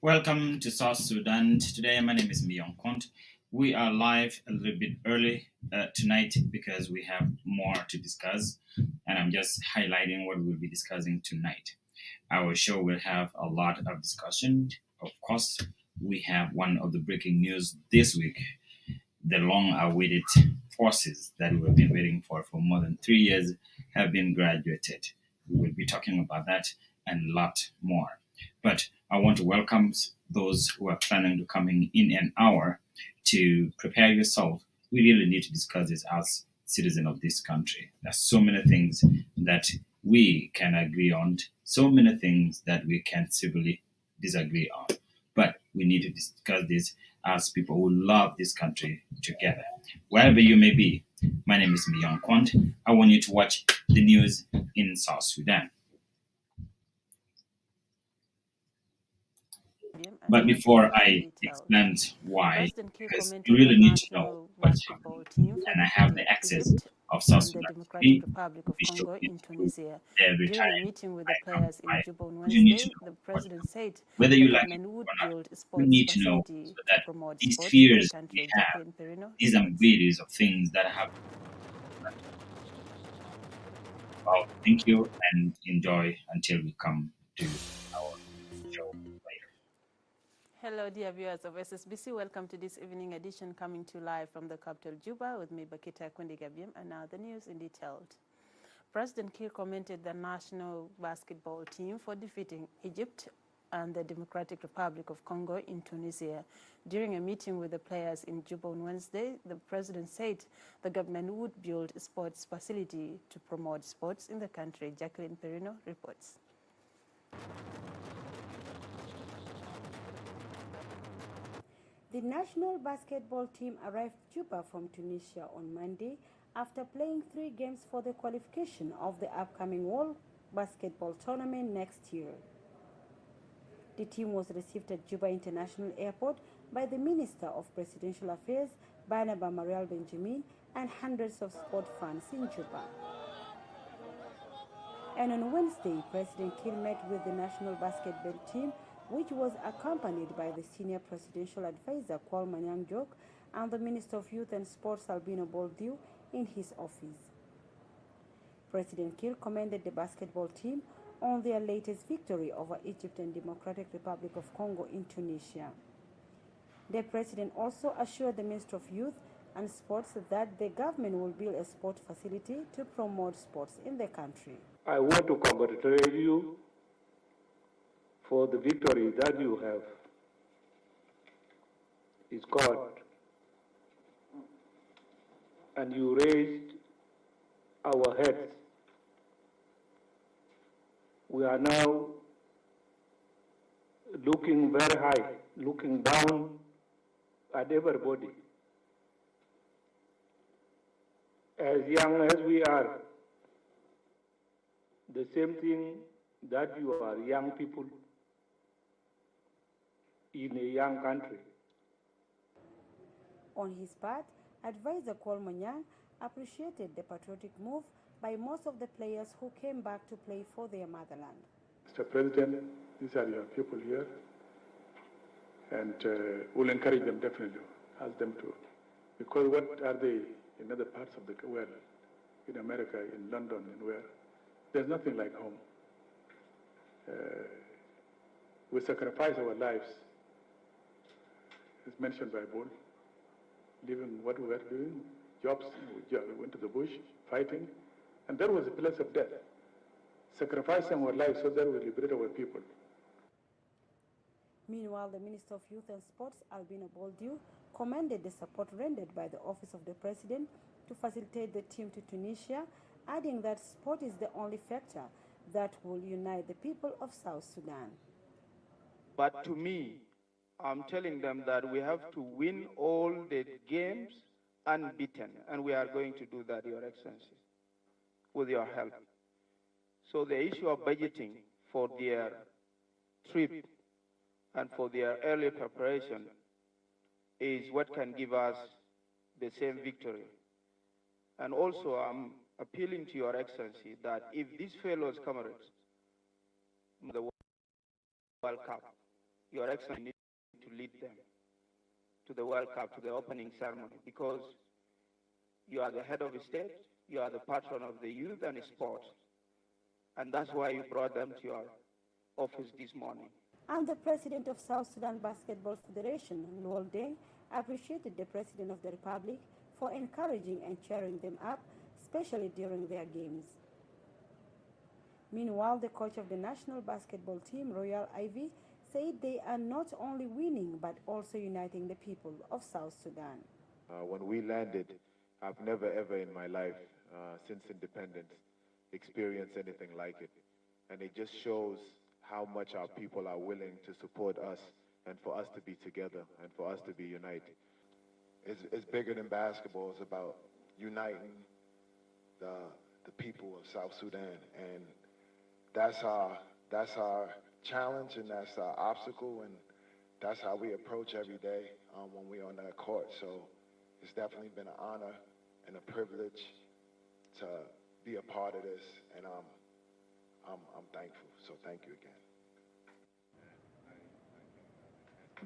Welcome to South Sudan. Today, my name is Miyong Kuon. We are live a little bit early tonight because we have more to discuss, and I'm just highlighting what we'll be discussing tonight. Our show will have a lot of discussion. Of course, we have one of the breaking news this week, the long-awaited forces that we have been waiting for more than 3 years have been graduated. We will be talking about that and a lot more. But I want to welcome those who are planning to coming in an hour to prepare yourself. We really need to discuss this as citizens of this country. There's so many things that we can agree on, so many things that we can civilly disagree on. But we need to discuss this as people who love this country together. Wherever you may be, my name is Miyong Kuon. I want you to watch the news in South Sudan. But before I explain why, President Kiir because you commented the really need to know national what's basketball happening. team for And I have defeating the access Egypt of South and the Sudan Democratic TV Republic to of be showing Congo it in through Tunisia. every During a time meeting with I the come players in live. Juba on You need to Wednesday, know the what's president happening. said Whether the you like it government would or not, build a you sports need to know facility so to that promote these sports in the fears we country. have, Jacqueline Perino these reports. ambiguities of things that have about. Thank you and enjoy until we come to our show later. Hello, dear viewers of SSBC. Welcome to this evening edition coming to you live from the capital Juba with me, Bakita Kundigabiem, and now the news in detail. President Kiir commented the national basketball team for defeating Egypt and the Democratic Republic of Congo in Tunisia. During a meeting with the players in Juba on Wednesday, the president said the government would build a sports facility to promote sports in the country. Jacqueline Perino reports. The national basketball team arrived Juba from Tunisia on Monday after playing 3 games for the qualification of the upcoming World Basketball Tournament next year. The team was received at Juba International Airport by the Minister of Presidential Affairs, Barnaba Marial Benjamin, and hundreds of sport fans in Juba. And on Wednesday, President Kiir met with the national basketball team, which was accompanied by the senior presidential advisor, Kwal Manyang Jok, and the Minister of Youth and Sports, Albino Boldiu, in his office. President Kiir commended the basketball team on their latest victory over Egypt and Democratic Republic of Congo in Tunisia. The president also assured the Minister of Youth and Sports that the government will build a sport facility to promote sports in the country. I want to congratulate you for the victory that you have scored, and you raised our heads. We are now looking very high, looking down at everybody. As young as we are, the same thing that you are young people in a young country. On his part, advisor Kwal Manyang appreciated the patriotic move by most of the players who came back to play for their motherland. Mr. President, these are your people here, and we'll encourage them definitely, ask them to, because what are they in other parts of the world, in America, in London, and where? There's nothing like home. We sacrifice our lives, as mentioned by Bull, leaving what we were doing, jobs, we went to the bush, fighting, and that was a place of death. Sacrificing our lives so that we liberate our people. Meanwhile, the Minister of Youth and Sports, Albino Boldiu, commended the support rendered by the Office of the President to facilitate the team to Tunisia, adding that sport is the only factor that will unite the people of South Sudan. But to me, I'm telling them that we have to win all the games unbeaten, and we are going to do that, Your Excellency, with your help. So the issue of budgeting for their trip and for their early preparation is what can give us the same victory. And also, I'm appealing to Your Excellency that if these fellows, comrades, the World Cup, Your Excellency need to lead them to the World Cup, to the opening ceremony, because you are the head of the state, you are the patron of the youth and sports, and that's why you brought them to your office this morning. And the president of South Sudan Basketball Federation, Luol Deng, appreciated the president of the republic for encouraging and cheering them up, especially during their games. Meanwhile, the coach of the national basketball team, Royal Ivy, said they are not only winning but also uniting the people of South Sudan. When we landed, I've never ever in my life since independence experienced anything like it. And it just shows how much our people are willing to support us and for us to be together and for us to be united. It's bigger than basketball. It's about uniting the people of South Sudan, and that's our challenge, and that's our obstacle, and that's how we approach every day when we're on that court. So it's definitely been an honor and a privilege to be a part of this, and I'm thankful. So thank you again.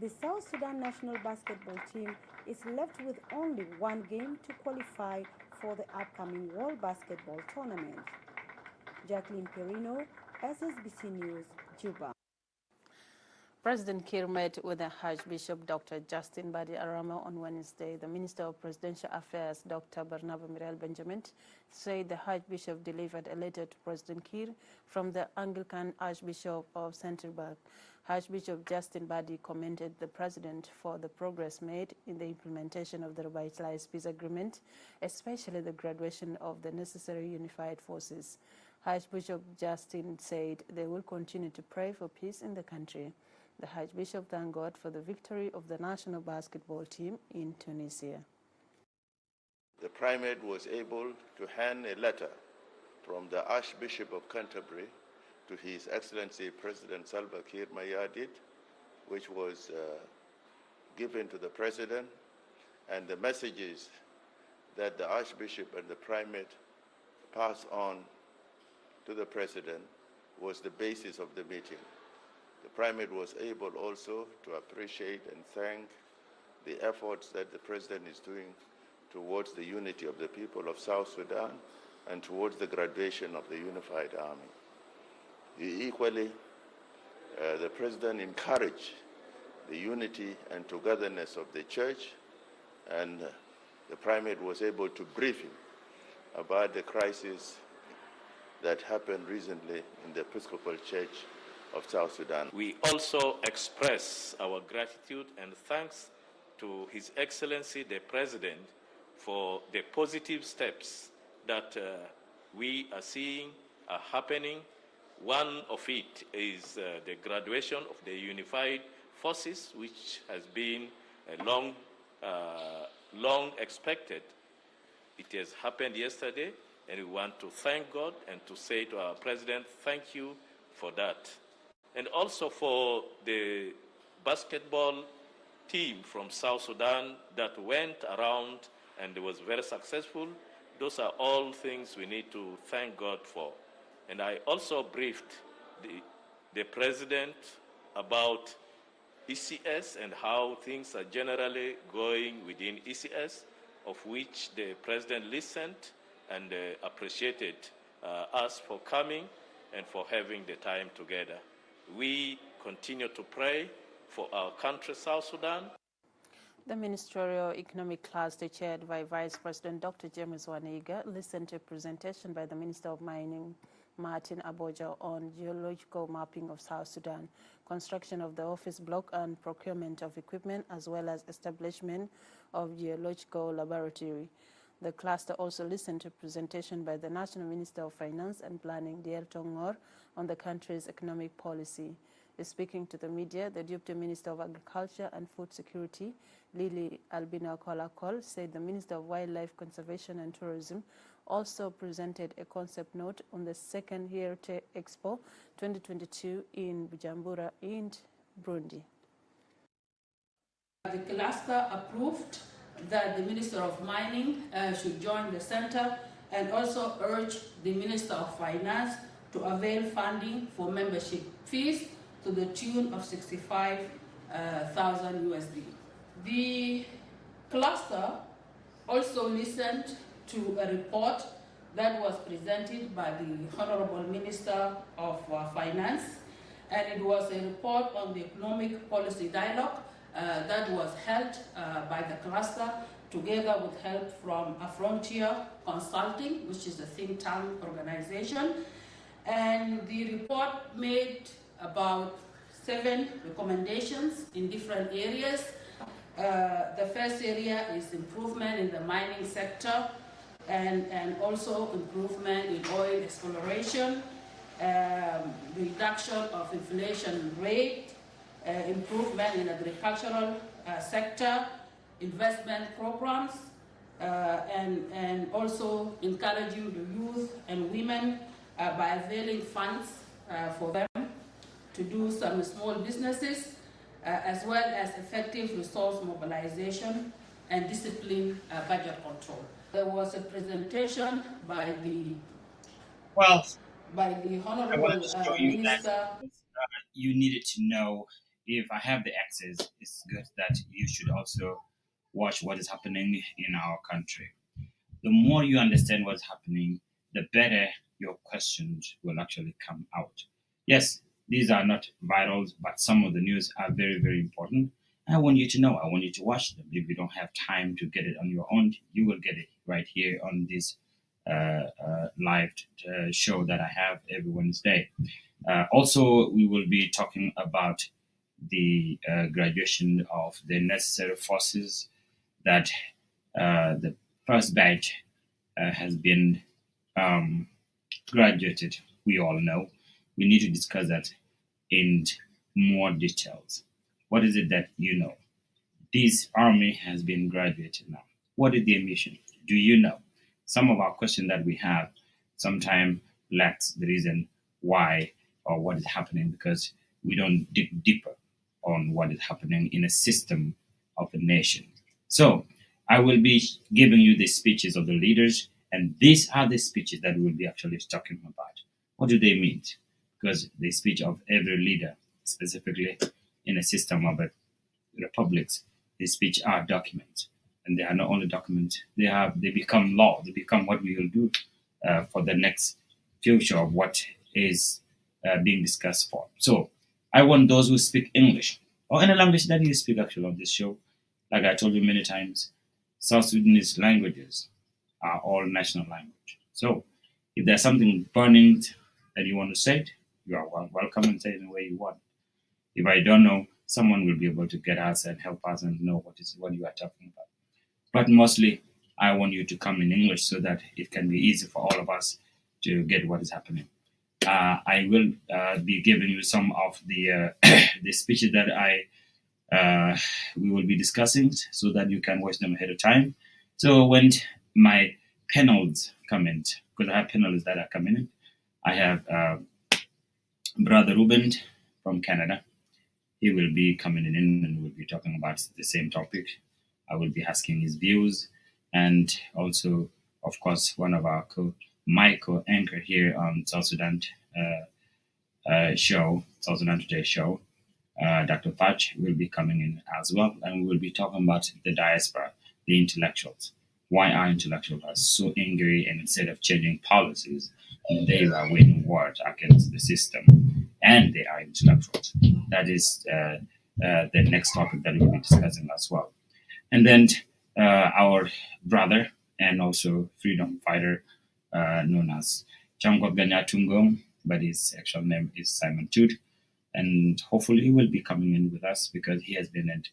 The South Sudan national basketball team is left with only one game to qualify for the upcoming World Basketball Tournament. Jacqueline Perino, SSBC News, Juba. President Kiir met with the Archbishop Dr. Justin Badi Arama on Wednesday. The Minister of Presidential Affairs, Dr. Barnaba Mirel Benjamin, said the Archbishop delivered a letter to President Kiir from the Anglican Archbishop of Centerburg. Archbishop Justin Badi commended the President for the progress made in the implementation of the revitalized peace agreement, especially the graduation of the necessary unified forces. Archbishop Justin said they will continue to pray for peace in the country. The Archbishop thanked God for the victory of the national basketball team in Tunisia. The Primate was able to hand a letter from the Archbishop of Canterbury to His Excellency President Salva Kiir Mayardit, which was given to the President, and the messages that the Archbishop and the Primate passed on to the President was the basis of the meeting. The Primate was able also to appreciate and thank the efforts that the President is doing towards the unity of the people of South Sudan and towards the graduation of the unified army. Equally, the President encouraged the unity and togetherness of the Church, and the Primate was able to brief him about the crisis that happened recently in the Episcopal Church of South Sudan. We also express our gratitude and thanks to His Excellency the President for the positive steps that we are seeing are happening. One of it is the graduation of the unified forces, which has been long expected. It has happened yesterday, and we want to thank God and to say to our President, thank you for that. And also for the basketball team from South Sudan that went around and was very successful. Those are all things we need to thank God for. And I also briefed the President about ECS and how things are generally going within ECS, of which the President listened and appreciated us for coming and for having the time together. We continue to pray for our country, South Sudan. The Ministerial Economic Cluster, chaired by Vice President Dr. James Waniga, listened to a presentation by the Minister of Mining, Martin Aboja, on geological mapping of South Sudan, construction of the office block and procurement of equipment, as well as establishment of geological laboratory. The cluster also listened to a presentation by the National Minister of Finance and Planning, Dier Tongor, on the country's economic policy. Speaking to the media, the Deputy Minister of Agriculture and Food Security, Lily Albina Kolakol, said the Minister of Wildlife Conservation and Tourism also presented a concept note on the second Heritage Expo 2022 in Bujumbura in Burundi. The cluster approved that the Minister of Mining should join the center, and also urged the Minister of Finance to avail funding for membership fees to the tune of 65,000 USD. The cluster also listened to a report that was presented by the Honorable Minister of Finance, and it was a report on the economic policy dialogue that was held by the cluster together with help from a Frontier Consulting, which is a think tank organization. And the report made about 7 recommendations in different areas. The first area is improvement in the mining sector and also improvement in oil exploration, reduction of inflation rate, improvement in agricultural sector, investment programs, and also encouraging the youth and women by availing funds for them to do some small businesses, as well as effective resource mobilization and disciplined budget control. There was a presentation by the Well, I Honorable wanted to show you that Minister. you needed to know if I have the access. It's good that you should also watch what is happening in our country. The more you understand what's happening, the better your questions will actually come out. Yes, these are not virals, but some of the news are very, very important. I want you to know. I want you to watch them. If you don't have time to get it on your own, you will get it right here on this live show that I have every Wednesday. Also, we will be talking about the graduation of the necessary forces that the first batch has been graduated. We all know. We need to discuss that in more details. What is it that you know? This army has been graduated now. What is their mission? Do you know? Some of our questions that we have sometimes lacks the reason why or what is happening because we don't dig deeper on what is happening in a system of a nation. So I will be giving you the speeches of the leaders, and these are the speeches that we'll be actually talking about. What do they mean? Because the speech of every leader, specifically in a system of a republics, the speech are documents, and they are not only documents. They become law. They become what we will do for the next future of what is being discussed for. So I want those who speak English or any language that you speak actually on this show. Like I told you many times, South Sudanese languages are all national language. So if there's something burning that you want to say, you are welcome and say it in the way you want. If I don't know, someone will be able to get us and help us and know what you are talking about. But mostly, I want you to come in English so that it can be easy for all of us to get what is happening. I will be giving you some of the the speeches that we will be discussing so that you can watch them ahead of time. So when my panels come in, because I have panels that are coming in, I have Brother Ruben from Canada. He will be coming in and we'll be talking about the same topic. I will be asking his views, and also, of course, one of our my co-anchor here on South Sudan show, South Sudan Today show, Dr. Fudge will be coming in as well, and we will be talking about the diaspora, the intellectuals. Why are intellectuals so angry, and instead of changing policies, they are winning wars against the system, and they are intellectuals. That is the next topic that we'll be discussing as well. And then our brother and also freedom fighter known as Changkot Ganyatungong, but his actual name is Simon Toot. And hopefully he will be coming in with us because he has been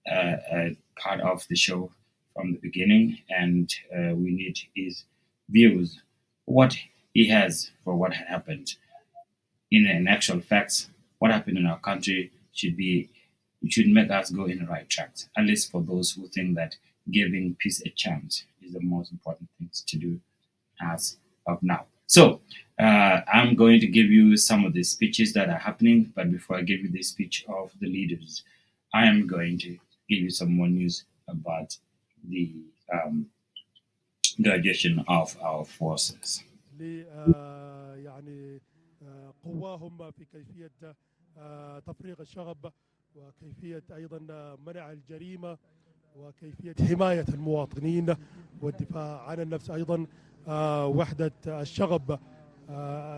a part of the show from the beginning, and we need his views, what he has for what happened. In actual facts, what happened in our country should make us go in the right track. At least for those who think that giving peace a chance is the most important thing to do as of now. So I'm going to give you some of the speeches that are happening, but before I give you the speech of the leaders, I am going to give you some more news about the graduation of our forces. يعني قواهم في كيفية تفريغ الشغب وكيفية أيضا منع الجريمة وكيفية حماية المواطنين والدفاع عن النفس. أيضا وحدة الشغب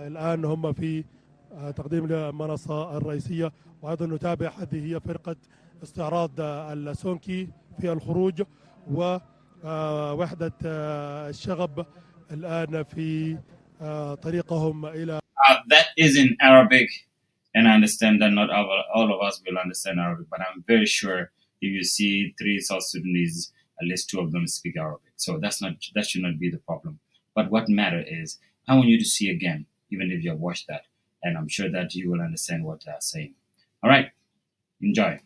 الآن هم في تقديم المنصة الرئيسية. وأيضا نتابع هذه هي فرقة استعراض السونكي في الخروج، ووحدة الشغب الآن في طريقهم إلى That is in Arabic, and I understand that not all of us will understand Arabic, but I'm very sure if you see 3 South Sudanese, at least 2 of them speak Arabic. So that should not be the problem. But what matters is I want you to see again, even if you have watched that, and I'm sure that you will understand what they are saying. All right, enjoy.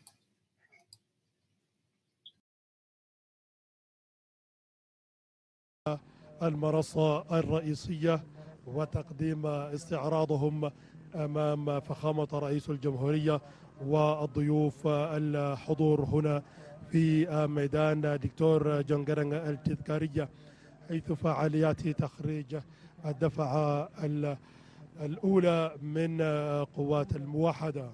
المنصة الرئيسية وتقديم استعراضهم أمام فخامة رئيس الجمهورية والضيوف الحضور هنا في ميدان دكتور جونغرنغ التذكارية، حيث فعاليات تخريج الدفعة الأولى من قوات الموحدة.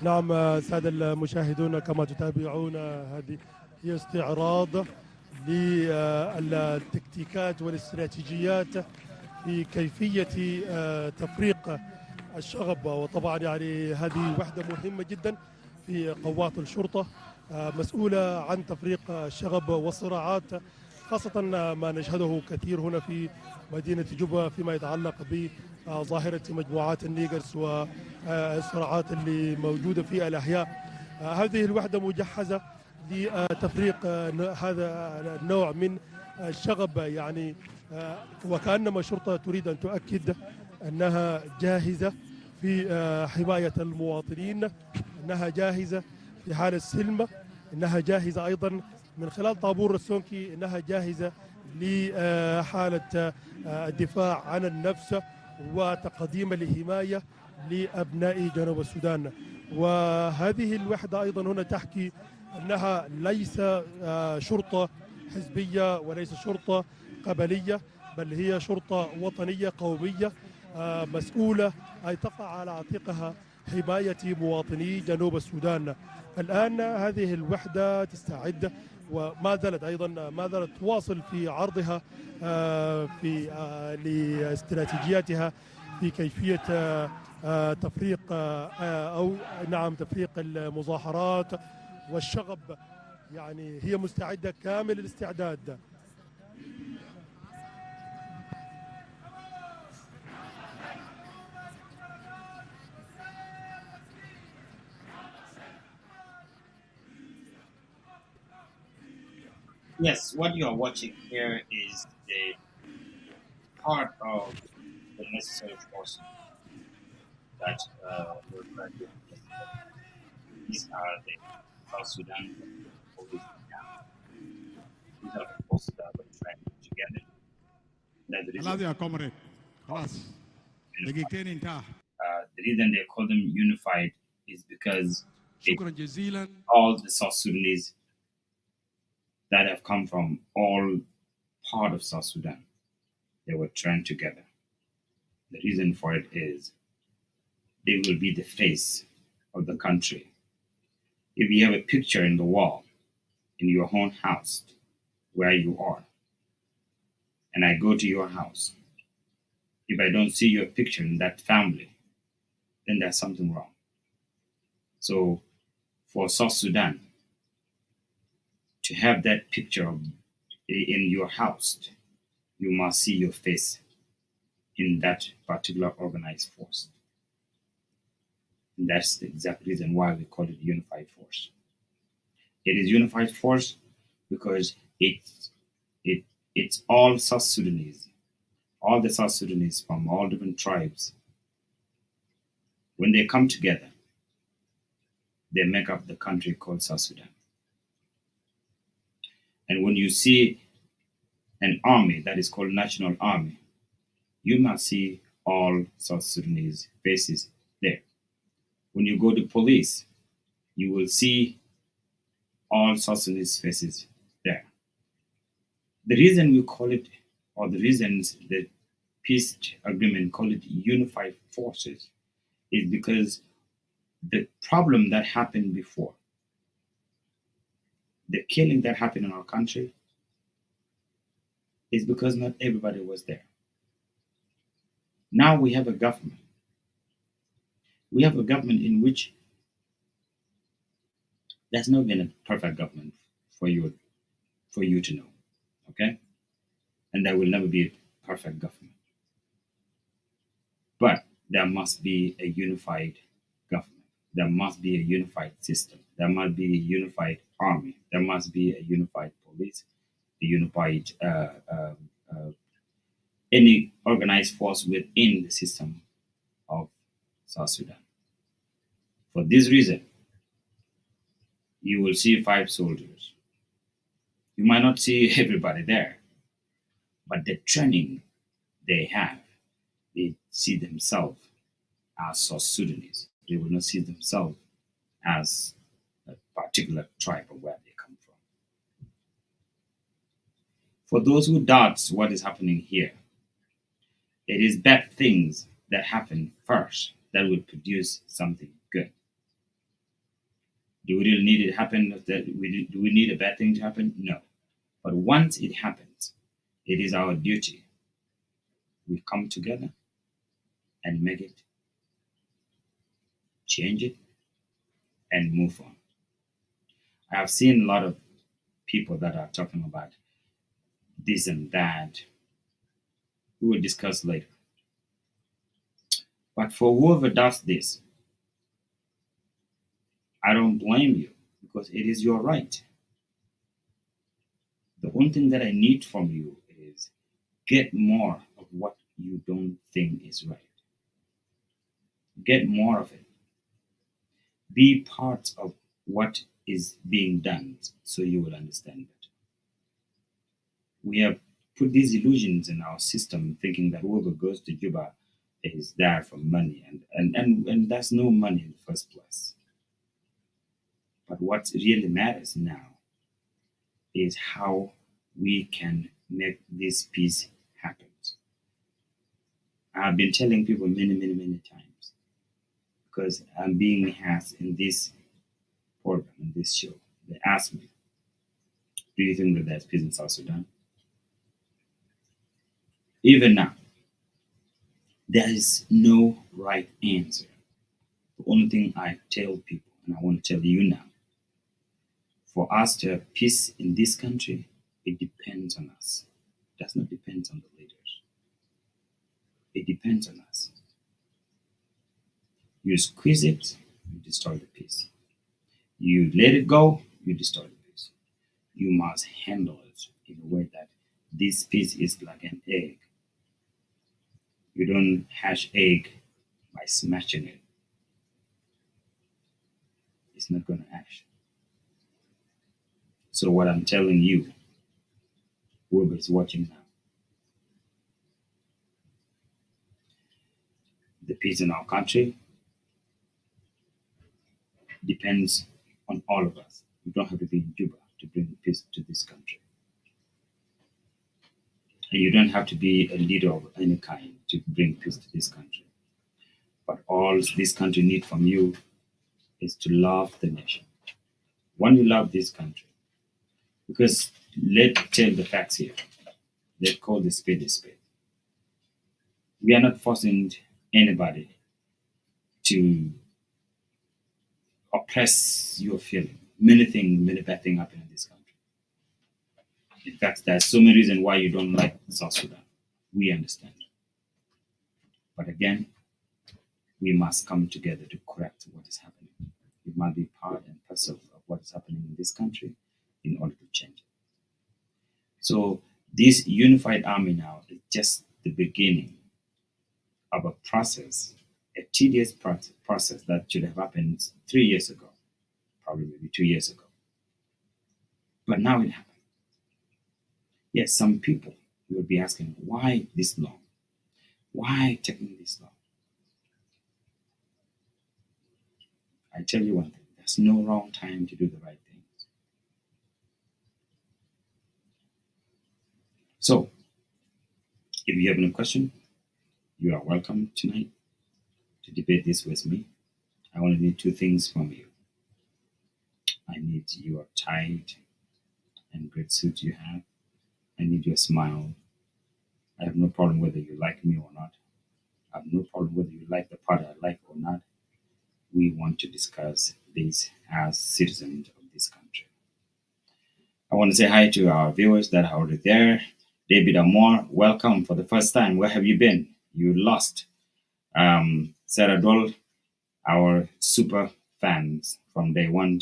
نعم سادة المشاهدون، كما تتابعون هذه هي استعراض للتكتيكات والاستراتيجيات في كيفية تفريق الشغب. وطبعا يعني هذه وحدة مهمة جدا في قوات الشرطة، مسؤولة عن تفريق الشغب والصراعات، خاصة ما نشهده كثير هنا في مدينة جوبا فيما يتعلق بظاهرة مجموعات النيجرز والصراعات اللي موجودة في الأحياء. هذه الوحدة مجهزة لتفريق هذا النوع من الشغب، يعني وكأنما الشرطة تريد أن تؤكد أنها جاهزة في حماية المواطنين، أنها جاهزة في حال السلم، أنها جاهزة أيضا من خلال طابور السونكي، أنها جاهزة لحالة الدفاع عن النفس وتقديم الحماية لأبناء جنوب السودان. وهذه الوحدة أيضا هنا تحكي أنها ليس شرطة حزبية وليس شرطة قبلية، بل هي شرطة وطنية قومية مسؤولة أي تقع على عاتقها حماية مواطني جنوب السودان. الآن هذه الوحدة تستعد وما زالت أيضا ما زالت تواصل في عرضها في لاستراتيجياتها في كيفية تفريق أو نعم تفريق المظاهرات والشغب. يعني هي مستعدة كامل الاستعداد. Yes, what you are watching here is the part of the necessary forces that were graduated yesterday. These are the South Sudan police now. These are the forces that were trained together. That's the reason. خلاص يا كومريد خلاص دقيقتين انتهى. The reason they call them unified is because شكرا جزيلا. all the South Sudanese that have come from all part of South Sudan, they were trained together. The reason for it is they will be the face of the country. If you have a picture in the wall in your own house where you are, and I go to your house, if I don't see your picture in that family, then there's something wrong. So for South Sudan to have that picture in your house, you must see your face in that particular organized force. And that's the exact reason why we call it unified force. It is unified force because it's all South Sudanese, all the South Sudanese from all different tribes. When they come together, they make up the country called South Sudan. And when you see an army that is called National Army, you must see all South Sudanese faces there. When you go to police, you will see all South Sudanese faces there. The reason we call it, or the reasons the peace agreement call it unified forces, is because the problem that happened before, the killing that happened in our country, is because not everybody was there. Now we have a government. We have a government in which there's not been a perfect government for you to know, okay? And there will never be a perfect government. But there must be a unified government. There must be a unified system. There must be a unified army. There must be a unified police, a unified any organized force within the system of South Sudan. For this reason, you will see 5 soldiers. You might not see everybody there, but the training they have, they see themselves as South Sudanese. They will not see themselves as a particular tribe or where they come from. For those who doubt what is happening here, it is bad things that happen first that will produce something good. Do we really need it to happen? Do we need a bad thing to happen? No. But once it happens, it is our duty. We come together and make it, change it, and move on. I have seen a lot of people that are talking about this and that. We will discuss later. But for whoever does this, I don't blame you because it is your right. The only thing that I need from you is get more of what you don't think is right. Get more of it. Be part of what is being done so you will understand it. We have put these illusions in our system thinking that whoever goes to Juba is there for money, and there's no money in the first place. But what really matters now is how we can make this peace happen. I've been telling people many, many, many times, because I'm being asked in this program, in this show, they ask me, do you think that there's peace in South Sudan? Even now, there is no right answer. The only thing I tell people, and I want to tell you now, for us to have peace in this country, it depends on us. It does not depend on the leaders. It depends on us. You squeeze it, you destroy the peace. You let it go, you destroy the peace. You must handle it in a way that this peace is like an egg. You don't hash egg by smashing it. It's not going to hash. So what I'm telling you, whoever is watching now, the peace in our country depends on all of us. You don't have to be in Juba to bring peace to this country. And you don't have to be a leader of any kind to bring peace to this country. But all this country needs from you is to love the nation. When you love this country, because let's tell the facts here. Let's call the spade a spade. We are not forcing anybody to oppress your feeling. Many things, many bad things happen in this country. In fact, there's so many reasons why you don't like South Sudan. We understand. But again, we must come together to correct what is happening. We must be part and parcel of what is happening in this country in order to change it. So this unified army now is just the beginning of a process, a tedious process that should have happened 3 years ago, probably maybe 2 years ago. But now it happened. Yes, some people will be asking, why this long? Why taking this long? I tell you one thing, there's no wrong time to do the right thing. So, if you have any question, you are welcome tonight to debate this with me. I only need two things from you. I need your tight and great suit you have. I need your smile. I have no problem whether you like me or not. I have no problem whether you like the part I like or not. We want to discuss this as citizens of this country. I want to say hi to our viewers that are already there. David Amor, welcome for the first time. Where have you been? You lost. Sarah Dole, our super fans from day one.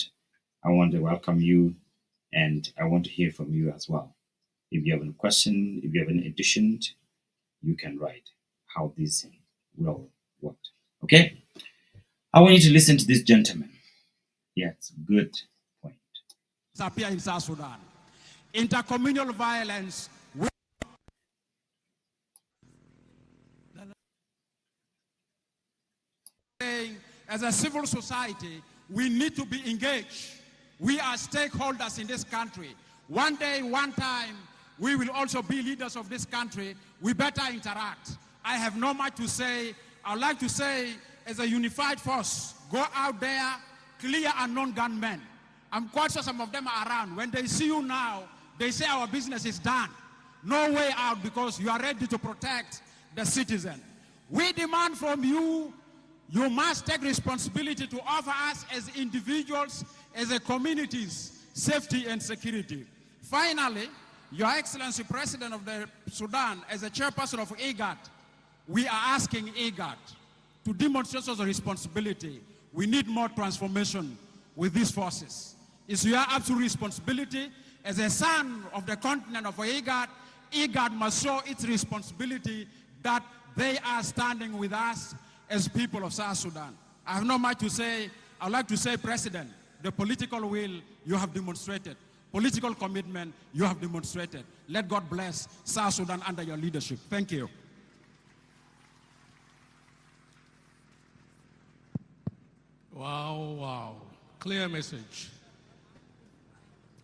I want to welcome you, and I want to hear from you as well. If you have any question, if you have any addition, you can write how this will work. Okay? I want you to listen to this gentleman. Yes, good point. Disappear in South Sudan. Intercommunal violence. As a civil society, we need to be engaged. We are stakeholders in this country. One day, one time, we will also be leaders of this country. We better interact. I have no much to say. I'd like to say, as a unified force, go out there, clear unknown gunmen. I'm quite sure some of them are around. When they see you now, they say our business is done. No way out because you are ready to protect the citizen. We demand from you, you must take responsibility to offer us as individuals, as a communities, safety and security. Finally, Your Excellency, President of the Sudan, as a chairperson of IGAD, we are asking IGAD to demonstrate us a responsibility. We need more transformation with these forces. It's your absolute responsibility as a son of the continent of IGAD. IGAD must show its responsibility that they are standing with us as people of South Sudan. I have not much to say. I'd like to say, President, the political will you have demonstrated. Political commitment you have demonstrated. Let God bless South Sudan under your leadership. Thank you. Wow, wow. Clear message.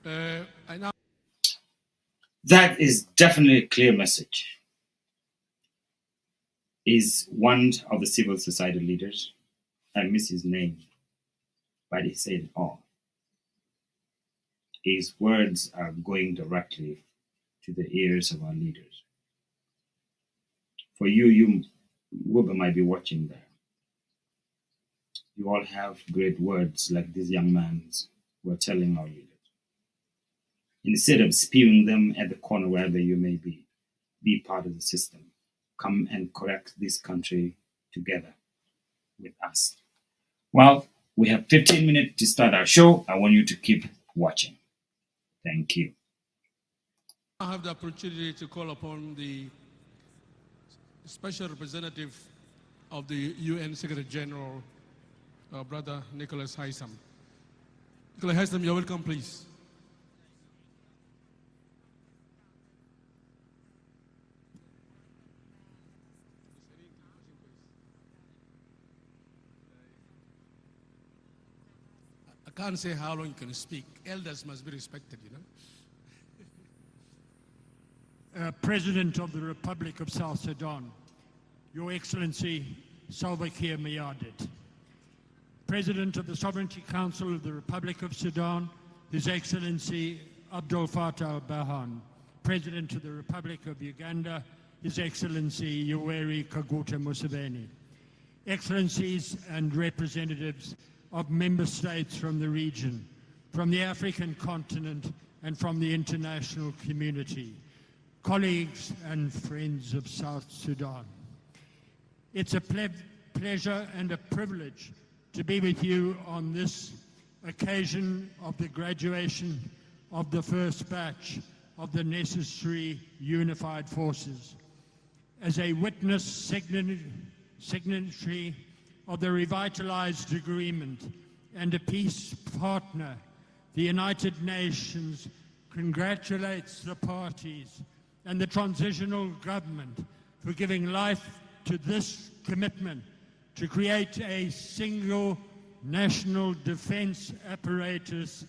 I now That is definitely a clear message. is one of the civil society leaders. I miss his name, but he said it all. His words are going directly to the ears of our leaders. For you whoever might be watching there, you all have great words like this young man's were telling our leaders. Instead of spewing them at the corner wherever you may be part of the system. Come and correct this country together with us. Well, we have 15 minutes to start our show. I want you to keep watching. Thank you. I have the opportunity to call upon the special representative of the UN Secretary General, Brother Nicholas Haysom. Nicholas Haysom, you're welcome, please. I can't say how long you can speak. Elders must be respected, you know. President of the Republic of South Sudan, Your Excellency Salva Kiir Mayardit. President of the Sovereignty Council of the Republic of Sudan, His Excellency Abdel Fattah al-Burhan. President of the Republic of Uganda, His Excellency Yoweri Kaguta Museveni. Excellencies and representatives of member states from the region, from the African continent, and from the international community, colleagues and friends of South Sudan. It's a pleasure and a privilege to be with you on this occasion of the graduation of the first batch of the necessary unified forces. As a witness signatory of the revitalized agreement and a peace partner, the United Nations congratulates the parties and the transitional government for giving life to this commitment to create a single national defense apparatus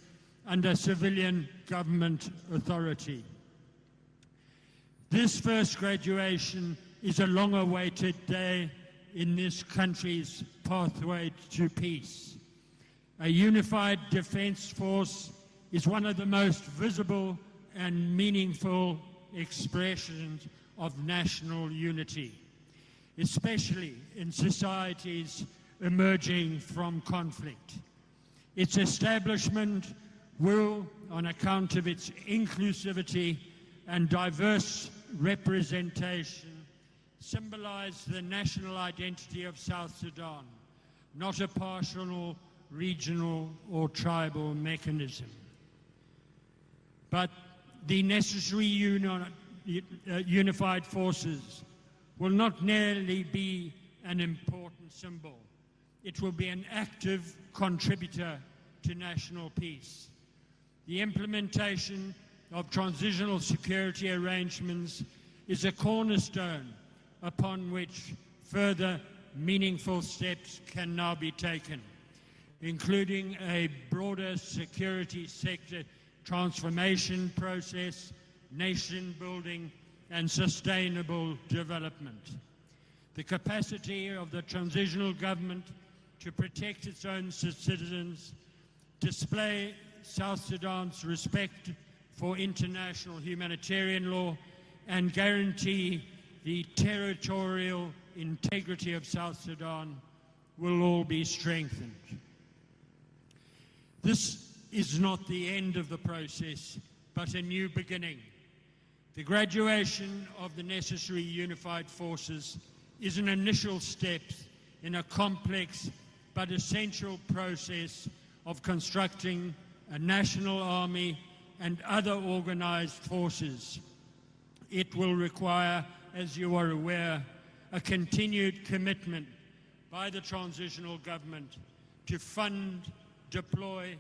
under civilian government authority. This first graduation is a long-awaited day in this country's pathway to peace. A unified defense force is one of the most visible and meaningful expressions of national unity, especially in societies emerging from conflict. Its establishment will, on account of its inclusivity and diverse representation, symbolize the national identity of South Sudan, not a partial, regional, or tribal mechanism. But the necessary unified forces will not merely be an important symbol. It will be an active contributor to national peace. The implementation of transitional security arrangements is a cornerstone upon which further meaningful steps can now be taken, including a broader security sector transformation process, nation building, and sustainable development. The capacity of the transitional government to protect its own citizens, display South Sudan's respect for international humanitarian law, and guarantee the territorial integrity of South Sudan will all be strengthened. This is not the end of the process, but a new beginning. The graduation of the necessary unified forces is an initial step in a complex but essential process of constructing a national army and other organized forces. It will require, as you are aware, a continued commitment by the transitional government to fund, deploy,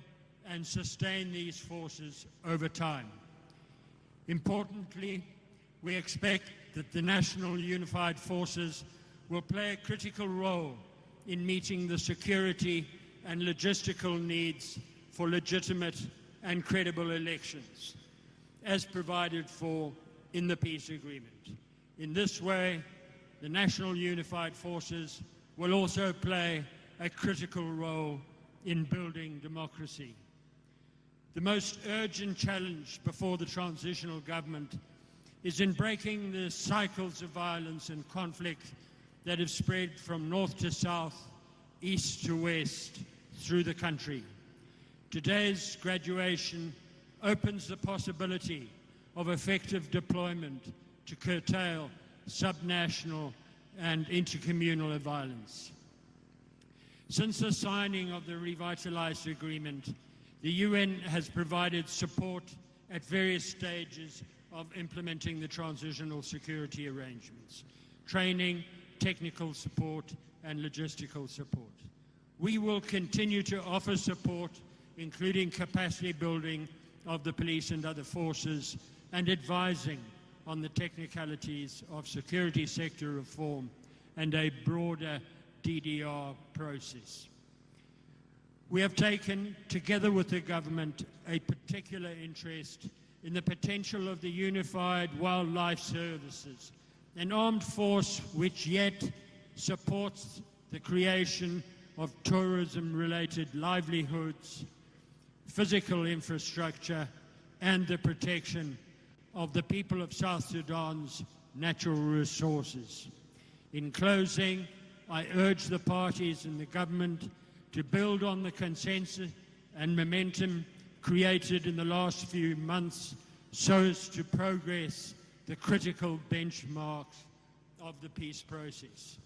and sustain these forces over time. Importantly, we expect that the National Unified Forces will play a critical role in meeting the security and logistical needs for legitimate and credible elections, as provided for in the peace agreement. In this way, the National Unified Forces will also play a critical role in building democracy. The most urgent challenge before the transitional government is in breaking the cycles of violence and conflict that have spread from north to south, east to west, through the country. Today's graduation opens the possibility of effective deployment to curtail subnational and intercommunal violence. Since the signing of the revitalized agreement, the UN has provided support at various stages of implementing the transitional security arrangements: training, technical support, and logistical support. We will continue to offer support, including capacity building of the police and other forces, and advising on the technicalities of security sector reform and a broader DDR process. We have taken, together with the government, a particular interest in the potential of the Unified Wildlife Services, an armed force which yet supports the creation of tourism-related livelihoods, physical infrastructure, and the protection of the people of South Sudan's natural resources. In closing, I urge the parties and the government to build on the consensus and momentum created in the last few months so as to progress the critical benchmarks of the peace process.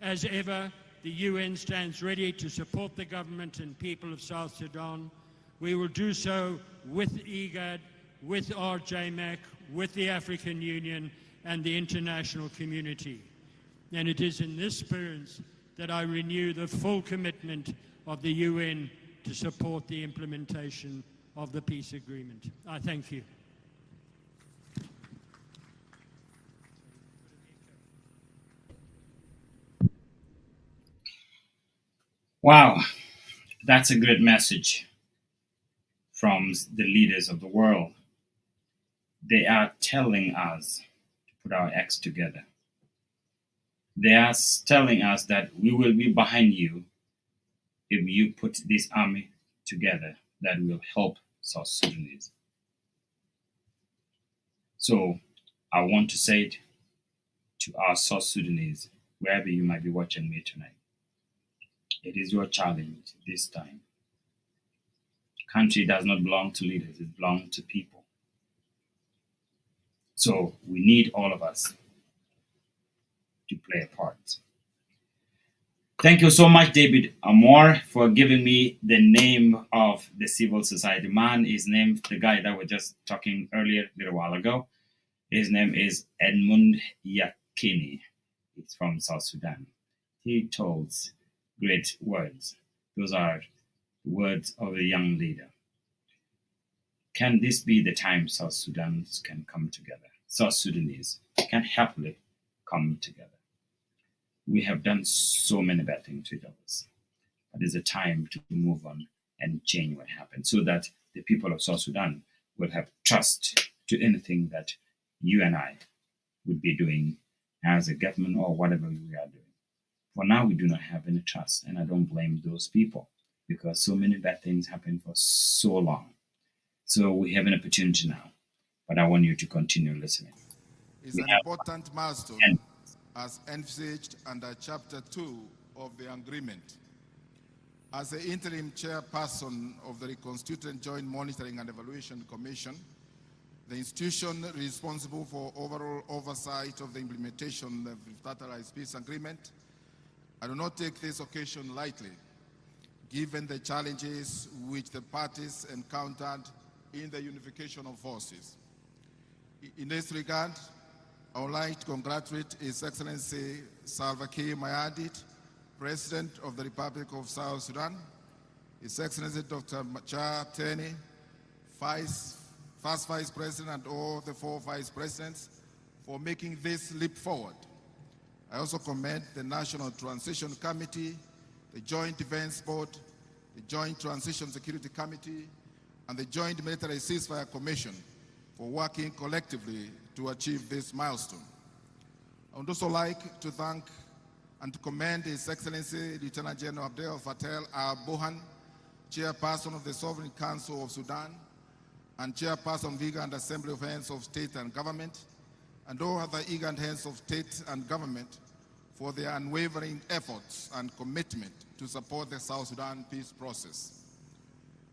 As ever, the UN stands ready to support the government and people of South Sudan. We will do so with IGAD, with RJMAC, with the African Union and the international community. And it is in this spirit that I renew the full commitment of the UN to support the implementation of the peace agreement. I thank you. Wow, that's a great message from the leaders of the world. They are telling us to put our acts together. They are telling us that we will be behind you if you put this army together that will help South Sudanese. So I want to say it to our South Sudanese, wherever you might be watching me tonight. It is your challenge this time. Country does not belong to leaders, it belongs to people. So we need all of us to play a part. Thank you so much, David Amor, for giving me the name of the civil society man. His name, the guy that we're just talking earlier, a little while ago, his name is Edmund Yakini. He's from South Sudan. He tells great words. Those are words of a young leader. Can this be the time South Sudanese can come together? South Sudanese can happily come together. We have done so many bad things to others. But it's a time to move on and change what happened so that the people of South Sudan will have trust to anything that you and I would be doing as a government or whatever we are doing. For now, we do not have any trust, and I don't blame those people because so many bad things happened for so long. So we have an opportunity now, but I want you to continue listening. It's an important milestone as envisaged under Chapter 2 of the agreement. As the interim chairperson of the Reconstituted Joint Monitoring and Evaluation Commission, the institution responsible for overall oversight of the implementation of the revitalized peace agreement, I do not take this occasion lightly, given the challenges which the parties encountered in the unification of forces. In this regard, I would like to congratulate His Excellency Salva Kiir Mayardit, President of the Republic of South Sudan, His Excellency Dr. Machar Teni, First Vice President, and all the 4 Vice Presidents for making this leap forward. I also commend the National Transition Committee, the Joint Defense Board, the Joint Transition Security Committee, and the Joint Military Ceasefire Commission for working collectively to achieve this milestone. I would also like to thank and to commend His Excellency Lieutenant General Abdel Fattah al-Burhan, Chairperson of the Sovereign Council of Sudan and Chairperson of the IGAD Assembly of Heads of State and Government, and all other IGAD Heads of State and Government for their unwavering efforts and commitment to support the South Sudan peace process.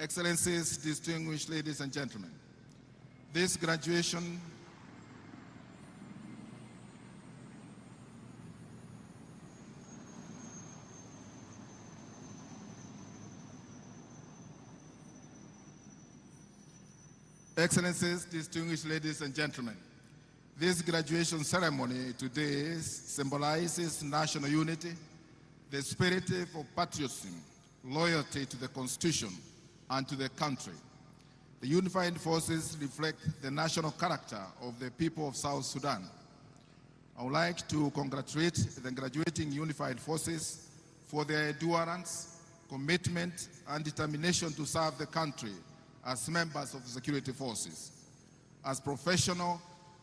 Excellencies, distinguished ladies and gentlemen, this graduation Excellencies, distinguished ladies and gentlemen, this graduation ceremony today symbolizes national unity, the spirit of patriotism, loyalty to the Constitution and to the country. The unified forces reflect the national character of the people of South Sudan. I would like to congratulate the graduating unified forces for their endurance, commitment, and determination to serve the country as members of the security forces. As professional,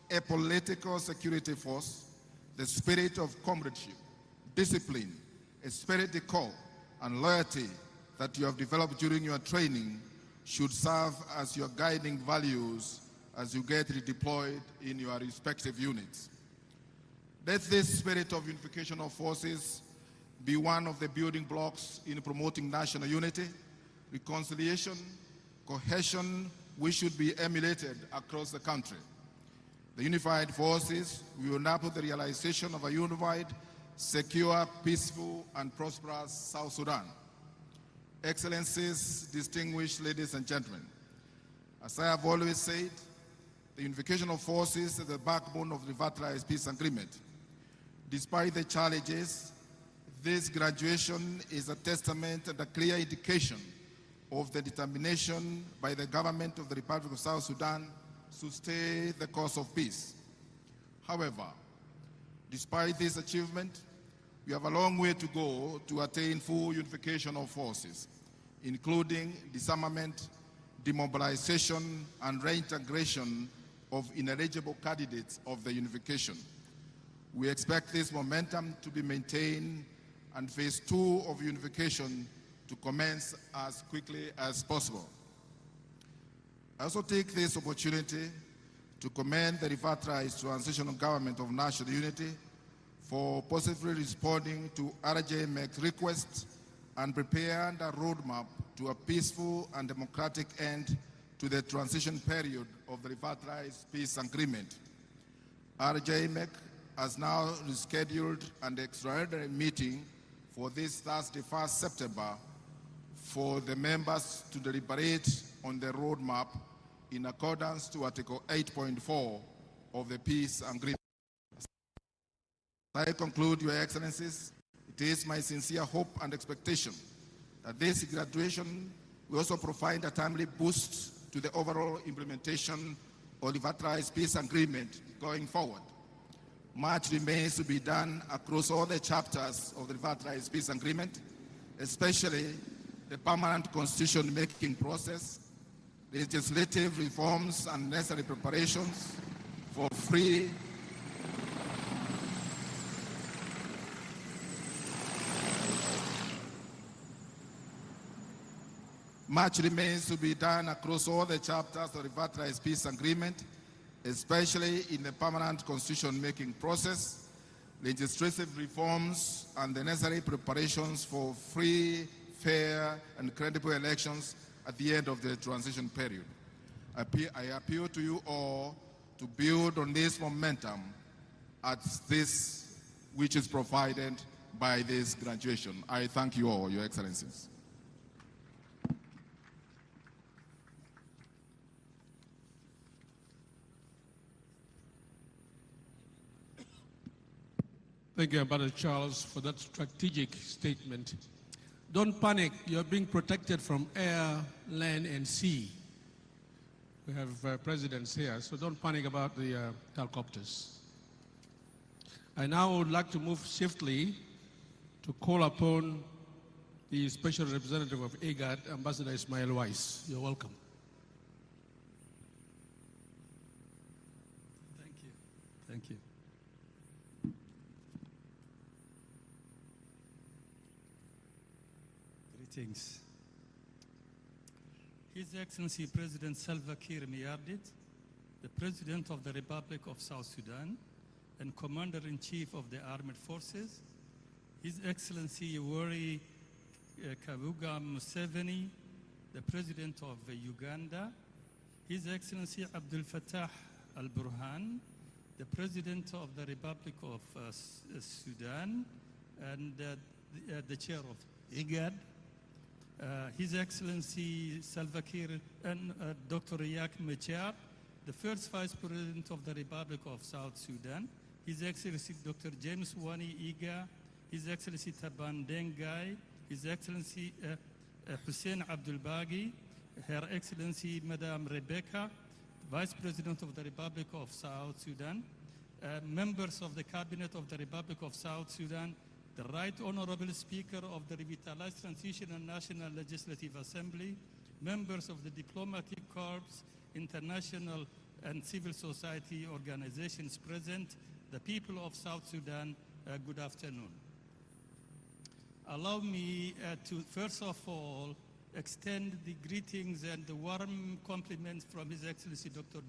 apolitical security force, the spirit of comradeship, discipline, esprit de corps, and loyalty that you have developed during your training should serve as your guiding values as you get redeployed in your respective units. Let this spirit of unification of forces be one of the building blocks in promoting national unity, reconciliation, cohesion, which should be emulated across the country. The unified forces will enable the realization of a unified, secure, peaceful, and prosperous South Sudan. Excellencies, distinguished ladies and gentlemen, as I have always said, the unification of forces is the backbone of the revitalized peace agreement. Despite the challenges, this graduation is a testament and a clear indication of the determination by the government of the Republic of South Sudan to stay the course of peace. However, despite this achievement, we have a long way to go to attain full unification of forces, including disarmament, demobilization, and reintegration of ineligible candidates of the unification. We expect this momentum to be maintained and phase 2 of unification to commence as quickly as possible. I also take this opportunity to commend the revitalized transitional government of national unity for positively responding to RJMEC's request and preparing a roadmap to a peaceful and democratic end to the transition period of the revitalized peace agreement. RJMEC has now rescheduled an extraordinary meeting for this Thursday, 1st September, for the members to deliberate on the roadmap in accordance to Article 8.4 of the peace agreement. As I conclude, Your Excellencies, it is my sincere hope and expectation that this graduation will also provide a timely boost to the overall implementation of the revitalized peace agreement going forward. Much remains to be done across all the chapters of the revitalized peace agreement, especially the permanent constitution-making process, legislative reforms and necessary preparations for free Much remains to be done across all the chapters of the revitalized peace agreement, especially in the permanent constitution-making process, legislative reforms, and the necessary preparations for free, fair, and credible elections at the end of the transition period. I appeal to you all to build on this momentum at this which is provided by this graduation. I thank you all, Your Excellencies. Thank you, Ambassador Charles, for that strategic statement. Don't panic. You're being protected from air, land, and sea. We have presidents here, so don't panic about the helicopters. I now would like to move swiftly to call upon the Special Representative of IGAD, Ambassador Ismail Weiss. You're welcome. Thank you. Thank you. Greetings. His Excellency President Salva Kiir Mayardit, the President of the Republic of South Sudan and Commander-in-Chief of the Armed Forces, His Excellency Yoweri Kaguta Museveni, the President of Uganda, His Excellency Abdel Fattah al-Burhan, the President of the Republic of Sudan, and the Chair of IGAD, His Excellency Salva Kiir and Dr. Riek Machar, the first Vice President of the Republic of South Sudan, His Excellency Dr. James Wani Iga, His Excellency Taban Dengai, His Excellency Hussein Abdul Baghi, Her Excellency Madame Rebecca, Vice President of the Republic of South Sudan, members of the Cabinet of the Republic of South Sudan, the Right Honorable Speaker of the Revitalized Transitional National Legislative Assembly, members of the Diplomatic Corps, international and civil society organizations present, the people of South Sudan, good afternoon. Allow me to first of all extend the greetings and the warm compliments from His Excellency Dr.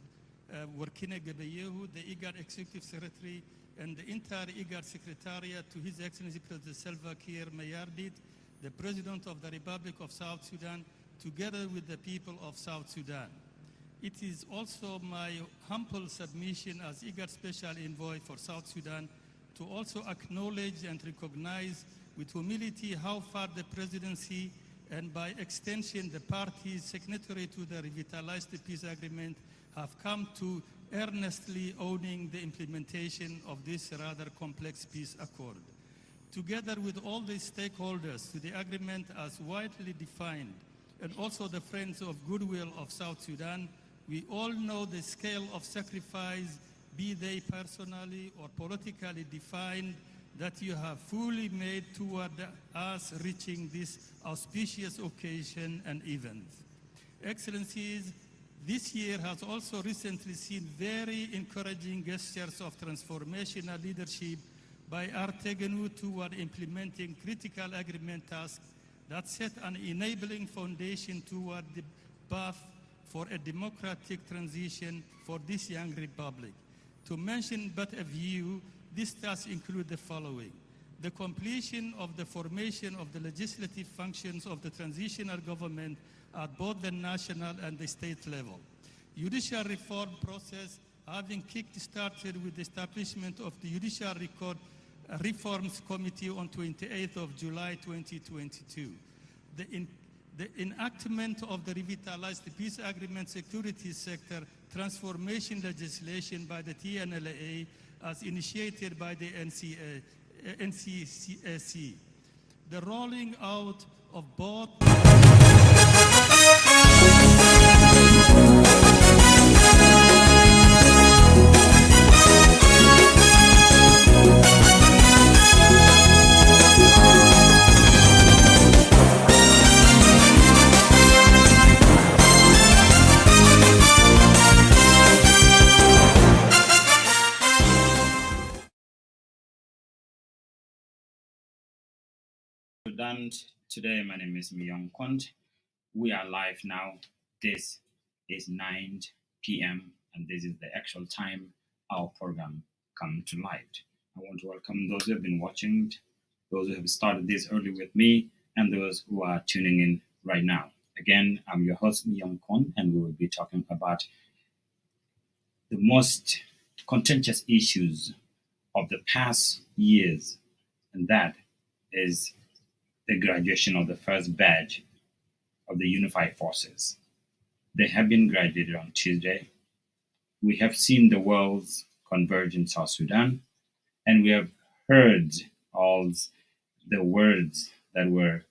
Workine Gebeyehu, the IGAD Executive Secretary, and the entire IGAD Secretariat, to His Excellency President Salva Kiir Mayardit, the President of the Republic of South Sudan, together with the people of South Sudan. It is also my humble submission as IGAD Special Envoy for South Sudan to also acknowledge and recognize with humility how far the Presidency and by extension the parties signatory to the Revitalized Peace Agreement have come to earnestly owning the implementation of this rather complex peace accord. Together with all the stakeholders to the agreement as widely defined and also the friends of goodwill of South Sudan, we all know the scale of sacrifice, be they personally or politically defined, that you have fully made toward us reaching this auspicious occasion and event. Excellencies, this year has also recently seen very encouraging gestures of transformational leadership by Artegenu toward implementing critical agreement tasks that set an enabling foundation toward the path for a democratic transition for this young republic. To mention but a few, these tasks include the following: the completion of the formation of the legislative functions of the transitional government at both the national and the state level. Judicial reform process having kick-started with the establishment of the Judicial Reforms Committee on 28th of July 2022. The enactment of the Revitalized Peace Agreement security sector transformation legislation by the TNLA as initiated by the NCCAC. The rolling out of both Sudan. Today, my name is Miyong Kuon. We are live now. This is 9 p.m. and this is the actual time our program come to light. I want to welcome those who have been watching, those who have started this early with me, and those who are tuning in right now. Again, I'm your host, Miyong Kuon, and we will be talking about the most contentious issues of the past years, and that is the graduation of the first batch of the Unified Forces. They have been graduated on Tuesday. We have seen the world's converge in South Sudan, and we have heard all the words that were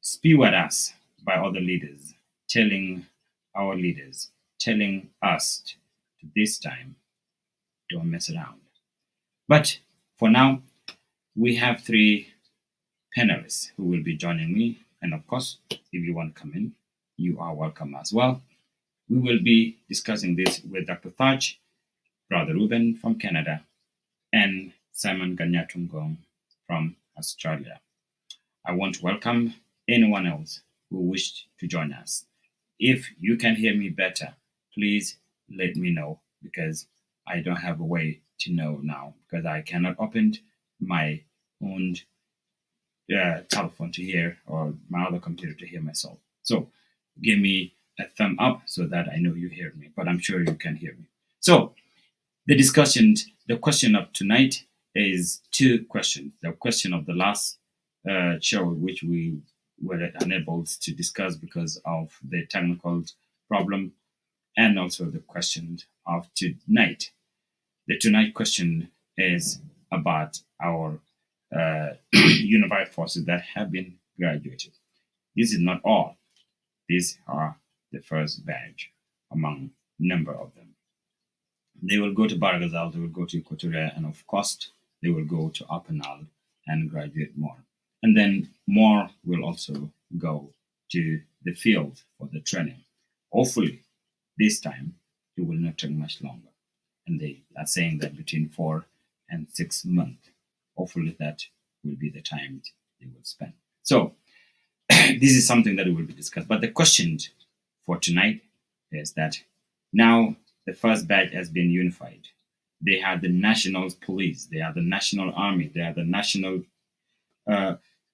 spewed at us by other leaders, telling our leaders, telling us to this time, don't mess around. But for now, we have three panelists who will be joining me. And of course, if you want to come in, you are welcome as well. We will be discussing this with Dr. Thach, Brother Ruben from Canada, and Simon Ganyatungong from Australia. I want to welcome anyone else who wished to join us. If you can hear me better, please let me know, because I don't have a way to know now, because I cannot open my own telephone to hear, or my other computer to hear myself. So give me a thumb up so that I know you hear me, but I'm sure you can hear me. So the question of tonight is two questions. The question of the last show, which we were unable to discuss because of the technical problem, and also the question of tonight. The tonight question is about our unified forces that have been graduated. This is not all. These are the first batch among a number of them. They will go to Bargazal, they will go to Equatorial, and of course, they will go to Apenal and graduate more. And then more will also go to the field for the training. Hopefully, this time, it will not take much longer. And they are saying that between 4 and 6 months. Hopefully, that will be the time they will spend. So, this is something that will be discussed. But the question for tonight is that now the first batch has been unified. They are the national police, they are the national army, they are the national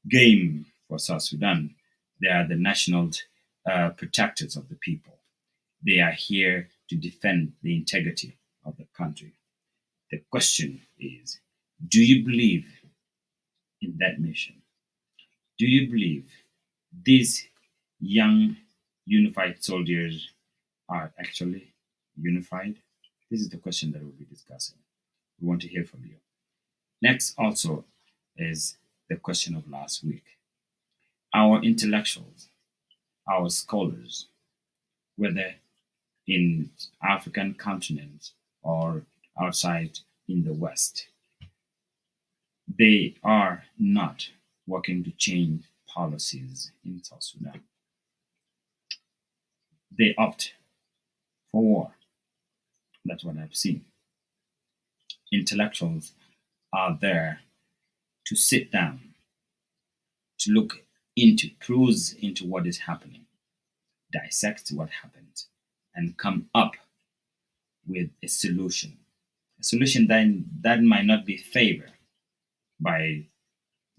game for South Sudan, they are the national protectors of the people. They are here to defend the integrity of the country. The question is, do you believe in that mission? Do you believe these young unified soldiers are actually unified? This is the question that we'll be discussing. We want to hear from you. Next also is the question of last week. Our intellectuals, our scholars, whether in African continent or outside in the West, they are not working to change policies in South Sudan. They opt for war. That's what I've seen. Intellectuals are there to sit down, to look into, cruise into what is happening, dissect what happened, and come up with a solution. A solution that might not be favored by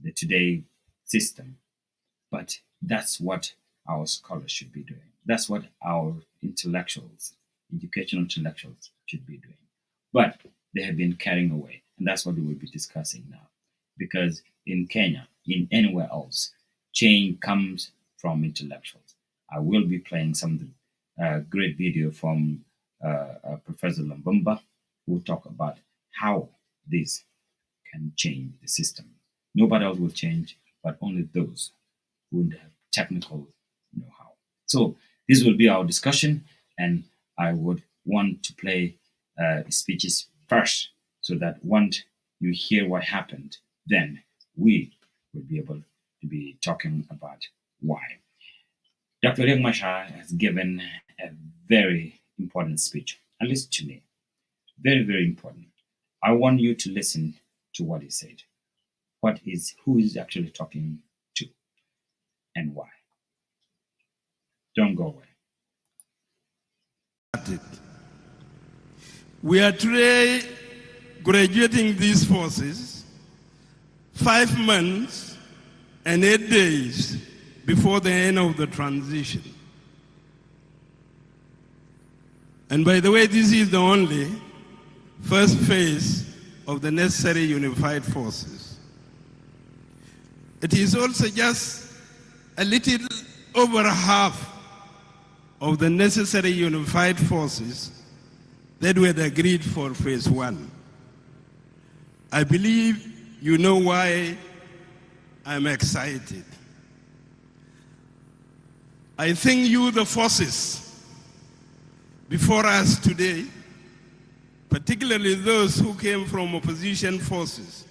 the today system, but that's what our scholars should be doing. That's what our intellectuals, educational intellectuals, should be doing. But they have been carrying away, and that's what we will be discussing now. Because in Kenya, in anywhere else, change comes from intellectuals. I will be playing some great video from Professor Lambumba, who will talk about how this can change the system. Nobody else will change, but only those who would have technical know-how. So this will be our discussion, and I would want to play speeches first, so that once you hear what happened, then we will be able to be talking about why. Dr. Riek Machar has given a very important speech, at least to me. Very, very important. I want you to listen to what he said. Who is actually talking to, and why. Don't go away. We are today graduating these forces 5 months and 8 days before the end of the transition. And by the way, this is the only first phase of the necessary unified forces. It is also just a little over half of the necessary unified forces that were agreed for phase 1. I believe you know why I'm excited. I think you, the forces before us today, particularly those who came from opposition forces,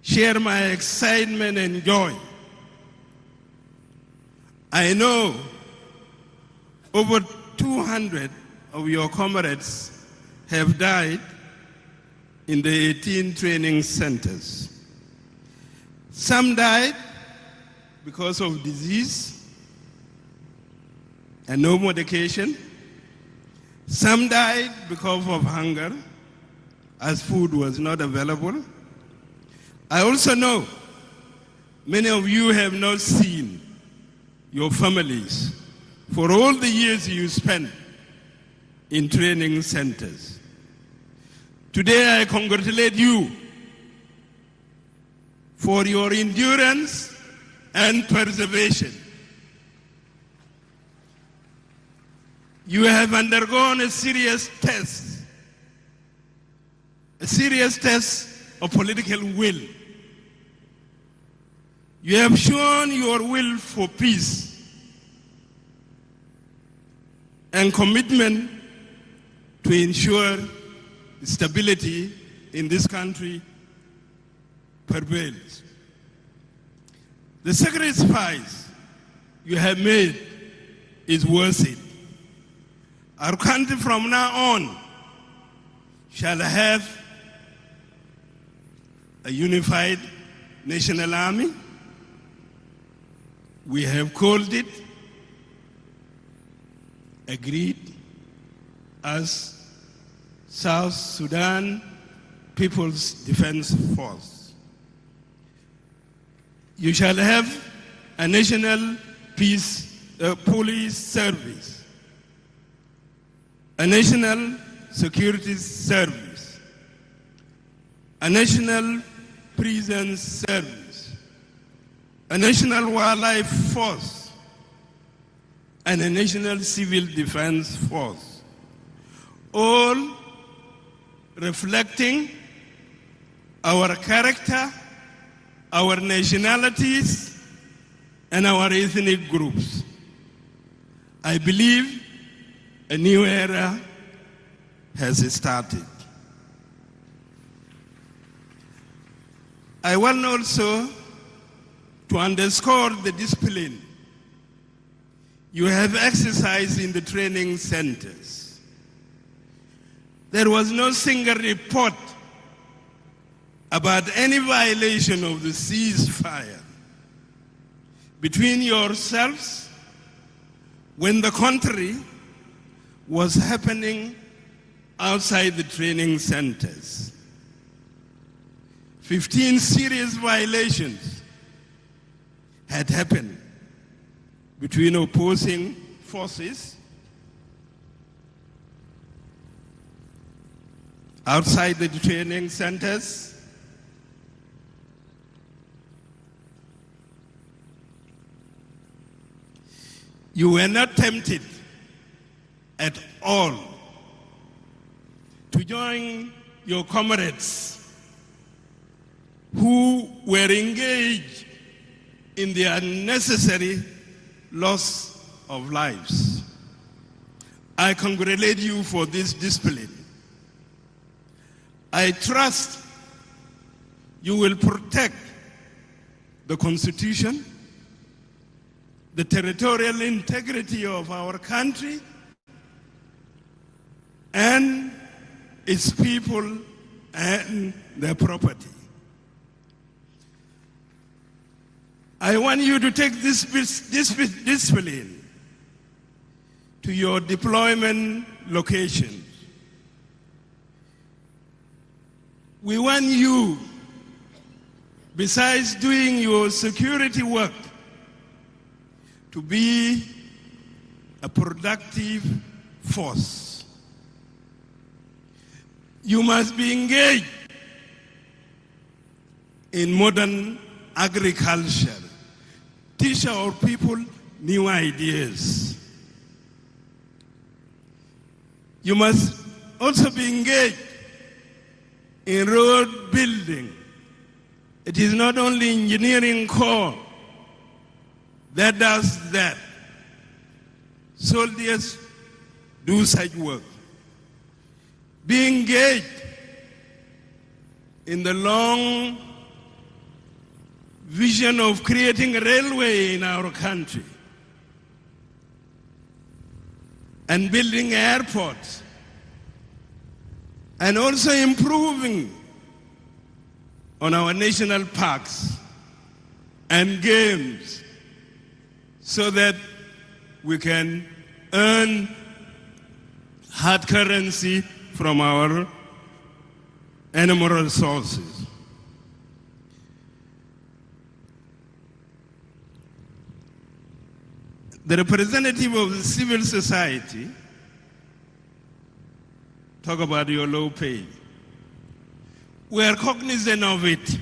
share my excitement and joy. I know over 200 of your comrades have died in the 18 training centers. Some died because of disease and no medication. Some died because of hunger, as food was not available. I also know many of you have not seen your families for all the years you spent in training centers. Today I congratulate you for your endurance and perseverance. You have undergone a serious test of political will. You have shown your will for peace and commitment to ensure stability in this country prevails. The sacrifice you have made is worth it. Our country from now on shall have a unified national army. We have called it, agreed, as South Sudan People's Defense Force. You shall have a national police service, a national security service, a national prison service, a national wildlife force, and a national civil defense force, all reflecting our character, our nationalities, and our ethnic groups. I believe a new era has started. I want also to underscore the discipline you have exercised in the training centers. There was no single report about any violation of the ceasefire between yourselves when the contrary was happening outside the training centers. 15 serious violations had happened between opposing forces outside the training centers. You were not tempted at all to join your comrades who were engaged in the unnecessary loss of lives. I congratulate you for this discipline. I trust you will protect the Constitution, the territorial integrity of our country, and its people and their property. I want you to take this discipline to your deployment locations. We want you, besides doing your security work, to be a productive force. You must be engaged in modern agriculture. Teach our people new ideas. You must also be engaged in road building. It is not only engineering corps that does that. Soldiers do such work. Be engaged in the long vision of creating a railway in our country and building airports and also improving on our national parks and games so that we can earn hard currency from our animal resources. The representative of the civil society talk about your low pay. We are cognizant of it.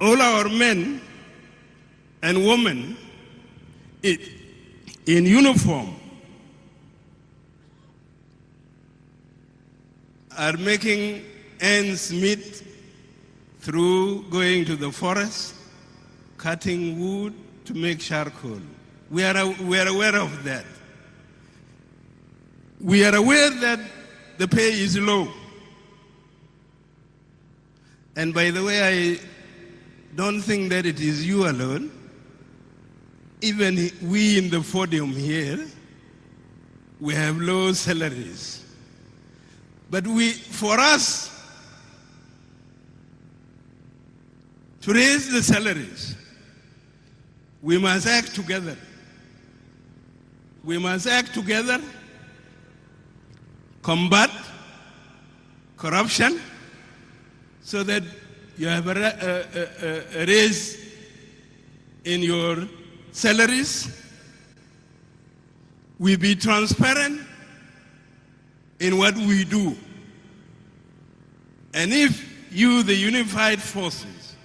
All our men and women in uniform are making ends meet through going to the forest, cutting wood to make charcoal. We are aware of that. We are aware that the pay is low. And by the way, I don't think that it is you alone. Even we in the podium here, we have low salaries. But for us to raise the salaries, we must act together. We must act together, combat corruption, so that you have a raise in your salaries. We be transparent in what we do. And if you, the unified forces,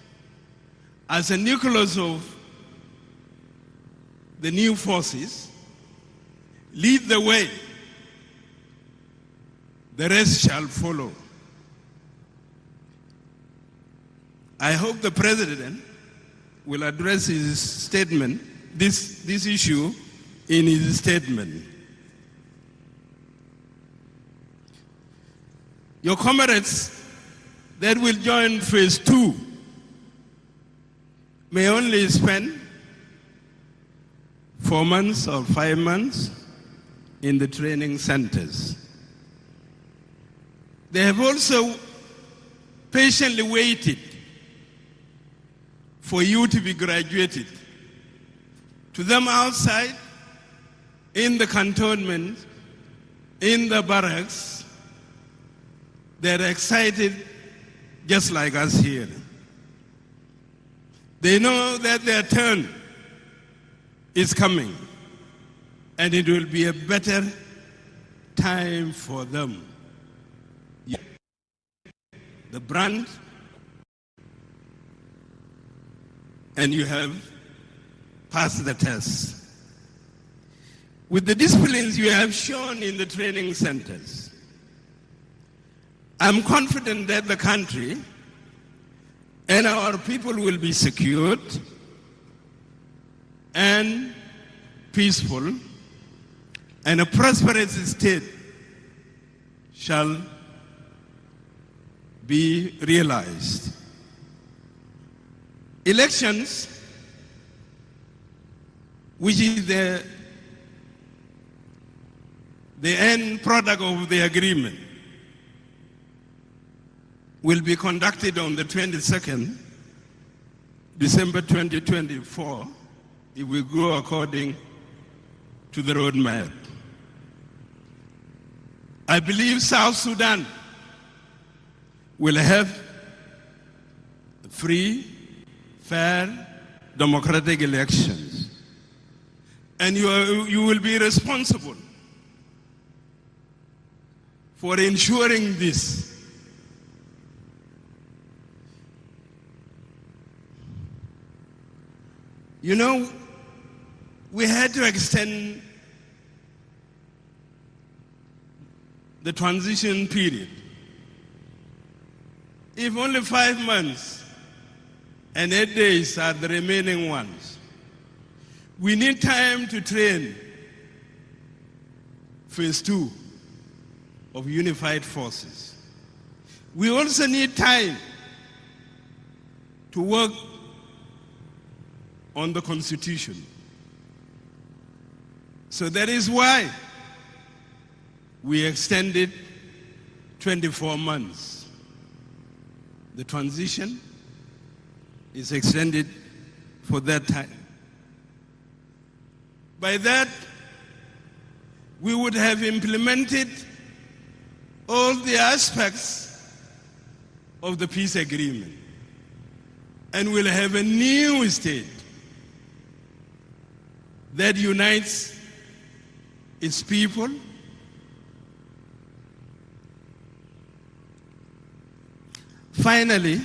as a nucleus of the new forces, lead the way, the rest shall follow. I hope the President will address his statement, this issue in his statement. Your comrades that will join phase 2 may only spend 4 months or 5 months in the training centers. They have also patiently waited for you to be graduated. To them outside, in the cantonment, in the barracks, they're excited just like us here. They know that their turn is coming, and it will be a better time for them. The brand, and you have passed the test. With the disciplines you have shown in the training centers, I'm confident that the country and our people will be secured and peaceful, and a prosperous state shall be realized. Elections, which is the end product of the agreement, will be conducted on the 22nd, December 2024, if we go according to the roadmap. I believe South Sudan will have free, fair, democratic elections. And you will be responsible for ensuring this. You know, we had to extend the transition period. If only 5 months and 8 days are the remaining ones, we need time to train phase 2 of unified forces. We also need time to work on the Constitution. So that is why we extended 24 months, the transition is extended for that time. By that, we would have implemented all the aspects of the peace agreement, and we'll have a new state that unites its people, finally,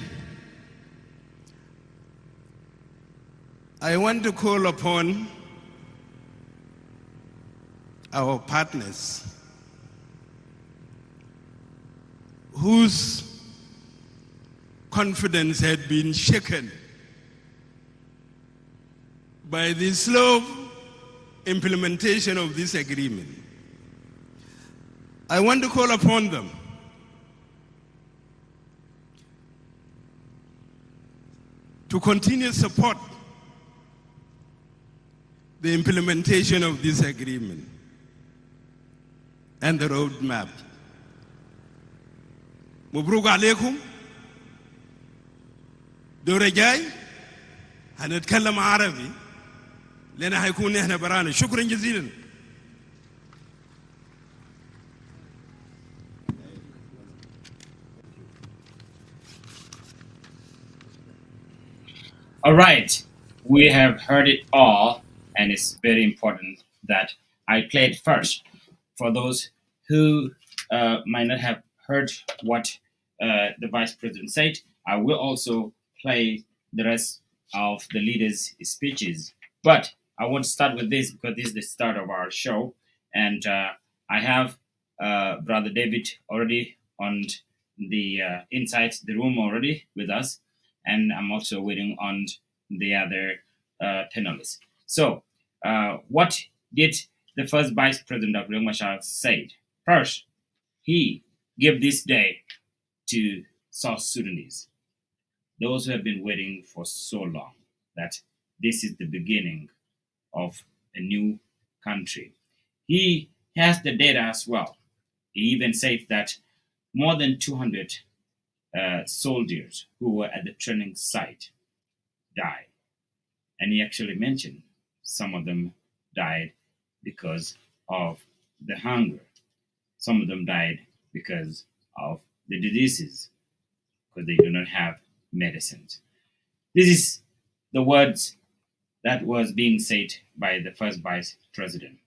I want to call upon our partners whose confidence had been shaken by the slow implementation of this agreement. I want to call upon them to continue support the implementation of this agreement and the roadmap. مبروك عليكم. دورة جاي هنتكلم عربي لأن هيكون إحنا برانا. شكرا جزيلا. All right, we have heard it all, and it's very important that I play it first. For those who might not have heard what the Vice President said, I will also play the rest of the leaders' speeches. But I want to start with this because this is the start of our show, and I have Brother David already on the inside the room already with us, and I'm also waiting on the other panelists. So, what did the first Vice President of Riek Machar say? First, he gave this day to South Sudanese, those who have been waiting for so long, that this is the beginning of a new country. He has the data as well. He even said that more than 200 soldiers who were at the training site died. And he actually mentioned some of them died because of the hunger. Some of them died because of the diseases, because they do not have medicines. This is the words that was being said by the first vice president.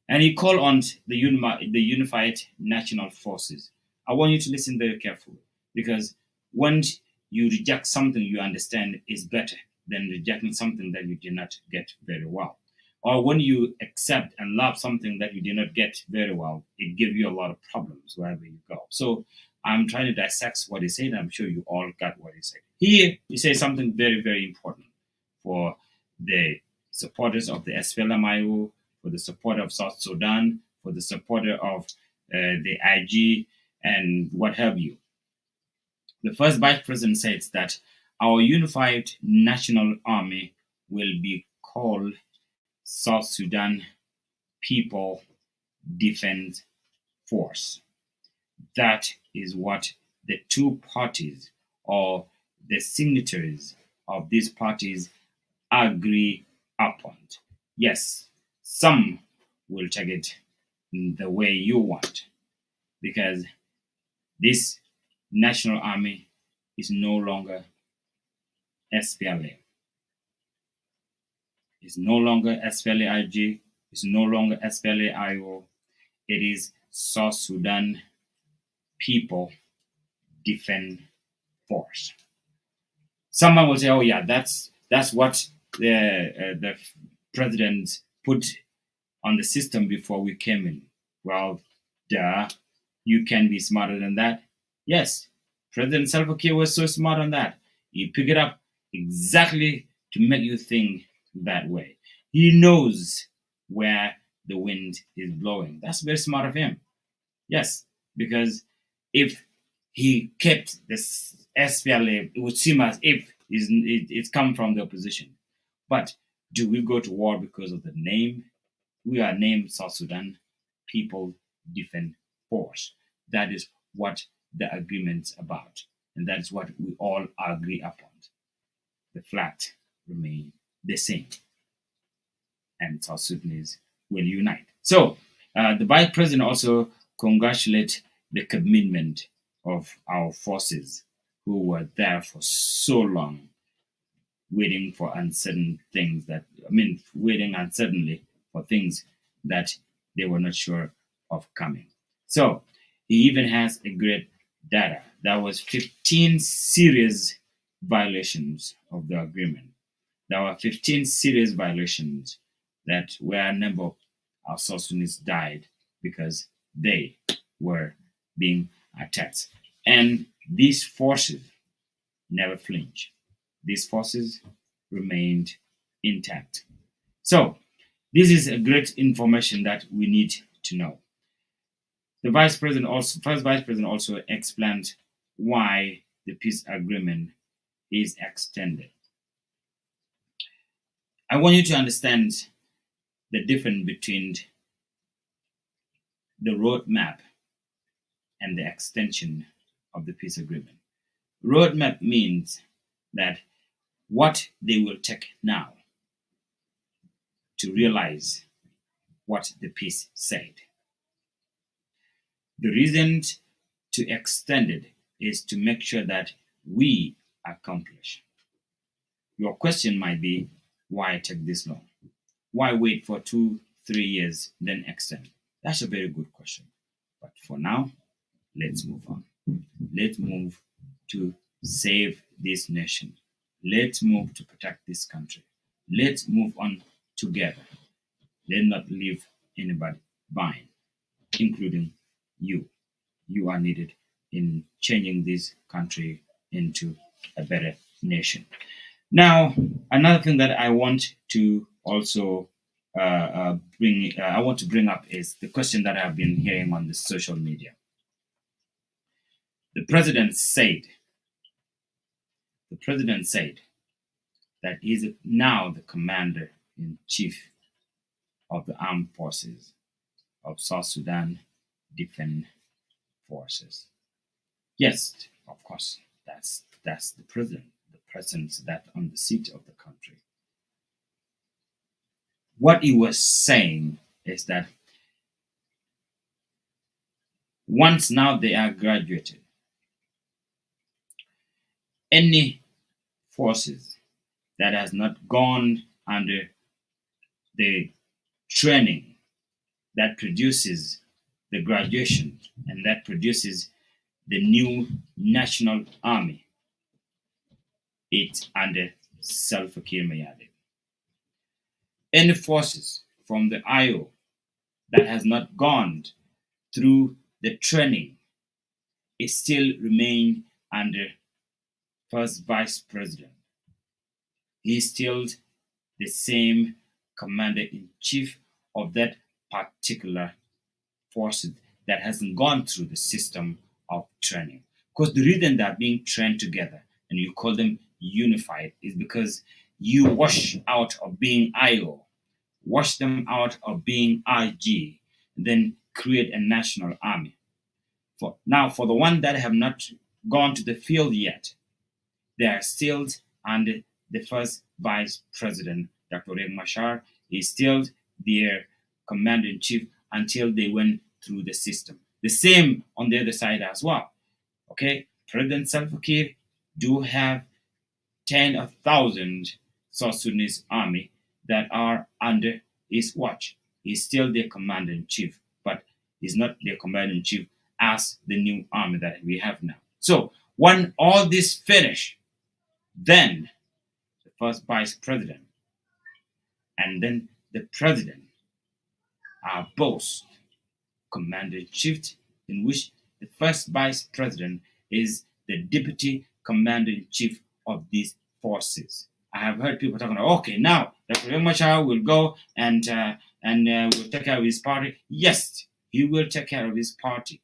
And he called on the unified national forces. I want you to listen very carefully, because when you reject something you understand is better than rejecting something that you did not get very well. Or when you accept and love something that you did not get very well, it gives you a lot of problems wherever you go. So I'm trying to dissect what he said. I'm sure you all got what he said. Here, he says something very, very important for the supporters of the SPLMIO, for the supporter of South Sudan, for the supporter of the IG, and what have you. The first vice president says that our unified national army will be called South Sudan People Defense Force. That is what the two parties or the signatories of these parties agree upon. Yes, some will take it the way you want, because this national army is no longer SPLA. It's no longer SPLA-IG. It's no longer SPLA-IO. It is South Sudan People Defense Force. Someone will say, "Oh yeah, that's what the president put on the system before we came in." Well, duh, you can be smarter than that. Yes, President Salva Kiir was so smart on that. He picked it up exactly to make you think that way. He knows where the wind is blowing. That's very smart of him. Yes, because if he kept this SPLA, it would seem as if it's come from the opposition. But do we go to war because of the name? We are named South Sudan People Defense Force. That is what the agreement's about. And that is what we all agree upon. the flag remain the same, and South Sudanese will unite. So the Vice President also congratulated the commitment of our forces who were there for so long, waiting for uncertain things waiting uncertainly for things that they were not sure of coming. So he even has a great data. There was 15 serious violations of the agreement. There were 15 serious violations that where a number of our South Sudanese died because they were being attacked. And these forces never flinched. These forces remained intact. So this is a great information that we need to know. The first vice president also explained why the peace agreement is extended. I want you to understand the difference between the roadmap and the extension of the peace agreement. Roadmap means that what they will take now to realize what the peace said. The reason to extend it is to make sure that we accomplish. Your question might be, why take this long? Why wait for 2-3 years, then extend? That's a very good question. But for now, let's move on. Let's move to save this nation. Let's move to protect this country. Let's move on together. Let's not leave anybody behind, including you. You are needed in changing this country into a better nation. Now, another thing that I want to also bring up is the question that I've been hearing on the social media. The president said that he's now the commander in chief of the armed forces of South Sudan Defense Forces. Yes, of course, that's the president. The president's that on the seat of the country. What he was saying is that once now they are graduated, any forces that has not gone under the training that produces the graduation and that produces the new national army, it's under Salva Kiir Mayardit. Any forces from the IO that has not gone through the training, it still remain under first vice president. He is still the same commander-in-chief of that particular forces that hasn't gone through the system of training. Because the reason they're being trained together and you call them unified is because you wash out of being IO, wash them out of being IG, then create a national army. For the one that have not gone to the field yet, they are still under the first vice president, Dr. Riek Machar, is still their commander-in-chief until they went through the system. The same on the other side as well. Okay, President Salva Kiir do have 10,000 South Sudanese army that are under his watch. He's still their commander-in-chief, but he's not their commander-in-chief as the new army that we have now. So when all this finish, then the first vice president and then the president are both commander-in-chief, in which the first vice president is the deputy commander-in-chief of these forces. I have heard people talking about, okay, now Dr. Riek Machar will go and will take care of his party. Yes, he will take care of his party.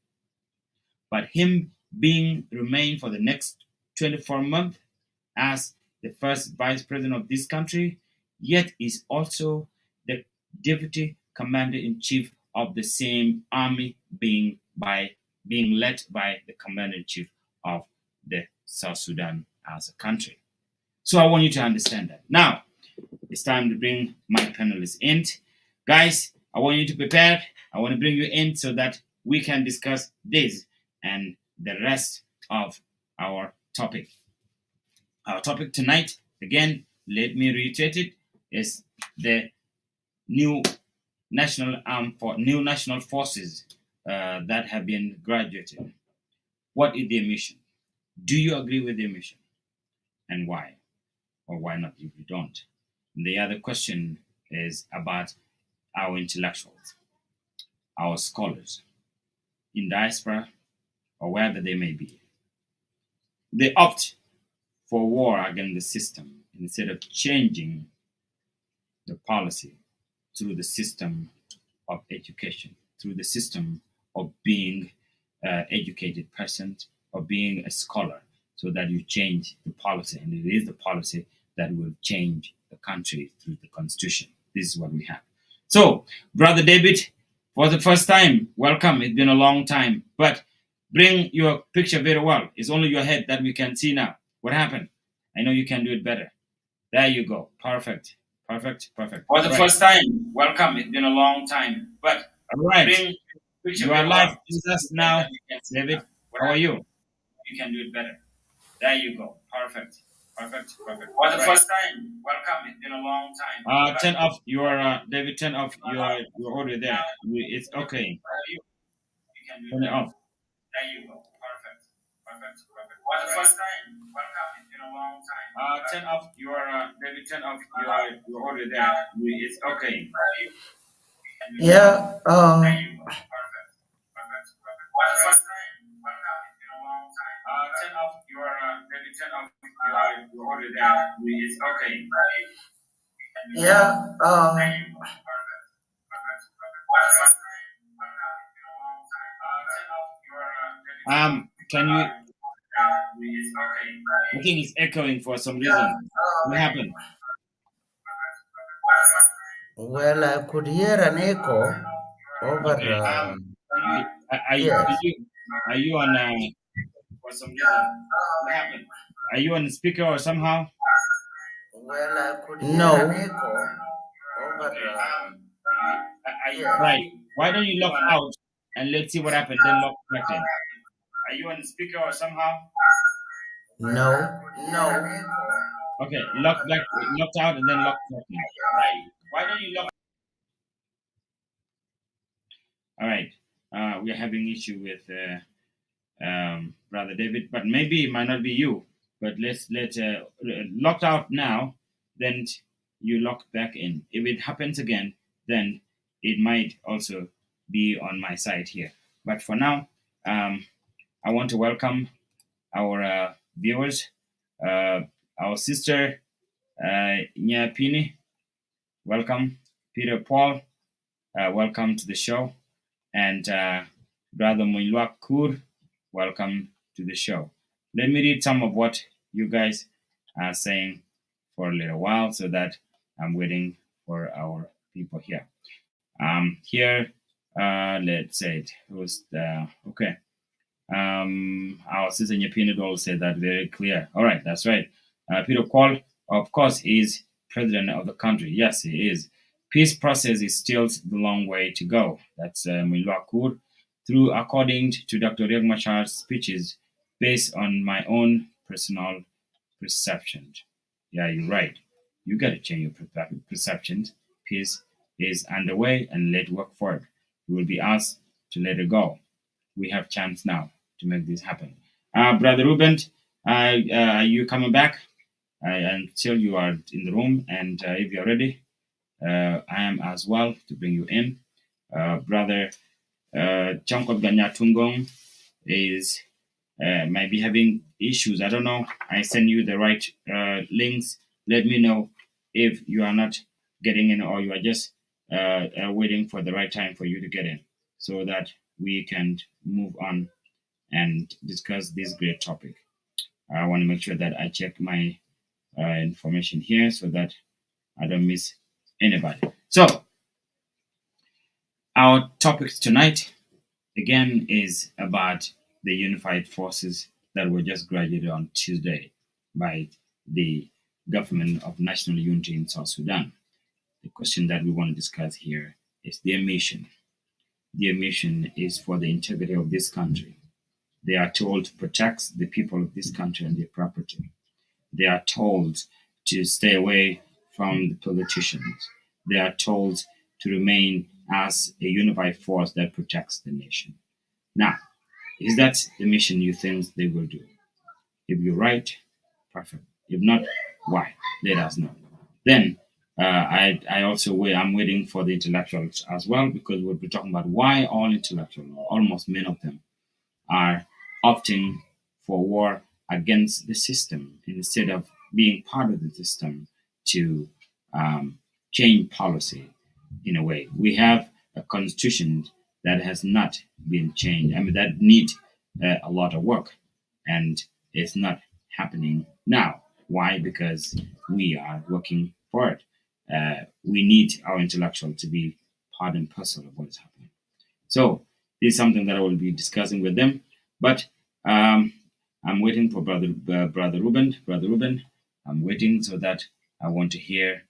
But him remain for the next 24 months as the first vice president of this country, yet is also the deputy commander-in-chief of the same army being led by the commander-in-chief of the South Sudan as a country. So I want you to understand that. Now, it's time to bring my panelists in. Guys, I want you to prepare. I want to bring you in so that we can discuss this and the rest of our topic. Our topic tonight, again, let me reiterate it, is the new national forces that have been graduated. What is their mission? Do you agree with their mission? And why? Or why not if you don't? And the other question is about our intellectuals, our scholars in diaspora or wherever they may be. They opt for war against the system instead of changing the policy through the system of education, through the system of being an educated person, of being a scholar, so that you change the policy. And it is the policy that will change the country through the constitution. This is what we have. So, Brother David, for the first time, welcome. It's been a long time, but bring your picture very well. It's only your head that we can see now. What happened? I know you can do it better. There you go. Perfect. Perfect. Perfect. For the first time, welcome. It's been a long time, but all right. You are live with us now, David. How are you? You can do it better. There you go. Perfect. Perfect. Perfect. For the first time, welcome. It's been a long time. Turn off your David. Turn off your audio there. It's okay. Turn it off. There you go. Perfect. Perfect. Perfect. For the first time, welcome. It's been a long time. Turn off your David. Turn off your audio there. It's okay. Yeah, Turn off your David. Turn off your audio there. It's okay. yeah, Can you? I think it's echoing for some reason. What happened? well, I could hear an echo over, Okay. yes. Are you on? For some reason, what happened? Are you on the speaker or somehow? Well, I could hear an echo over, yes. Right. Why don't you log out and let's see what happened? Then log back in. Are you on the speaker or somehow? No, no. Okay, log out and then log back in. Right. Why don't you log? All right. We are having issue with Brother David, but maybe it might not be you. But let's log out now. Then you log back in. If it happens again, then it might also be on my side here. But for now, I want to welcome our viewers, our sister Nyapini. Welcome, Peter Paul. Welcome to the show, and Brother Muilwak Kur. Welcome to the show. Let me read some of what you guys are saying for a little while, so that I'm waiting for our people here. Here, let's say it was okay. Our sister Nyapinidol said that very clear. All right, that's right. Peter Paul, of course, is president of the country. Yes, he is. Peace process is still the long way to go. That's Milwakur. Through, according to Dr. Riek Machar's speeches, based on my own personal perception. Yeah, you're right. You got to change your perceptions. Peace is underway, and let work for it. We will be asked to let it go. We have chance now to make this happen. Brother Ruben, are you coming back? Until you are in the room, and if you're ready, I am as well to bring you in. Brother Chankot Ganyatungong is might be having issues. I don't know. I send you the right links. Let me know if you are not getting in, or you are just waiting for the right time for you to get in, so that we can move on and discuss this great topic. I want to make sure that I check my information here so that I don't miss anybody. So, our topic tonight again is about the unified forces that were just graduated on Tuesday by the government of national unity in South Sudan. The question that we want to discuss here is their mission. Their mission is for the integrity of this country. They are told to protect the people of this country and their property. They are told to stay away from the politicians. They are told to remain as a unified force that protects the nation. Now, is that the mission you think they will do? If you're right, perfect. If not, why? Let us know. Then I also I'm waiting for the intellectuals as well, because we'll be talking about why all intellectuals, almost many of them, are opting for war against the system instead of being part of the system to change policy in a way. We have a constitution that has not been changed. I mean, that need a lot of work, and it's not happening now. Why? Because we are working for it. We need our intellectual to be part and parcel of what is happening. So this is something that I will be discussing with them. But I'm waiting for brother Ruben. Brother Ruben, I'm waiting so that I want to hear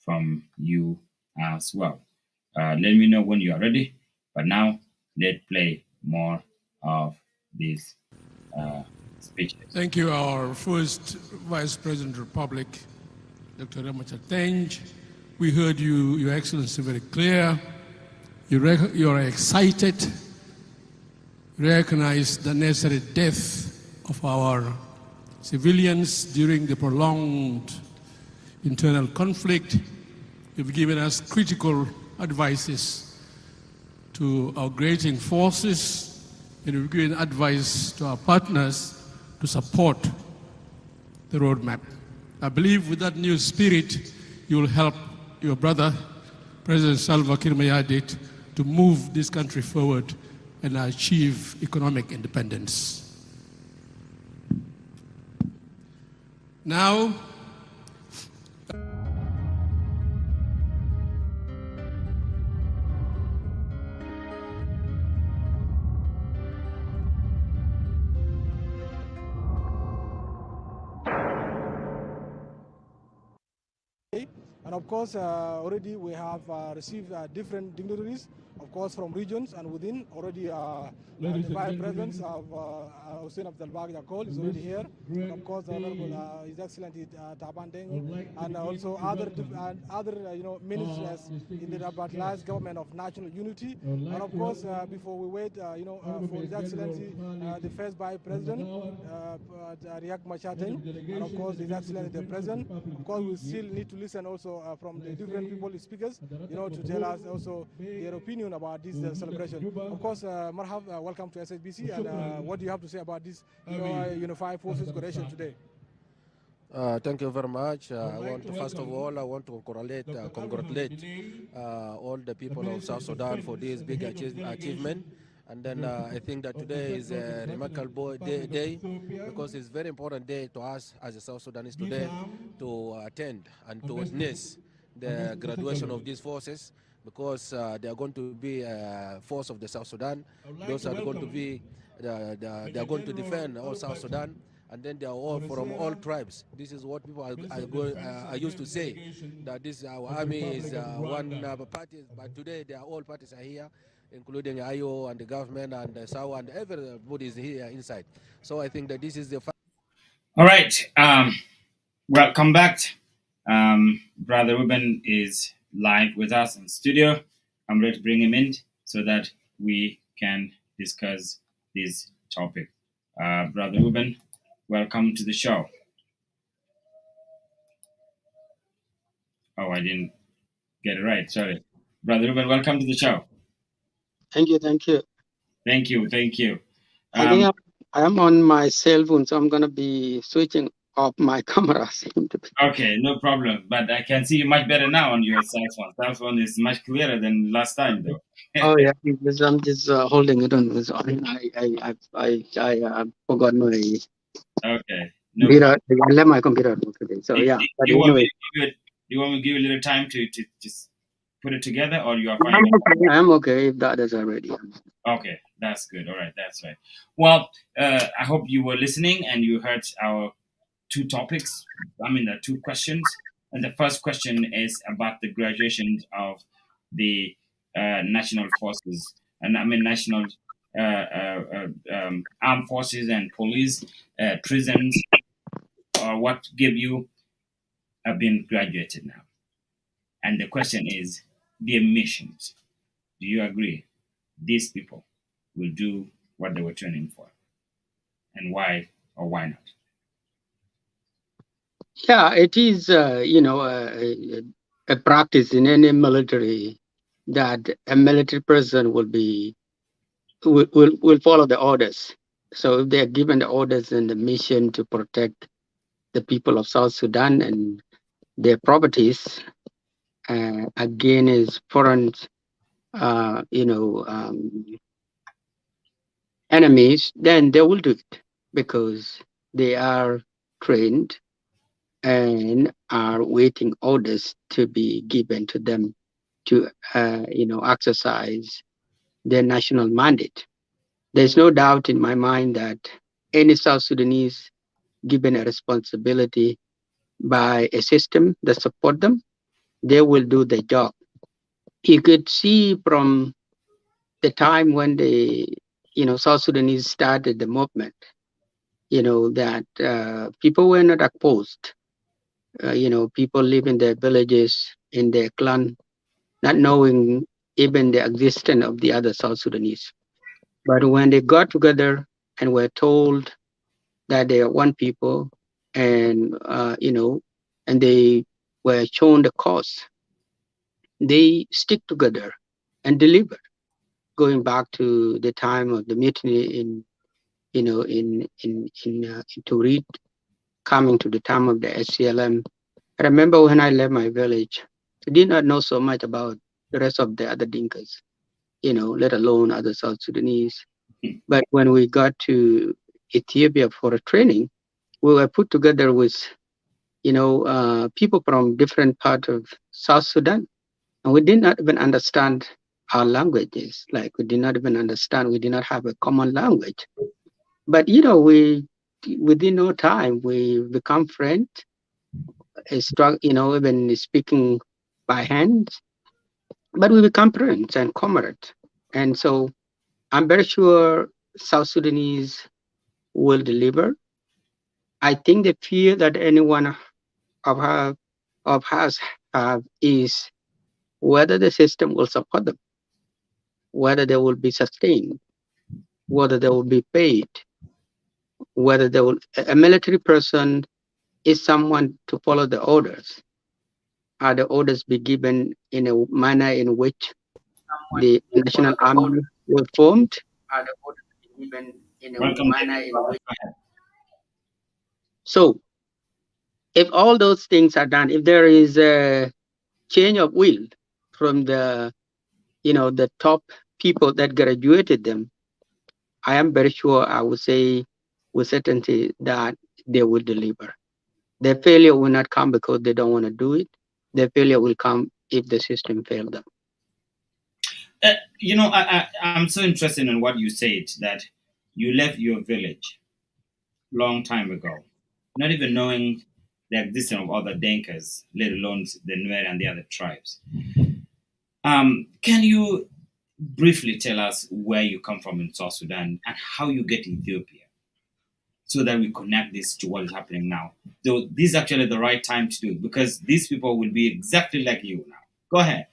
from you as well. Let me know when you are ready. But now let's play more of these speeches. Thank you, our first Vice President of the Republic, Dr. Ramachandran Tenj. We heard you, Your Excellency, very clear. You are excited, recognize the necessary death of our civilians during the prolonged internal conflict. You've given us critical advices to our operating forces, and you've given advice to our partners to support the roadmap. I believe with that new spirit, you will help your brother, President Salva Kiir Mayardit, to move this country forward and achieve economic independence. Now, and of course, already we have received different dignitaries, of course, from regions and within. Already, the Vice President of Hussein Abdel Yakol is already here. And of course, Honorable His Excellency Taban Deng, and also other ministers in the revitalized government of national unity. And of course, before we wait, for His Excellency, the first Vice President, Riek Machar Deng, and of course, His Excellency the President. Of course, we still need to listen also from the different people, speakers, to tell us also their opinion about this celebration. Of course, Marhab, welcome to SSBC, and what do you have to say about this Unified Forces Coalition today? Thank you very much. First of all, I want to congratulate all the people of South Sudan for this big achievement. And then I think that today is a remarkable day because it's a very important day to us as a South Sudanese today to attend and to witness the graduation of these forces, because they are going to be a force of the South Sudan. Those are going to be, they are going to defend all South Sudan. And then they are all from all tribes. This is what people are used to say, that this our army is one party, but today they are all parties are here, including IO and the government and the SAU, and everybody is here inside. So I think that this is the. All right. Welcome back. Brother Ruben is live with us in studio. I'm ready to bring him in so that we can discuss this topic. Brother Ruben, welcome to the show. Oh, I didn't get it right. Sorry. Brother Ruben, welcome to the show. Thank you, thank you. Thank you, thank you. I think I am on my cell phone, so I'm going to be switching off my camera. Okay, no problem. But I can see you much better now on your cell phone. Cell phone is much clearer than last time, though. Oh yeah, because I'm just holding it on. I forgot my. Okay. No. I left my computer at work today. So yeah. But you anyway. Want me to give you a little time to just put it together, or you are fine? I'm okay if that is already. Okay, that's good. All right, that's right. Well, I hope you were listening and you heard our two topics. There are two questions. And the first question is about the graduation of the national forces, and national armed forces and police, prisons, or what give you have been graduated now. And the question is their missions. Do you agree these people will do what they were training for? And why or why not? Yeah, it is, a practice in any military that a military person will follow the orders. So if they are given the orders and the mission to protect the people of South Sudan and their properties against foreign, enemies, then they will do it because they are trained and are waiting orders to be given to them to, exercise their national mandate. There's no doubt in my mind that any South Sudanese given a responsibility by a system that support them, they will do the job. You could see from the time when South Sudanese started the movement, that people were not opposed. People live in their villages, in their clan, not knowing even the existence of the other South Sudanese. But when they got together and were told that they are one people, and and they were shown the cause, they stick together and deliver. Going back to the time of the mutiny in Turin, coming to the time of the SCLM. I remember when I left my village, I did not know so much about the rest of the other Dinkas, let alone other South Sudanese. But when we got to Ethiopia for a training, we were put together with, people from different parts of South Sudan. And we did not even understand our languages. Like we did not even understand, we did not have a common language. But, within no time, we become friends, even speaking by hand, but we become friends and comrades. And so I'm very sure South Sudanese will deliver. I think the fear that anyone of us have is whether the system will support them, whether they will be sustained, whether they will be paid, whether they will. A military person is someone to follow the orders. Are the orders be given in a manner in which the national army were formed? Are the orders be given in a Welcome, manner David. in which? So, if all those things are done, if there is a change of will from the top people that graduated them, I am very sure, I would say with certainty, that they will deliver. Their failure will not come because they don't want to do it. Their failure will come if the system failed them. I'm so interested in what you said, that you left your village long time ago, not even knowing the existence of other Denkas, let alone the Nuer and the other tribes. Can you briefly tell us where you come from in South Sudan and how you get to Ethiopia, so that we connect this to what is happening now? Though this is actually the right time to do it, because these people will be exactly like you now. Go ahead.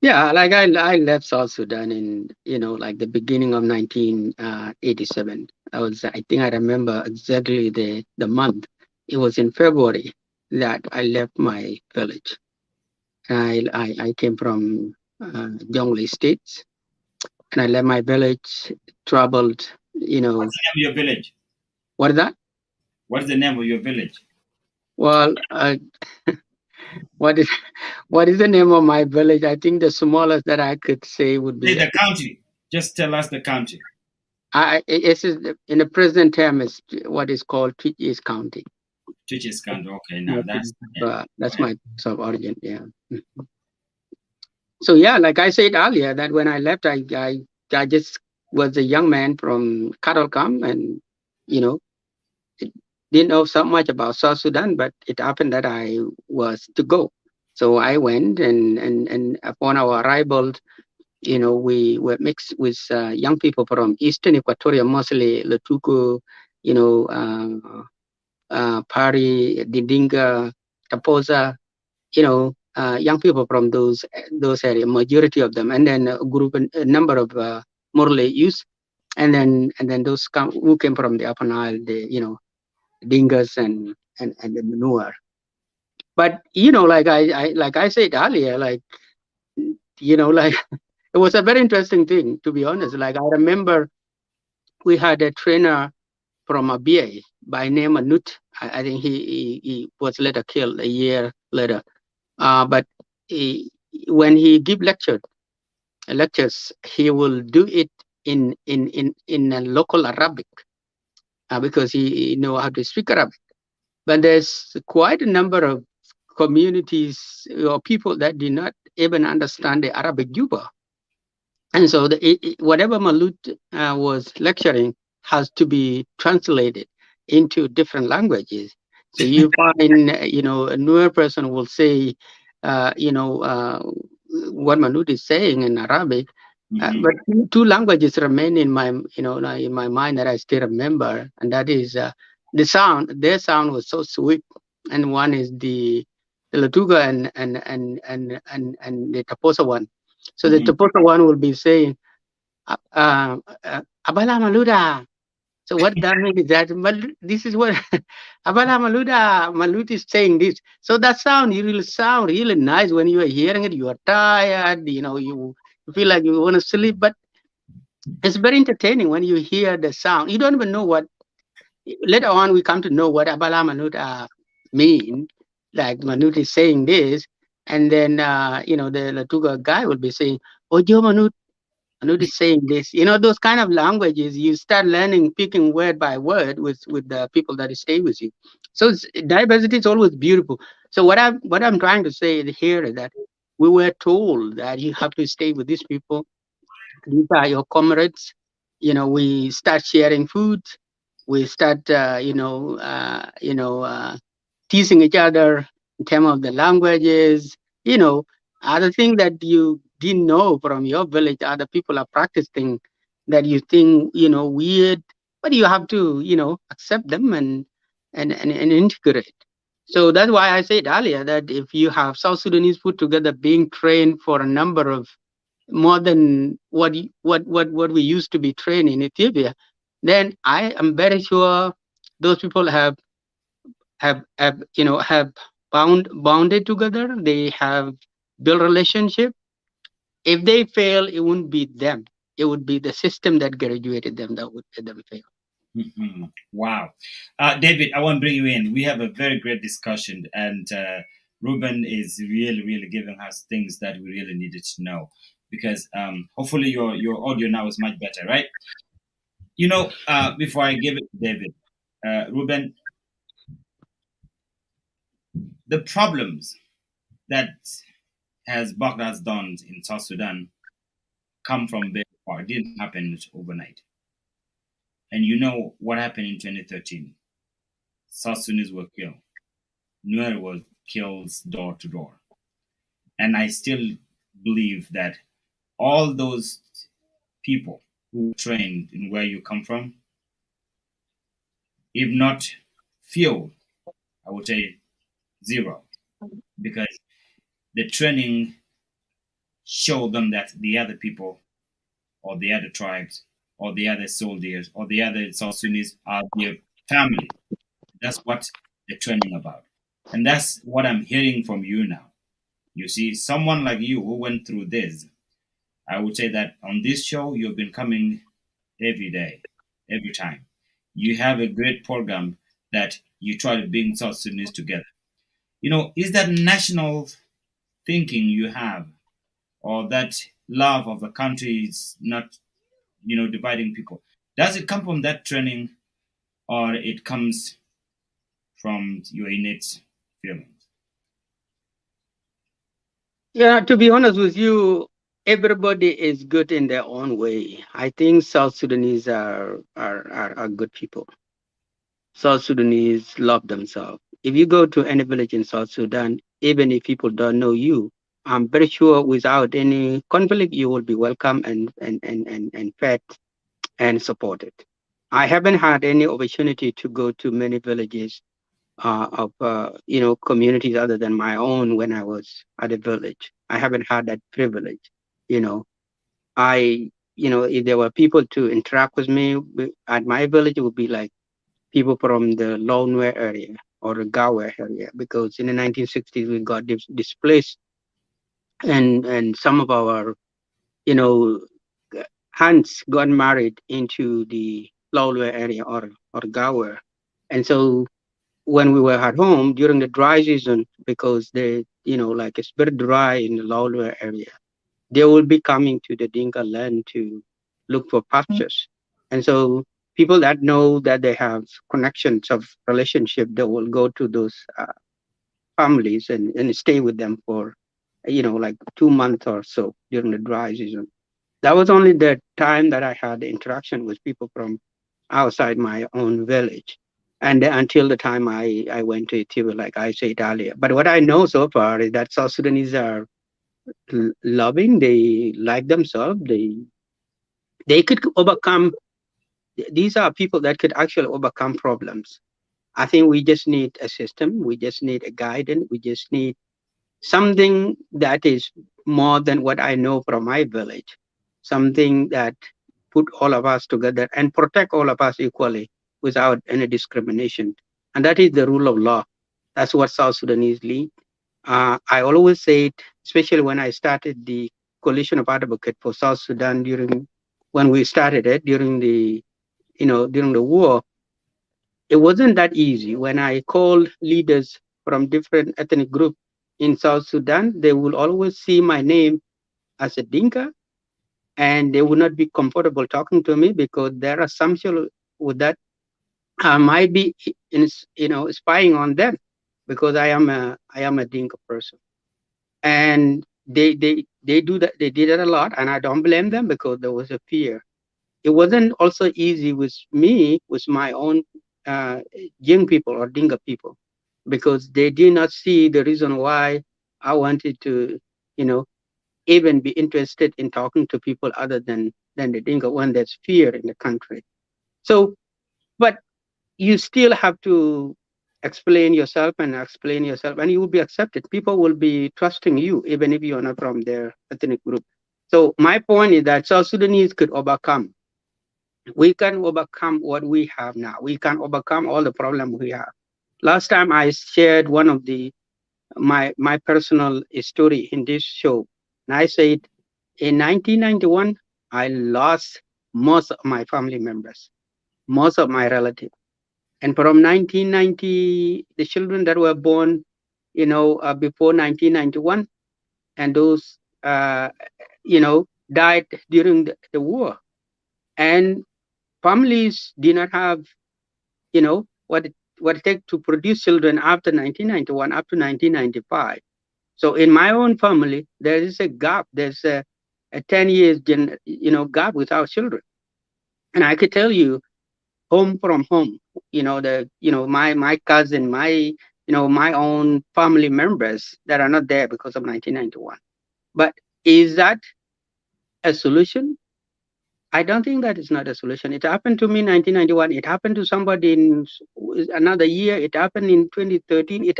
Yeah, like I left South Sudan in like the beginning of 1987. I think I remember exactly the month. It was in February that I left my village. I came from Jonglei States, and I left my village, traveled. What's the name of your village? What is that? What is the name of your village? Well, what is the name of my village? I think the smallest that I could say would be Say the county. Just tell us the county. It's in the present term is what is called Twitch County. Twitch County. Okay, now that's my place of origin. Yeah. So yeah, like I said earlier, that when I left, I just was a young man from cattle camp, and didn't know so much about South Sudan, but it happened that I was to go. So I went, and upon our arrival, we were mixed with young people from Eastern Equatoria, mostly Letuku, Pari, Dindinga, Taposa, young people from those areas, majority of them, and then a number of Morley youth, and then those who came from the Upper Nile, Dingas and the Nuer. But like I said earlier, like it was a very interesting thing, to be honest. Like I remember we had a trainer from Abia by name Anut. I think he was later killed a year later. But when he give lectures, he will do it in a local Arabic because he know how to speak Arabic. But there's quite a number of communities or people that do not even understand the Arabic Juba. And so whatever Malut was lecturing has to be translated into different languages. So you find, a newer person will say, what Malut is saying in Arabic, but two languages remain in my, like in my mind that I still remember, and that is the sound. Their sound was so sweet, and one is the Latuga and the Taposa one. So the Taposa one will be saying, Abala Maluda. So what that means is that this is what Abala Maluda Malut is saying this. So that sound, it will sound really nice when you are hearing it. You are tired, you feel like you want to sleep, but it's very entertaining when you hear the sound. You don't even know what. Later on, we come to know what Abala Maluda mean. Like Manut is saying this, and then the Latuga guy will be saying, Ojo Manut. Manut is saying this. Those kind of languages, you start learning, picking word by word with the people that stay with you. So diversity is always beautiful. So what I'm trying to say here is that we were told that you have to stay with these people. These are your comrades. We start sharing food. We start, teasing each other in terms of the languages. Other things that you didn't know from your village, other people are practicing that you think, weird, but you have to, accept them and integrate. So that's why I said earlier that if you have South Sudanese put together being trained for a number of more than what we used to be trained in Ethiopia, then I am very sure those people have bounded together. They have built relationship. If they fail, it wouldn't be them. It would be the system that graduated them that would let them fail. Wow. David, I want to bring you in. We have a very great discussion, and Ruben is really, really giving us things that we really needed to know because hopefully your audio now is much better, right? Before I give it to David, Ruben, the problems that has bogged us down in South Sudan come from very far. It didn't happen overnight. And you know what happened in 2013? South Sudanese were killed. Nuer was killed door to door. And I still believe that all those people who were trained in where you come from, if not few, I would say zero, because the training showed them that the other people or the other tribes or the other soldiers or the other South Sudanese are their family. That's what the training about. And that's what I'm hearing from you now. You see, someone like you who went through this, I would say that on this show, you've been coming every day, every time. You have a great program that you try to bring South Sudanese together. Is that national thinking you have, or that love of the country is not, dividing people? Does it come from that training, or it comes from your innate feelings? Yeah, to be honest with you, everybody is good in their own way. I think South Sudanese are good people. South Sudanese love themselves. If you go to any village in South Sudan, even if people don't know you, I'm very sure without any conflict, you will be welcome and fed and supported. I haven't had any opportunity to go to many villages of communities other than my own when I was at a village. I haven't had that privilege. You know, if there were people to interact with me at my village, it would be like people from the Lone area or the Gawe area, because in the 1960s we got displaced, and some of our you know hands got married into the Lone area or Gawe, and so when we were at home during the dry season, because like it's very dry in the Lone area, they will be coming to the Dinka land to look for pastures. And so people that know that they have connections of relationship, they will go to those families and stay with them for, like 2 months or so during the dry season. That was only the time that I had interaction with people from outside my own village. And until the time I went to Ethiopia, like I said earlier. But what I know so far is that South Sudanese are loving, they like themselves, they could overcome. These are people that could actually overcome problems. I think we just need a system, we just need a guidance, we just need something that is more than what I know from my village, something that put all of us together and protect all of us equally without any discrimination. And that is the rule of law. That's what South Sudanese need. I always said, especially when I started the coalition of advocates for South Sudan when we started it during the war, it wasn't that easy. When I called leaders from different ethnic groups in South Sudan, they will always see my name as a Dinka, and they would not be comfortable talking to me because their assumption with that I might be spying on them because I am a Dinka person. And they do that. They did it a lot, and I don't blame them because there was a fear. It wasn't also easy with me, with my own young people or Dinka people, because they did not see the reason why I wanted to, even be interested in talking to people other than the Dinka when there's fear in the country. So, but you still have to explain yourself, and you will be accepted. People will be trusting you, even if you are not from their ethnic group. So my point is that South Sudanese could overcome. We can overcome what we have now. We can overcome all the problems we have. Last time I shared one of my personal story in this show, and I said in 1991 I lost most of my family members, most of my relatives. And from 1990, the children that were born, before 1991, and those, died during the war. And families did not have, what it takes to produce children after 1991, up to 1995. So in my own family, there is a gap. There's a 10 years, gap without children. And I could tell you, home from home, my cousin, my own family members that are not there because of 1991. But is that a solution? I don't think that is not a solution. It happened to me in 1991. It happened to somebody in another year. It happened in 2013. It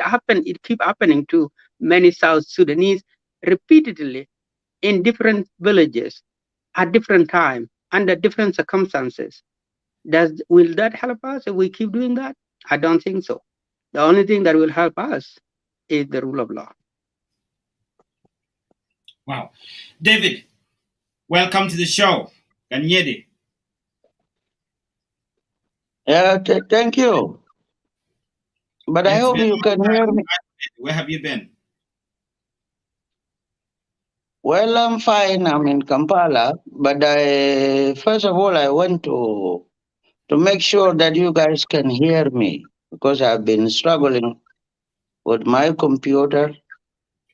keep happening to many South Sudanese repeatedly in different villages at different time under different circumstances. Will that help us if we keep doing that? I don't think so. The only thing that will help us is the rule of law. Wow. David, welcome to the show. Ganyedi. Yeah, thank you. But I hope you can hear me. Where have you been? Well, I'm fine. I'm in Kampala. But first of all, I want to make sure that you guys can hear me because I've been struggling with my computer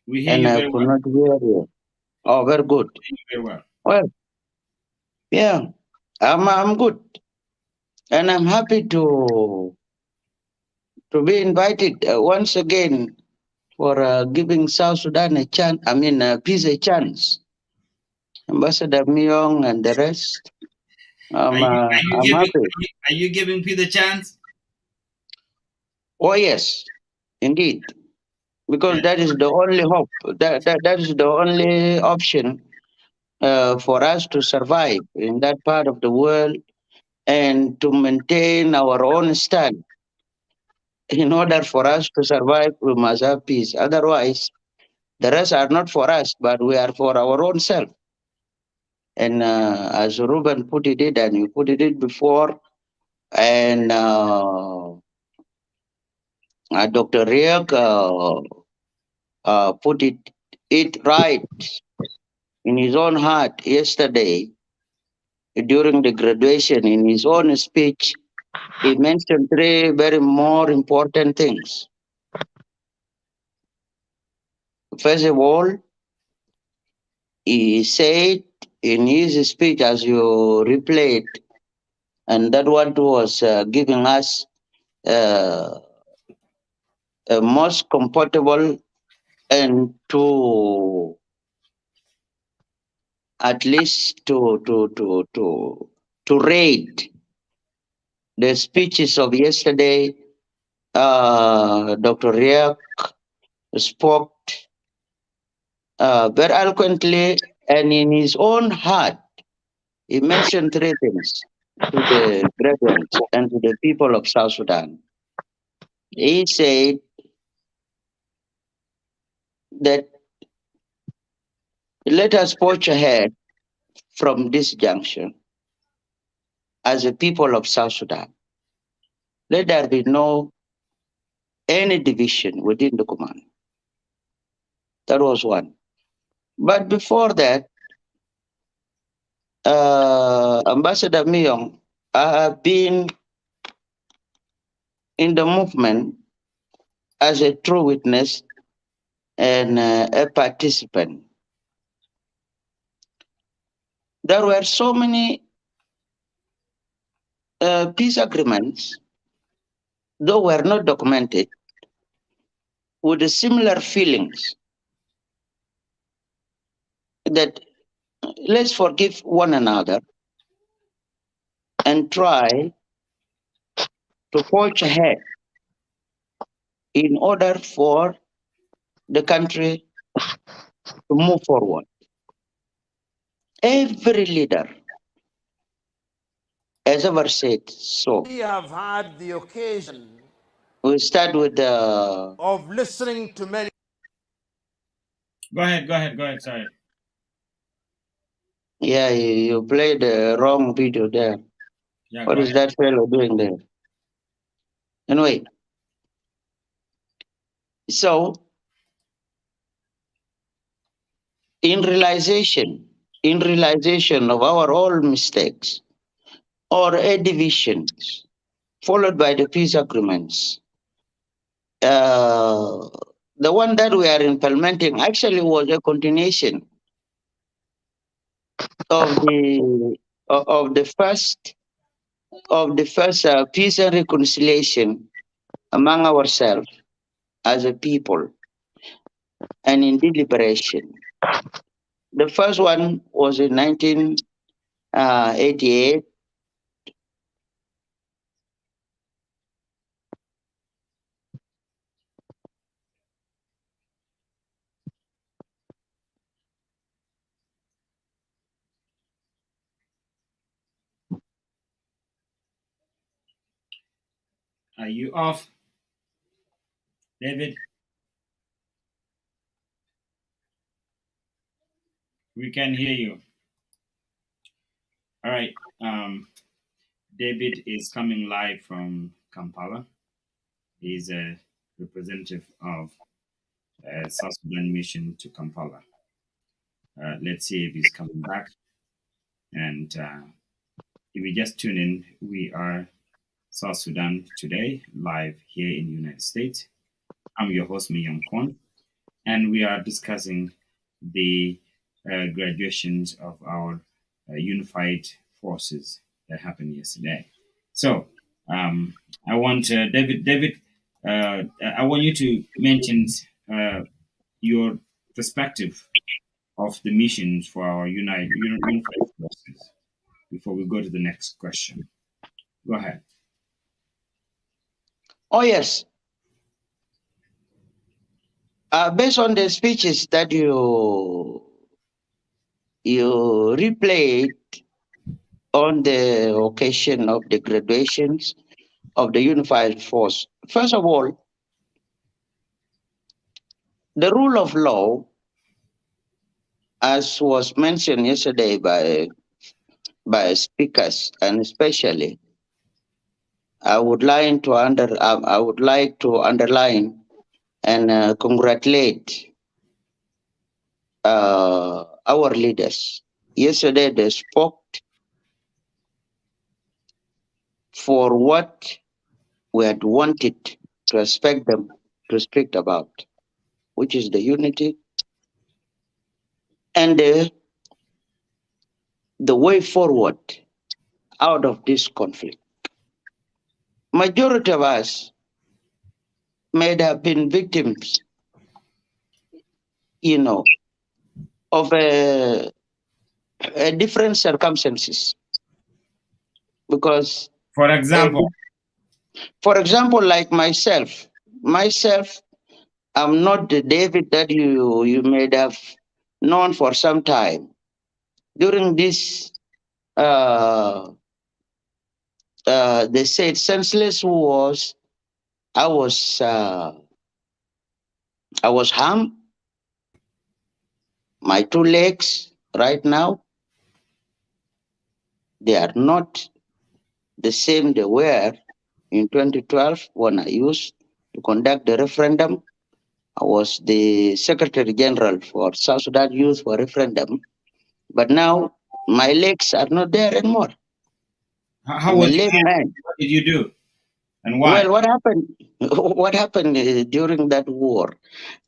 We hear and you I very could well. not hear you. Oh, very good. We hear you very well. Well, yeah, I'm good. And I'm happy to be invited once again for giving South Sudan a chance, peace a chance. Ambassador Miyong and the rest. Are you are you I'm giving happy. are you giving P the chance? Oh, yes, indeed. Because that is the only hope. That is the only option for us to survive in that part of the world and to maintain our own stand. In order for us to survive, we must have peace. Otherwise, the rest are not for us, but we are for our own self. And as Ruben put it, and you put it before, and Dr. Riek put it right in his own heart yesterday during the graduation. In his own speech, he mentioned three very more important things. First of all, he said in his speech, as you replayed, and that what was giving us a most comfortable and to at least to rate the speeches of yesterday. Dr. Riak spoke very eloquently, and in his own heart, he mentioned three things to the graduates and to the people of South Sudan. He said that let us forge ahead from this junction as a people of South Sudan. Let there be no any division within the command. That was one. But before that, Ambassador Miyong, I have been in the movement as a true witness and a participant. There were so many peace agreements, though were not documented, with the similar feelings that let's forgive one another and try to forge ahead in order for the country to move forward. Every leader has ever said so. We have had the occasion We start with the. of listening to many. Go ahead. Sorry. Yeah, you played the wrong video there. Yeah, What go is ahead. that fellow doing there? Anyway, so in realization of our own mistakes or a divisions, followed by the peace agreements, the one that we are implementing actually was a continuation of the first peace and reconciliation among ourselves as a people and in deliberation. The first one was in 1988. Are you off, David? We can hear you. All right. David is coming live from Kampala. He's a representative of South Sudan mission to Kampala. Let's see if he's coming back. And if you just tune in, we are South Sudan Today, live here in the United States. I'm your host, Miyong Kuon, and we are discussing the graduations of our unified forces that happened yesterday. So I want David. David, I want you to mention your perspective of the missions for our unified forces before we go to the next question. Go ahead. Oh, yes. Based on the speeches that you replayed on the occasion of the graduations of the unified force, first of all, the rule of law, as was mentioned yesterday by speakers, and especially, I would like to underline and congratulate our leaders. Yesterday, they spoke for what we had wanted to expect them to speak about, which is the unity and the way forward out of this conflict. Majority of us may have been victims, of different circumstances. Because, for example, like myself, I'm not the David that you may have known for some time. During this, they said senseless wars, I was harmed. My two legs right now, they are not the same they were in 2012 when I used to conduct the referendum. I was the Secretary General for South Sudan Youth for Referendum. But now my legs are not there anymore. How was it? What did you do? And why? Well, what happened? What happened during that war?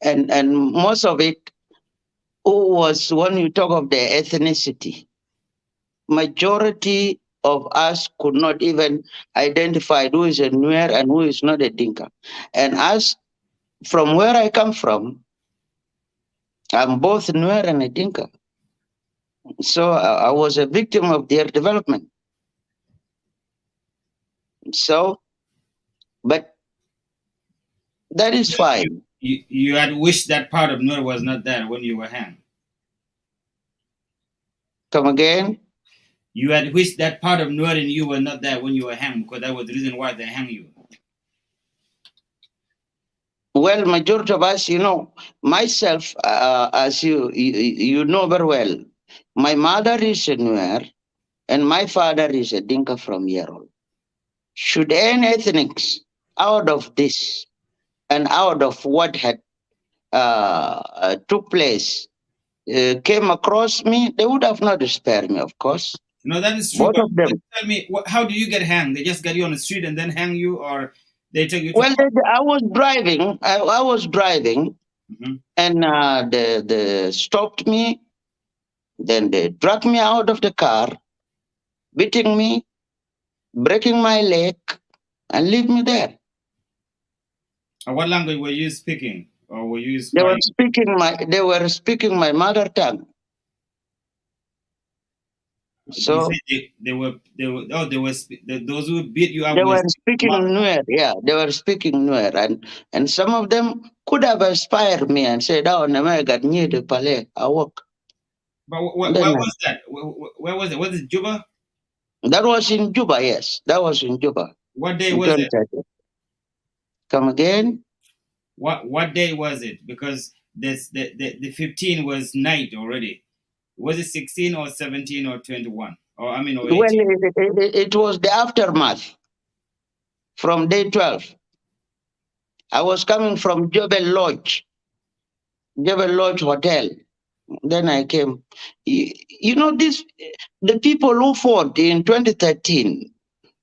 And most of it was when you talk of the ethnicity. Majority of us could not even identify who is a Nuer and who is not a Dinka. And as from where I come from, I'm both Nuer and a Dinka. So I was a victim of their development. So, but that is fine. You had wished that part of Nuer was not there when you were hanged. Come again? You had wished that part of Nuer in you were not there when you were hanged, because that was the reason why they hang you. Well, majority of us, myself, as you know very well, my mother is a Nuer and my father is a Dinka from Yerol. Should any ethnics out of this and out of what had took place came across me, they would have not spared me, of course. No, that is true. Both of them. Tell me, how do you get hanged? They just get you on the street and then hang you, or they take you to... Well, I was driving. I was driving, and they stopped me. Then they dragged me out of the car, beating me, breaking my leg, and leave me there. And what language were you speaking, or were you? They were speaking my mother tongue. So those who beat you up. They were speaking Nuer, yeah. They were speaking Nuer, and some of them could have inspired me and said, "Oh, Nema got near the Palais. I walk." But where was that? Where was it? Was it Juba? That was in Juba. Yes, that was in Juba. What day was it? Come again? What day was it? Because the 15 was night already. Was it 16 or 17 or 21? Or 18? Well, it was the aftermath from day 12. I was coming from Jebel Lodge Hotel. Then I came. The people who fought in 2013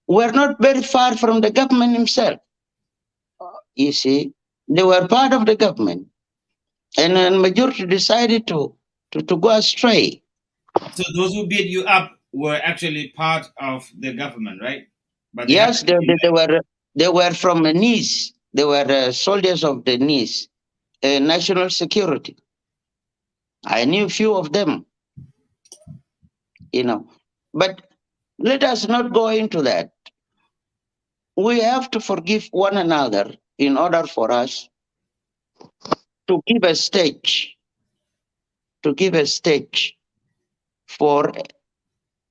were not very far from the government himself. You see, they were part of the government. And the majority decided to go astray. So those who beat you up were actually part of the government, right? But yes, they were from Nice. They were soldiers of the NIS, national security. I knew few of them, But let us not go into that. We have to forgive one another in order for us to give a stage, for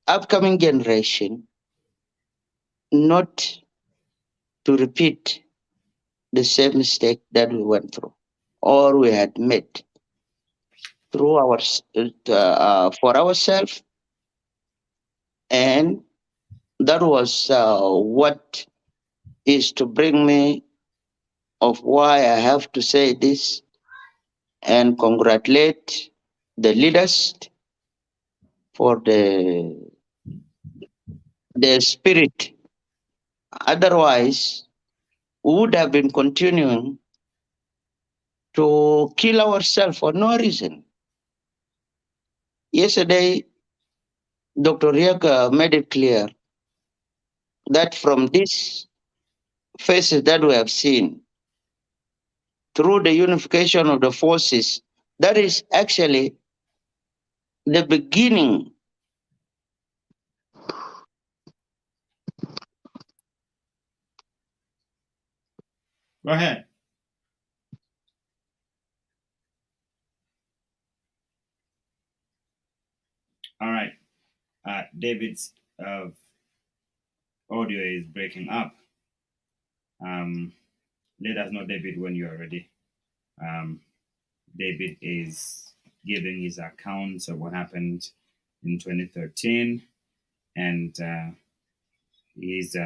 upcoming generation not to repeat the same mistake that we went through or we had made through for ourselves. And that was what is to bring me of why I have to say this and congratulate the leaders for the spirit. Otherwise, we would have been continuing to kill ourselves for no reason. Yesterday, Dr. Riek made it clear that from these faces that we have seen, through the unification of the forces, that is actually the beginning. Go ahead. All right. David's audio is breaking up. Let us know, David, when you are ready. David is giving his accounts of what happened in 2013, and he's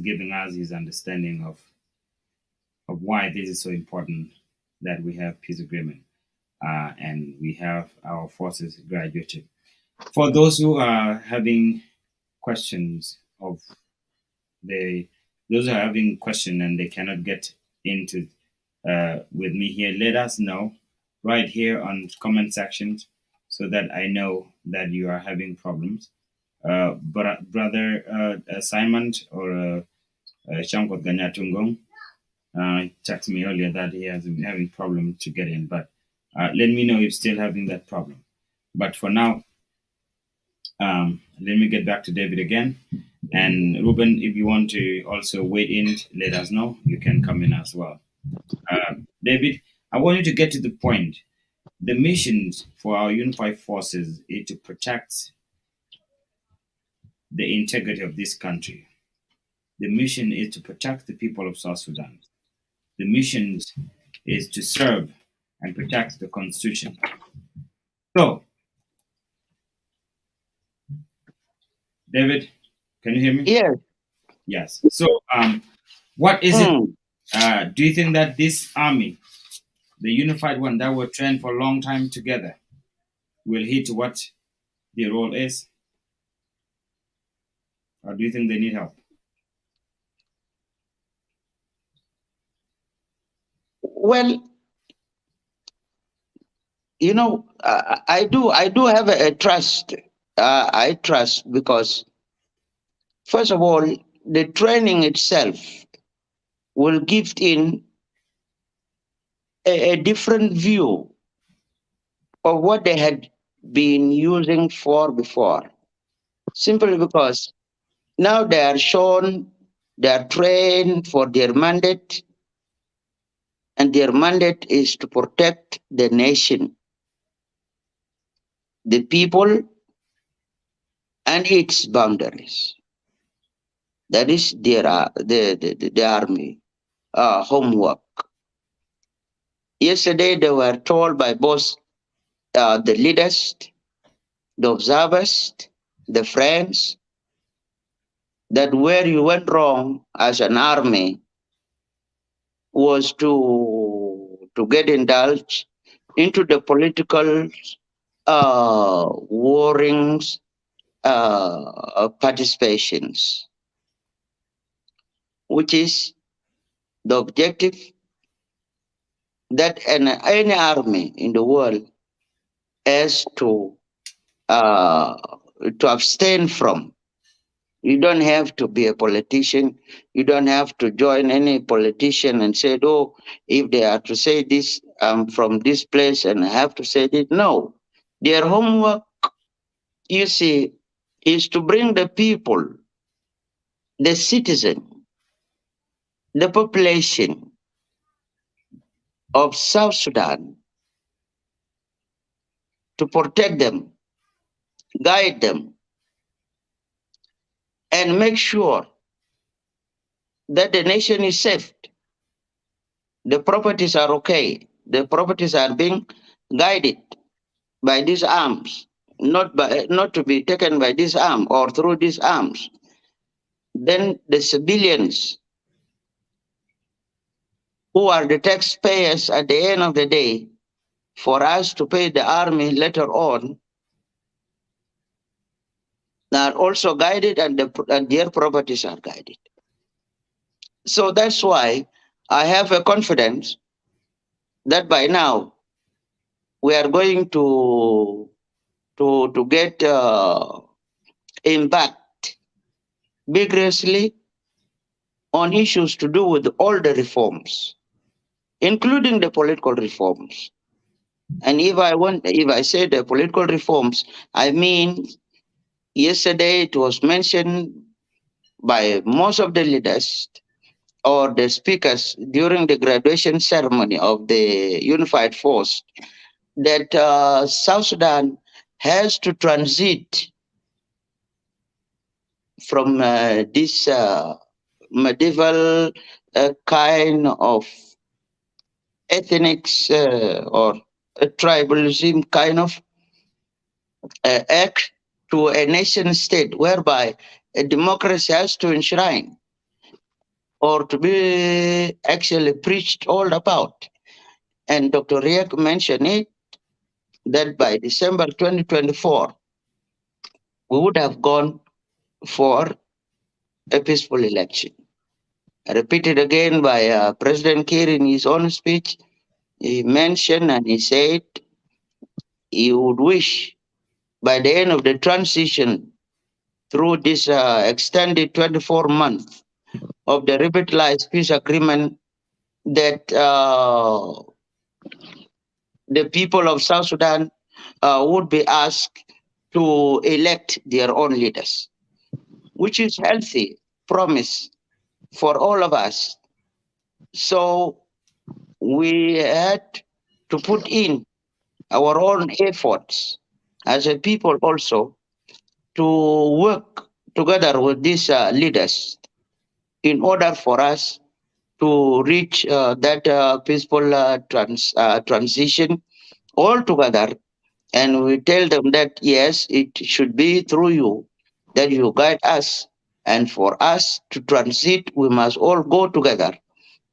giving us his understanding of why this is so important that we have peace agreement and we have our forces graduated. For those who are having questions of those who are having question and they cannot get into with me here, let us know right here on comment sections so that I know that you are having problems. Brother Simon or Shankot Ganyatungong texted me earlier that he has been having problem to get in, but let me know if still having that problem. But for now, let me get back to David again. And Ruben, if you want to also weigh in, let us know. You can come in as well. David, I want you to get to the point. The missions for our unified forces is to protect the integrity of this country. The mission is to protect the people of South Sudan. The mission is to serve and protect the Constitution. So, David, can you hear me? Yes. Yes. So, what is it? Do you think that this army, the unified one that were trained for a long time together, will hit what their role is? Or do you think they need help? Well, I do have a trust. I trust because, first of all, the training itself will give in a different view of what they had been using for before. Simply because now they are shown, they are trained for their mandate, and their mandate is to protect the nation, the people, and its boundaries. That is the army homework. Yesterday, they were told by both the leaders, the observers, the friends, that where you went wrong as an army was to get indulged into the political warrings, participations, which is the objective that any army in the world has to abstain from. You don't have to be a politician. You don't have to join any politician and say, oh, if they are to say this, I'm from this place and I have to say this. No. Their homework, you see, is to bring the people, the citizen, the population of South Sudan, to protect them, guide them, and make sure that the nation is safe. The properties are okay. The properties are being guided by these arms, not to be taken by this arm or through these arms. Then the civilians who are the taxpayers at the end of the day, for us to pay the army later on, are also guided and their properties are guided. So that's why I have a confidence that by now we are going to get impact vigorously on issues to do with all the reforms, including the political reforms. And if I say the political reforms, I mean yesterday it was mentioned by most of the leaders or the speakers during the graduation ceremony of the unified force that South Sudan has to transit from this medieval kind of ethnics or a tribalism kind of act to a nation state whereby a democracy has to enshrine or to be actually preached all about. And Dr. Riek mentioned it that by December 2024, we would have gone for a peaceful election. Repeated again by President Kiir in his own speech, he mentioned and he said he would wish by the end of the transition through this extended 24 months of the revitalized peace agreement that the people of South Sudan would be asked to elect their own leaders, which is healthy promise for all of us. So we had to put in our own efforts as a people also to work together with these leaders in order for us to reach that peaceful transition all together. And we tell them that, yes, it should be through you that you guide us. And for us to transit, we must all go together,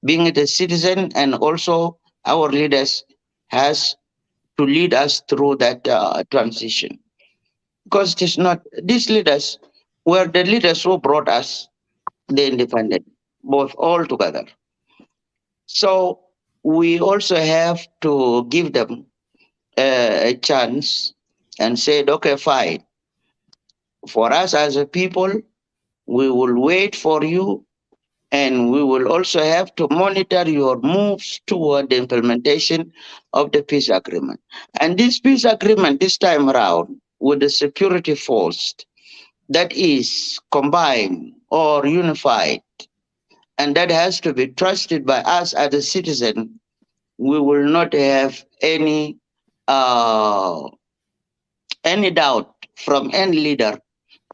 being it a citizen and also our leaders has to lead us through that transition. Because it is not, these leaders were the leaders who brought us the independence, both all together. So we also have to give them a chance and said, okay, fine. For us as a people, we will wait for you and we will also have to monitor your moves toward the implementation of the peace agreement. And this peace agreement this time around with the security force that is combined or unified and that has to be trusted by us as a citizen, we will not have any doubt from any leader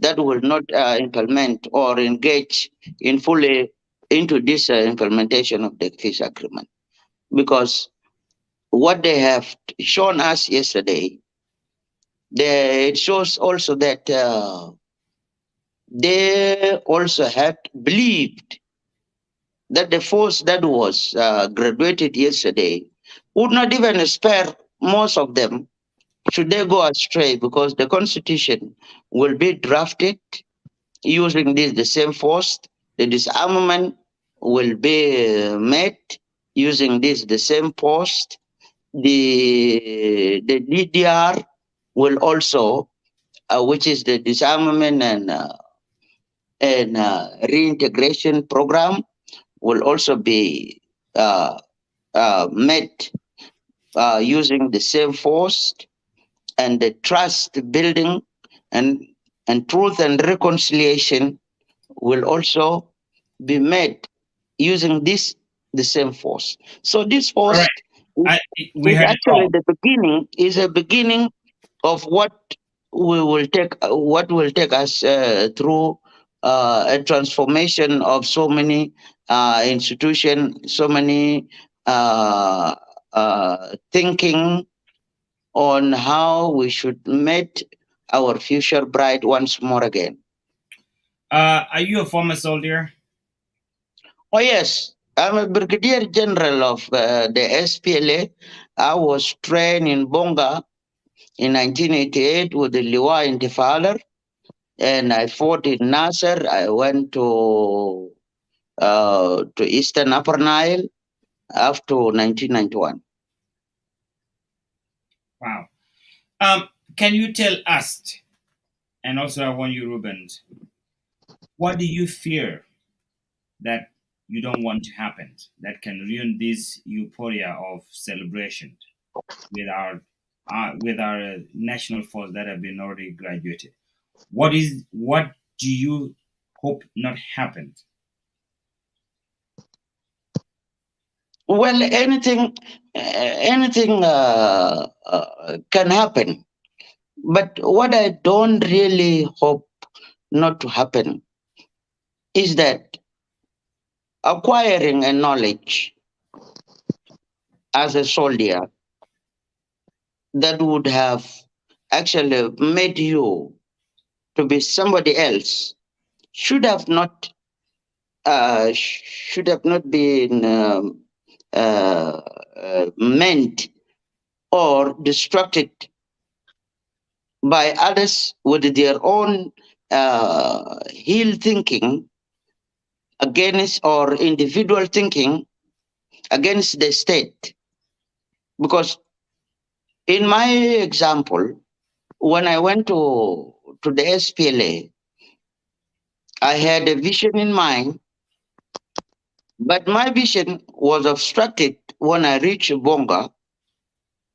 that will not implement or engage in fully into this implementation of the peace agreement. Because what they have shown us yesterday, it shows also that they also had believed that the force that was graduated yesterday would not even spare most of them should they go astray, because the constitution will be drafted using the same force. The disarmament will be made using the same post. The DDR will also, which is the disarmament and and reintegration program will also be met using the same force, and the trust building and truth and reconciliation will also be made using the same force. So this All force right. We is heard it actually all. the beginning, is a beginning of what will take us through a transformation of so many institutions, so many thinking on how we should make our future bright once more again. Are you a former soldier? Oh yes, I'm a brigadier general of the SPLA. I was trained in Bonga in 1988 with the Liwa Intifadar, and I fought in Nasser. I went to Eastern Upper Nile up to 1991. Wow. Can you tell us, and also I want you, Rubens, what do you fear that you don't want to happen that can ruin this euphoria of celebration with our national force that have been already graduated? What do you hope not happen? Well, anything can happen, but what I don't really hope not to happen is that acquiring a knowledge as a soldier that would have actually made you to be somebody else should have not been meant or distracted by others with their own heel thinking against or individual thinking against the state. Because in my example, when I went to the SPLA, I had a vision in mind, but my vision was obstructed when I reached Bonga,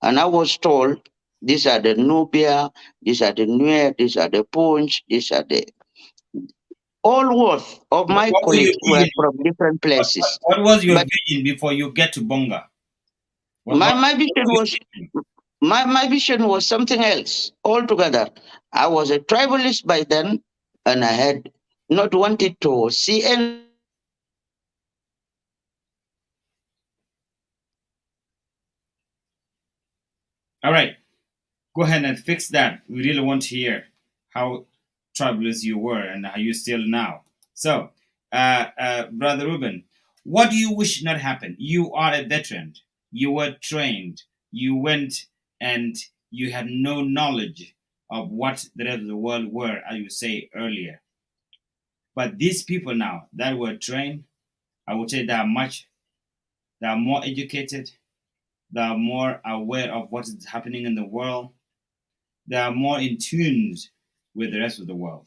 and I was told these are the Nubia, these are the Nuer, these are the Punch, these are the all worth of my What was your colleagues were vision? from different places. What was your But vision before you get to Bonga? my vision was my vision was something else altogether. I was a tribalist by then, and I had not wanted to see any. All right, go ahead and fix that. We really want to hear how troublous you were and how you still now. So, Brother Ruben, what do you wish not happen? You are a veteran. You were trained. You went and you had no knowledge of what the rest of the world were, as you say earlier. But these people now that were trained, I would say they are more educated, they are more aware of what is happening in the world, they are more in tune with the rest of the world.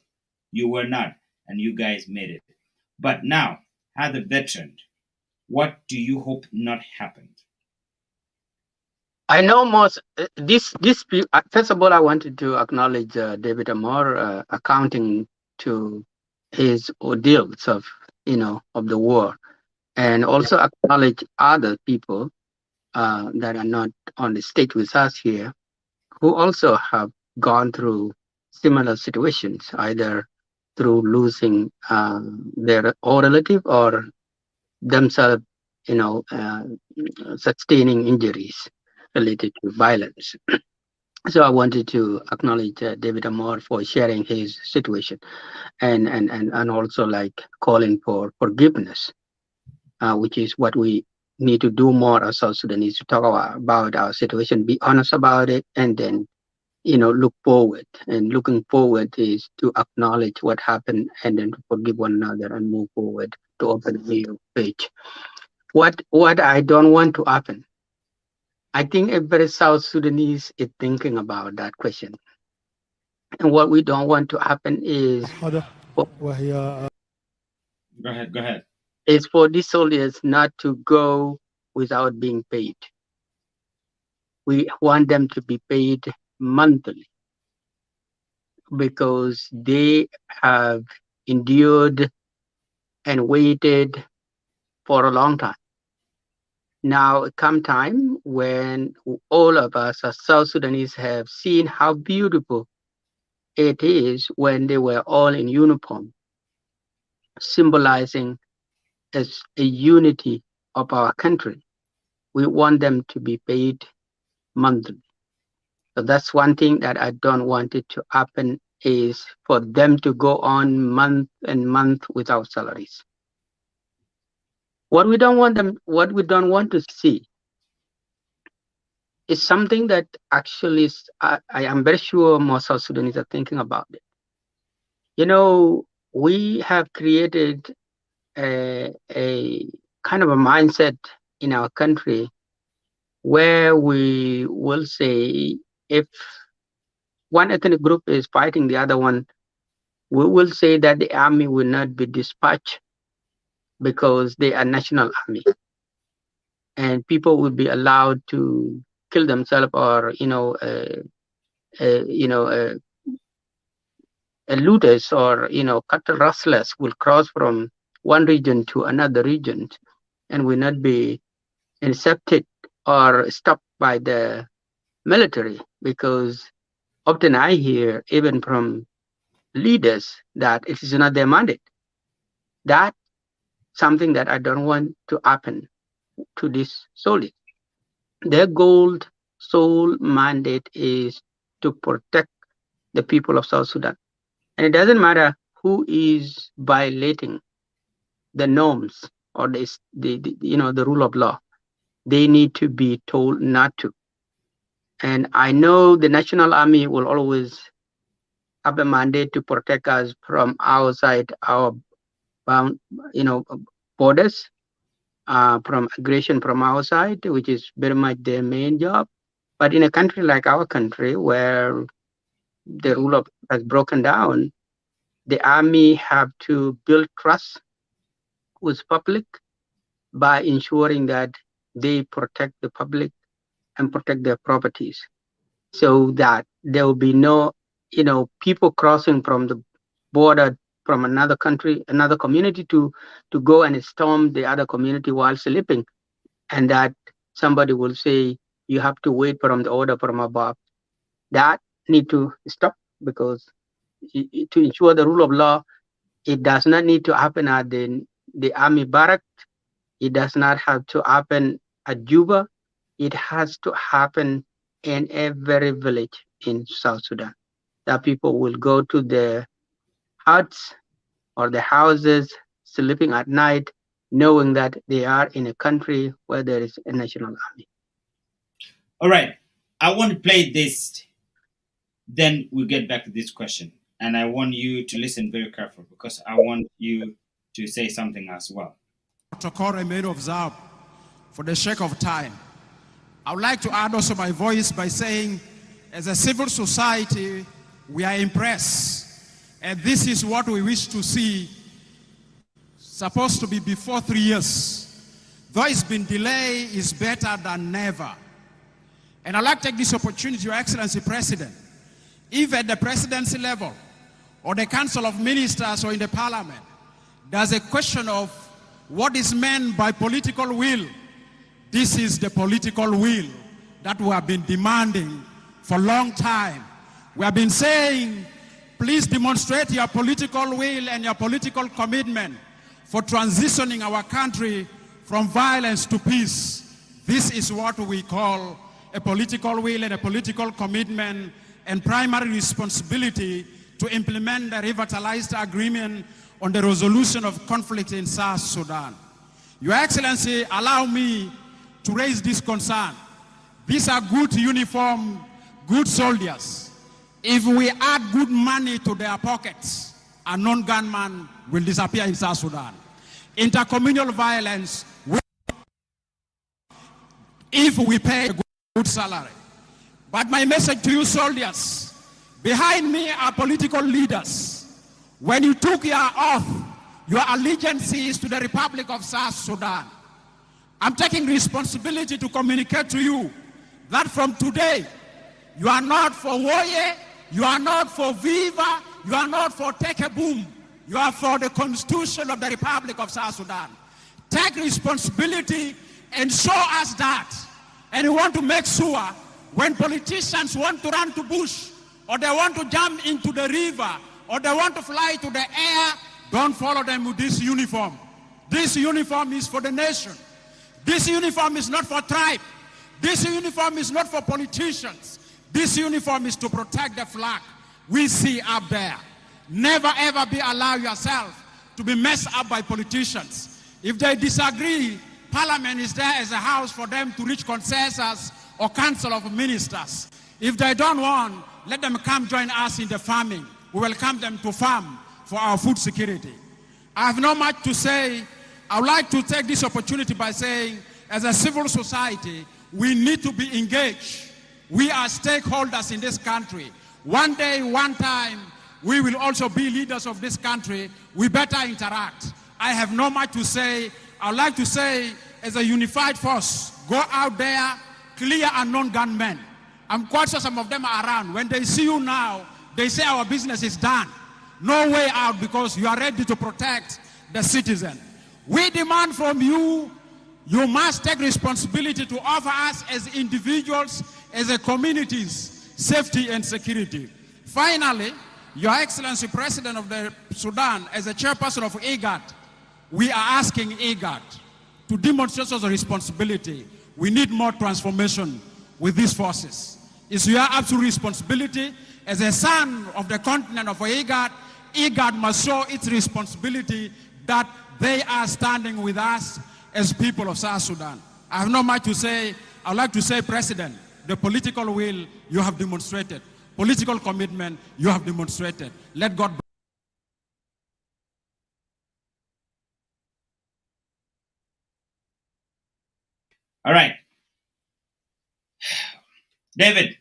You were not, and you guys made it. But now, as a veteran, what do you hope not happened? I know most first of all, I wanted to acknowledge David Amor accounting to his ordeals of of the war, and also acknowledge other people that are not on the stage with us here, who also have gone through similar situations, either through losing their own relative or themselves, sustaining injuries related to violence. So I wanted to acknowledge David Amor for sharing his situation, and also like calling for forgiveness, which is what we need to do more as South Sudanese, to talk about our situation, be honest about it, and then look forward. And looking forward is to acknowledge what happened and then to forgive one another and move forward to open a new page. What I don't want to happen, I think every South Sudanese is thinking about that question. And what we don't want to happen is وهي Go ahead. Go ahead. is for these soldiers not to go without being paid. We want them to be paid monthly because they have endured and waited for a long time. Now come time when all of us as South Sudanese have seen how beautiful it is when they were all in uniform, symbolizing as a unity of our country. We want them to be paid monthly. So that's one thing that I don't want it to happen, is for them to go on month and month without salaries. What we don't want to see is something that actually I am very sure most South Sudanese are thinking about it. You know, we have created a kind of a mindset in our country where we will say if one ethnic group is fighting the other one, we will say that the army will not be dispatched because they are national army, and people will be allowed to kill themselves, or looters or cattle rustlers will cross from one region to another region and will not be intercepted or stopped by the military, because often I hear even from leaders that it is not their mandate. That's something that I don't want to happen to this soldiers. Their sole mandate is to protect the people of South Sudan. And it doesn't matter who is violating the norms or the rule of law. They need to be told not to. And I know the National Army will always have a mandate to protect us from outside our borders, from aggression from outside, which is very much their main job. But in a country like our country, where the rule of has broken down, the army have to build trust with public by ensuring that they protect the public and protect their properties, so that there will be no, people crossing from the border from another country, another community to go and storm the other community while sleeping, and that somebody will say you have to wait from the order from above. That need to stop, because to ensure the rule of law, it does not need to happen at the army barrack. It does not have to happen at Juba. It has to happen in every village in South Sudan. That people will go to their huts or the houses, sleeping at night, knowing that they are in a country where there is a national army. All right. I want to play this. Then we'll get back to this question. And I want you to listen very carefully, because I want you to say something as well. Protocol remain observed for the sake of time. I would like to add also my voice by saying, as a civil society, we are impressed. And this is what we wish to see, supposed to be before 3 years. Though it's been delayed, it's better than never. And I'd like to take this opportunity, Your Excellency President, if at the presidency level, or the Council of Ministers, or in the Parliament, there's a question of what is meant by political will. This is the political will that we have been demanding for a long time. We have been saying, please demonstrate your political will and your political commitment for transitioning our country from violence to peace. This is what we call a political will and a political commitment and primary responsibility to implement the revitalized agreement on the resolution of conflict in South Sudan. Your Excellency, allow me to raise this concern. These are good uniform, good soldiers. If we add good money to their pockets, a non-gunman will disappear in South Sudan. Intercommunal violence, if we pay a good salary. But my message to you soldiers, behind me are political leaders When you took your oath, your allegiances to the Republic of South Sudan, I'm taking responsibility to communicate to you that from today, you are not for Woye, you are not for Viva, you are not for Take a Boom, you are for the Constitution of the Republic of South Sudan. Take responsibility and show us that. And we want to make sure when politicians want to run to bush, or they want to jump into the river, or they want to fly to the air, don't follow them with this uniform. This uniform is for the nation. This uniform is not for tribe. This uniform is not for politicians. This uniform is to protect the flag we see up there. Never ever be allow yourself to be messed up by politicians. If they disagree, Parliament is there as a house for them to reach consensus or council of ministers. If they don't want, let them come join us in the farming. We welcome them to farm for our food security. I have not much to say. I would like to take this opportunity by saying, as a civil society, we need to be engaged. We are stakeholders in this country. One day, one time, we will also be leaders of this country. We better interact. I have not much to say. I would like to say, as a unified force, go out there, clear unknown gunmen. I'm quite sure some of them are around. When they see you now, they say our business is done. No way out because you are ready to protect the citizen. We demand from you, you must take responsibility to offer us as individuals, as a communities, safety and security. Finally, Your Excellency, President of the Sudan, as a chairperson of IGAD, we are asking IGAD to demonstrate us a responsibility. We need more transformation with these forces. It's your absolute responsibility. As a son of the continent of IGAD, IGAD must show its responsibility that they are standing with us as people of South Sudan. I have not much to say. I would like to say, President, the political will you have demonstrated. Political commitment you have demonstrated. Let God. All right. David.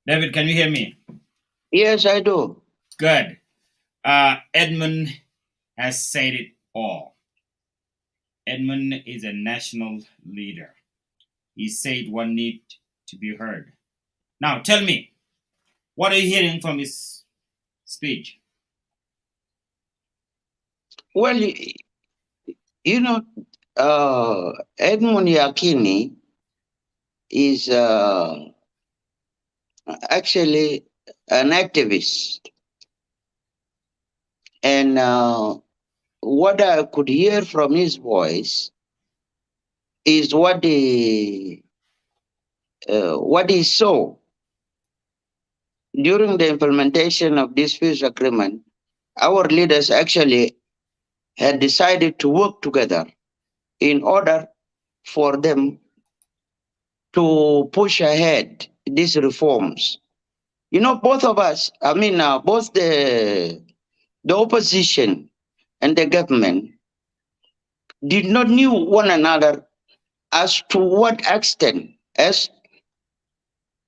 David, can you hear me? Yes, I do. Good. Edmund has said it all. Edmund is a national leader. He said what needs to be heard. Now, tell me, what are you hearing from his speech? Well, you know, Edmund Yakini is actually an activist. And what I could hear from his voice is what he saw during the implementation of this peace agreement. Our leaders actually had decided to work together in order for them to push ahead these reforms. You know, both of us, both the opposition and the government did not knew one another as to what extent as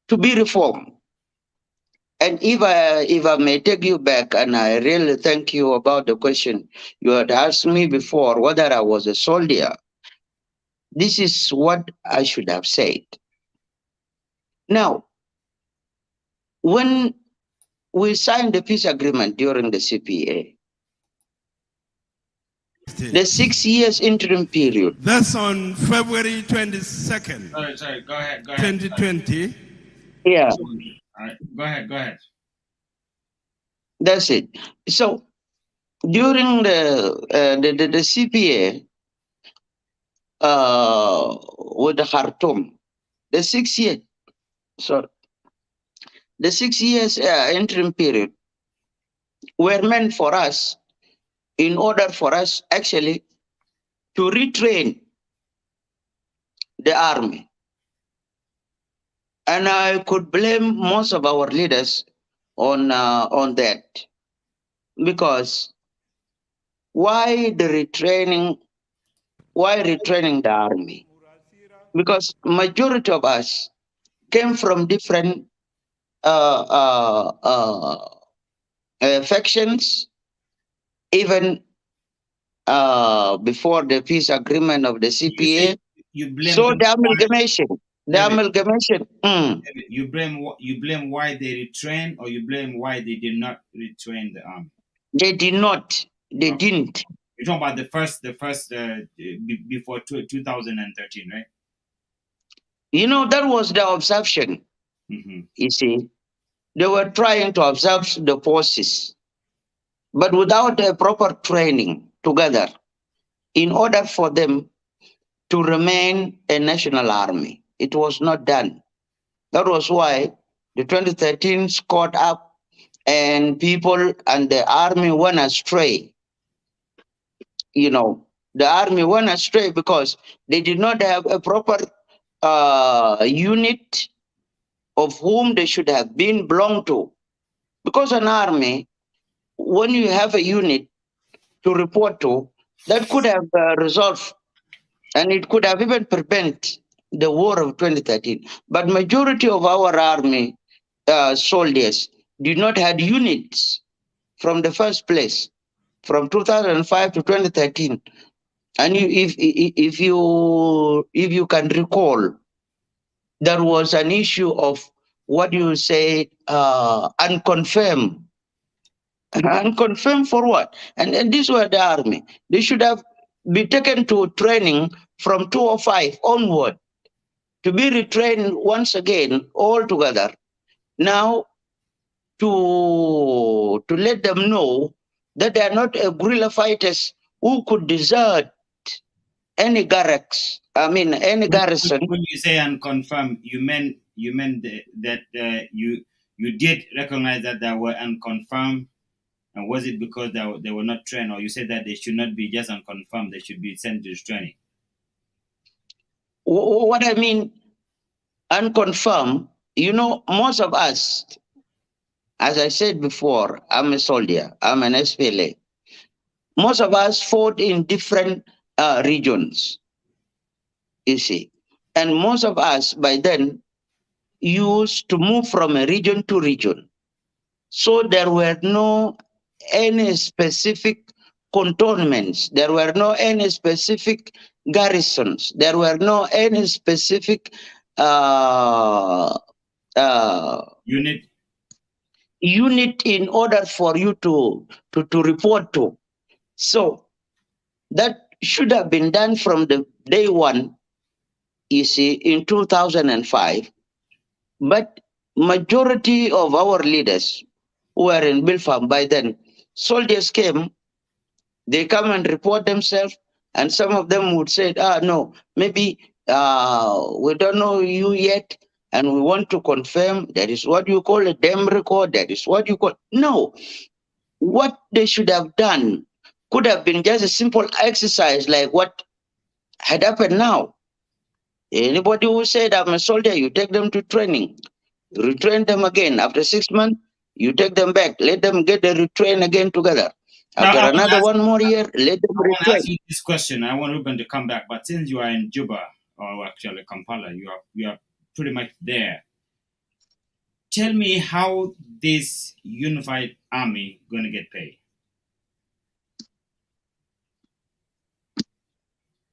to be reformed. And if I may take you back, and I really thank you about the question you had asked me before, whether I was a soldier, this is what I should have said. Now, when we signed the peace agreement during the CPA, the 6 years interim period. That's on February 22nd. Sorry, go ahead. 2020. Yeah. All right, go ahead. That's it. So during the CPA with the Khartoum, the 6 years, the 6 years interim period were meant for us in order for us actually to retrain the army. And I could blame most of our leaders on that, because why retraining the army? Because majority of us came from different factions, even before the peace agreement of the You say CPA. you blame So them. the amalgamation, David, mm, David, you blame why they retrain, or you blame why they did not retrain the army. they did not. They Okay. didn't. You're talking about the first before 2013, right? You know, that was the observation. Mm-hmm. You see, they were trying to observe the forces, but without a proper training together in order for them to remain a national army. It was not done. That was why the 2013 caught up and people and the army went astray. You know, the army went astray because they did not have a proper unit of whom they should have been belonged to. Because an army, when you have a unit to report to, that could have resolved and it could have even prevented the war of 2013. But majority of our army soldiers did not have units from the first place, from 2005 to 2013. And if you can recall, there was an issue of what you say unconfirmed. Unconfirmed for what? And these were the army. They should have been taken to training from 205 onward to be retrained once again all together. Now to let them know that they are not a guerrilla fighters who could desert any barracks. I mean, any garrison. When you say unconfirmed, you meant that you did recognize that they were unconfirmed, and was it because they were not trained, or you said that they should not be just unconfirmed, they should be sent to training? What I mean, unconfirmed, you know, most of us, as I said before, I'm a soldier, I'm an SPLA. Most of us fought in different regions, you see. And most of us by then used to move from a region to region. So there were no any specific cantonments. There were no any specific garrisons. There were no any specific unit in order for you to report to. So that should have been done from the day one, you see, in 2005. But majority of our leaders who were in Bilfam by then, soldiers came, they come and report themselves, and some of them would say, no, maybe we don't know you yet, and we want to confirm. That is what you call a damn record. That is what you call. No. What they should have done could have been just a simple exercise like what had happened now. Anybody who said, I'm a soldier, you take them to training. Retrain them again. After 6 months, you take them back. Let them get the retrain again together. Now, After another 1 more year, let them I want to retrain. ask you this question. I want Ruben to come back, but since you are in Juba, or actually Kampala, you are pretty much there. Tell me how this unified army going to get paid.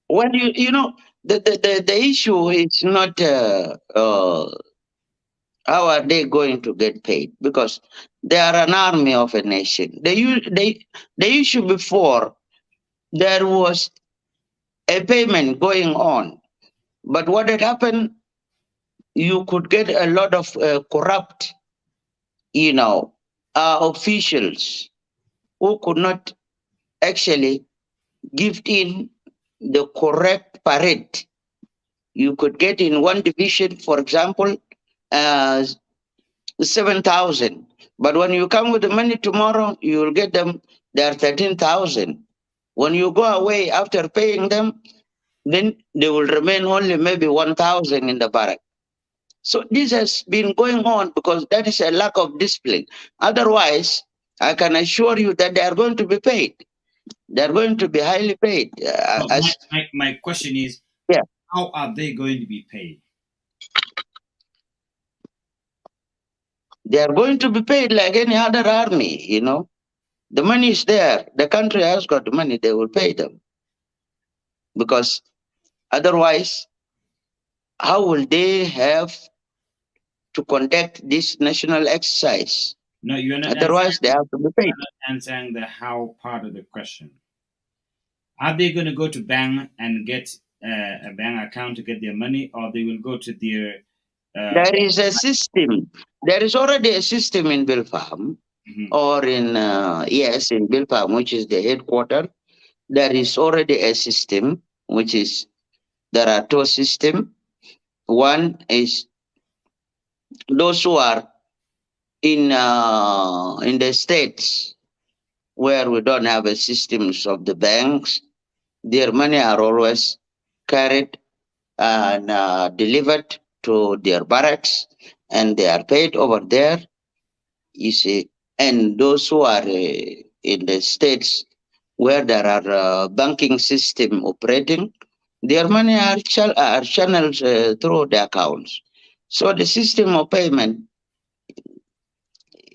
When you know the issue is not how are they going to get paid, because they are an army of a nation. The issue before, there was a payment going on, but what had happened, you could get a lot of corrupt, officials who could not actually give in the correct parade. You could get in one division, for example, 7,000. But when you come with the money tomorrow, you will get them, they are 13,000. When you go away after paying them, then they will remain only maybe 1,000 in the barrack. So this has been going on because that is a lack of discipline. Otherwise, I can assure you that they are going to be paid. They are going to be highly paid. My question is, yeah, how are they going to be paid? They are going to be paid like any other army, you know. The money is there. The country has got the money. They will pay them. Because otherwise, how will they have to conduct this national exercise? No, you're not Otherwise, they have to be paid. answering the how part of the question. Are they going to go to bank and get a bank account to get their money, or they will go to their? There is a system. There is already a system in Bilfam, or in yes, in Bilfam, which is the headquarter. There is already a system, which is there are two systems. One is those who are in the states where we don't have a systems of the banks, their money are always carried and delivered to their barracks, and they are paid over there. You see, and those who are in the states where there are banking system operating, their money are channeled through the accounts. So the system of payment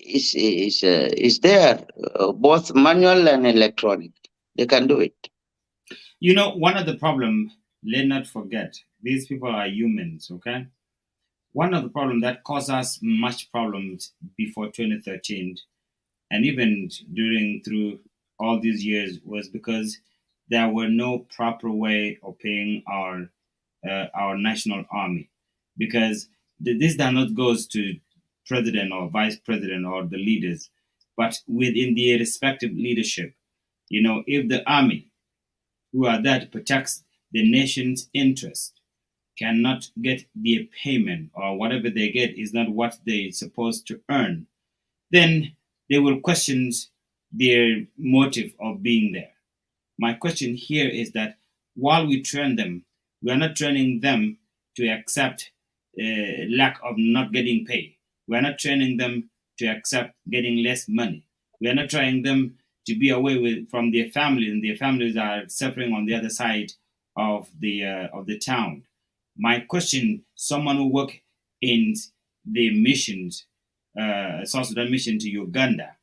is there, both manual and electronic. They can do it. You know, one of the problem. Let not forget, these people are humans. Okay, one of the problem that caused us much problems before 2013, and even during through all these years, was because there were no proper way of paying our national army, because this does not goes to president or vice president or the leaders, but within the respective leadership. You know, if the army, who are there to protect the nation's interest, cannot get their payment, or whatever they get is not what they're supposed to earn, then they will question their motive of being there. My question here is that while we train them, we are not training them to accept lack of not getting paid. We are not training them to accept getting less money. We are not trying them to be away from their families, and their families are suffering on the other side of the town. My question: someone who work in the missions, South Sudan mission to Uganda,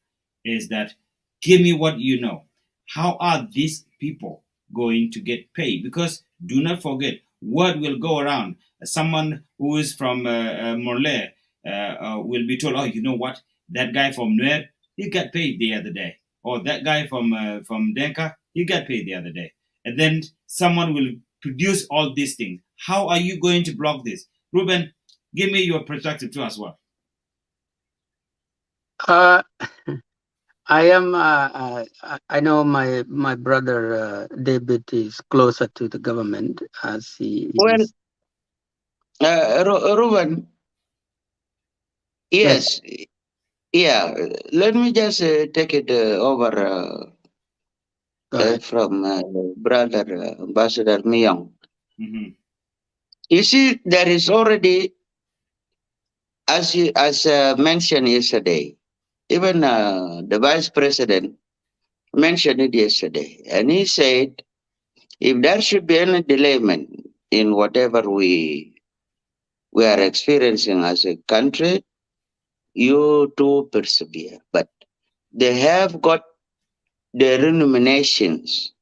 is that give me what you know. How are these people going to get paid? Because do not forget, word will go around. Someone who is from Morlaix will be told, "Oh, you know what? That guy from Nuer, he got paid the other day, or that guy from Denka, he got paid the other day." And then someone will produce all these things. How are you going to block this, Ruben? Give me your perspective too as well. Uh, I am. I know my brother David is closer to the government as he Well, is. Ruben, yes, yeah. Let me just take it over from brother Ambassador Miyong. Mm-hmm. You see, there is already, as mentioned yesterday, even the vice president mentioned it yesterday, and he said, if there should be any delayment in whatever we are experiencing as a country, you to persevere. But they have got the remunerations,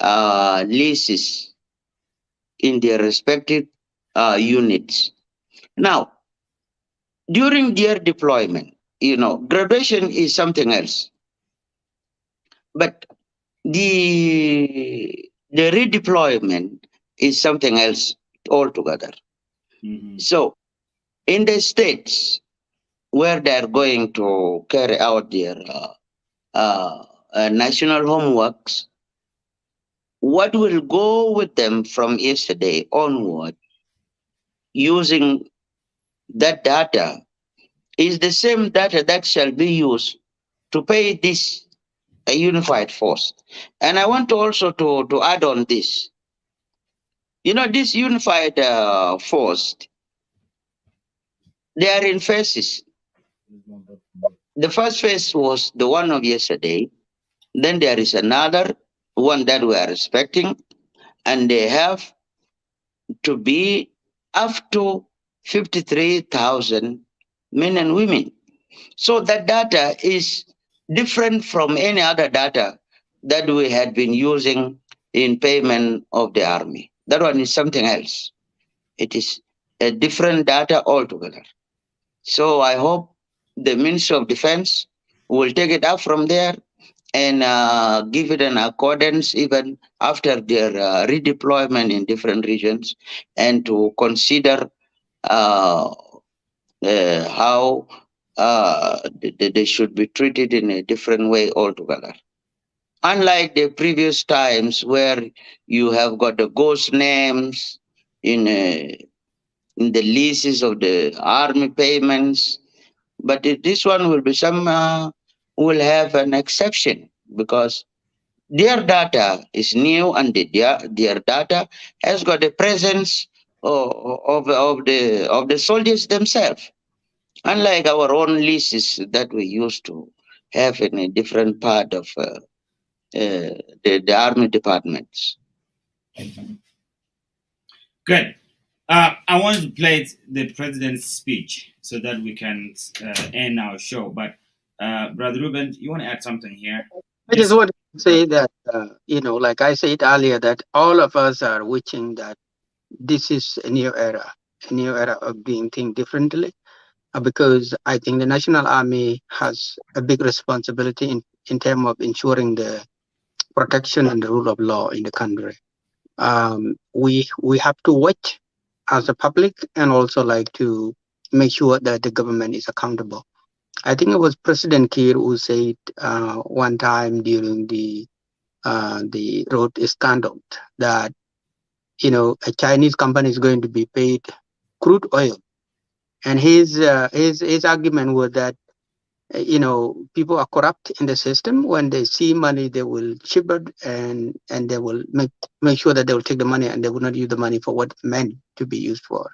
leases in their respective units. Now, during their deployment, you know, graduation is something else, but the redeployment is something else altogether. Mm-hmm. So, in the states where they are going to carry out their national homeworks, what will go with them from yesterday onward using that data is the same data that shall be used to pay this a unified force. And I want to also to add on this. You know, this unified force, they are in phases. The first phase was the one of yesterday. Then there is another one that we are expecting, and they have to be up to 53,000 men and women. So that data is different from any other data that we had been using in payment of the army. That one is something else. It is a different data altogether. So I hope the Ministry of Defense will take it up from there and give it an accordance even after their redeployment in different regions, and to consider how they should be treated in a different way altogether. Unlike the previous times where you have got the ghost names in the leases of the army payments, but this one will be will have an exception, because their data is new, and their data has got the presence of the soldiers themselves, unlike our own leases that we used to have in a different part of the army departments. Good. I want to play the president's speech so that we can end our show. But Brother Ruben, you want to add something here? I just want to say that, like I said earlier, that all of us are wishing that this is a new era of doing things differently, because I think the National Army has a big responsibility in terms of ensuring the protection and the rule of law in the country. We have to watch as a public, and also like to make sure that the government is accountable. I think it was President Kiir who said one time during the road scandal that a Chinese company is going to be paid crude oil, and his argument was that people are corrupt in the system. When they see money, they will ship it, and they will make sure that they will take the money, and they will not use the money for what it's meant to be used for.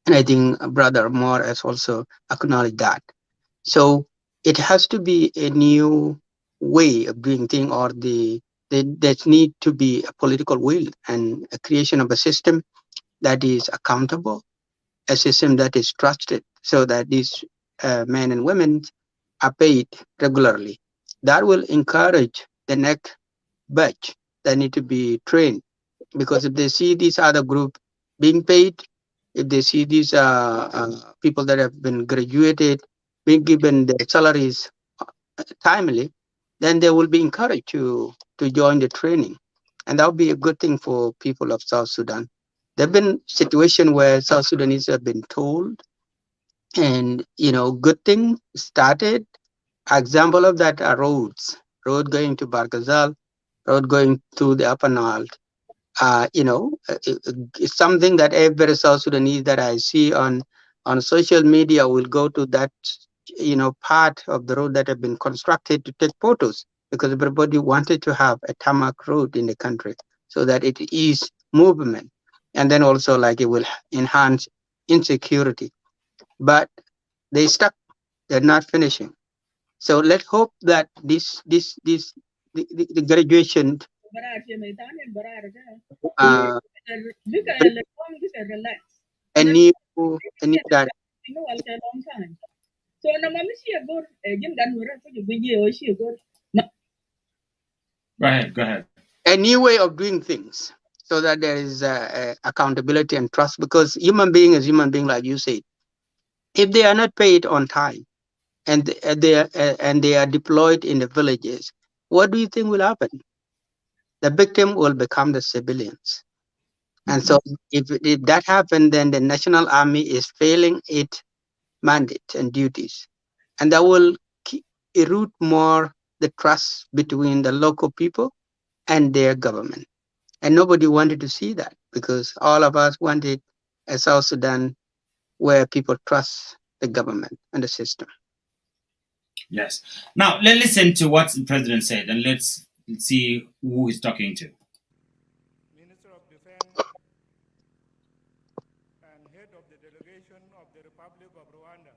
And I think Brother Moore has also acknowledged that. So it has to be a new way of doing things, or there need to be a political will and a creation of a system that is accountable, a system that is trusted, so that these men and women are paid regularly. That will encourage the next batch that need to be trained, because if they see these other group being paid, if they see these people that have been graduated being given their salaries timely, then they will be encouraged to join the training, and that would be a good thing for people of South Sudan. There have been situations where South Sudanese have been told, and good thing started. Example of that are road going to Bargazal, road going to the Upper Nile. It's something that every South Sudanese that I see on social media will go to that, part of the road that have been constructed to take photos, because everybody wanted to have a tarmac road in the country so that it is movement, and then also like it will enhance insecurity. But they stuck; they're not finishing. So let's hope that the graduation uh, a new direction. Go ahead. A new way of doing things, so that there is accountability and trust, because human being is human being, like you said. If they are not paid on time, and they are deployed in the villages, what do you think will happen? The victim will become the civilians. And so if that happens, then the national army is failing its mandate and duties, and that will erode more the trust between the local people and their government. And nobody wanted to see that, because all of us wanted a South Sudan where people trust the government and the system. Yes. Now let's listen to what the president said, and let's see who he's talking to. Minister of Defense and head of the delegation of the Republic of Rwanda,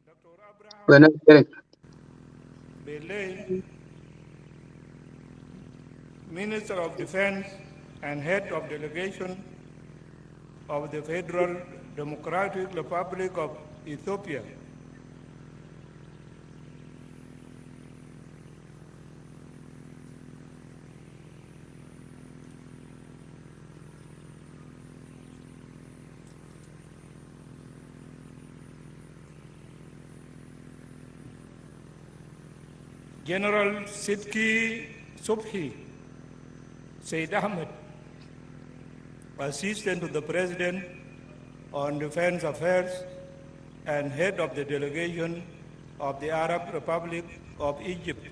Dr. We're not getting. Belay, Minister of Defense and head of delegation of the Federal Democratic Republic of Ethiopia, General Sidki Subhi Said Ahmed, Assistant to the President on Defense Affairs and Head of the Delegation of the Arab Republic of Egypt,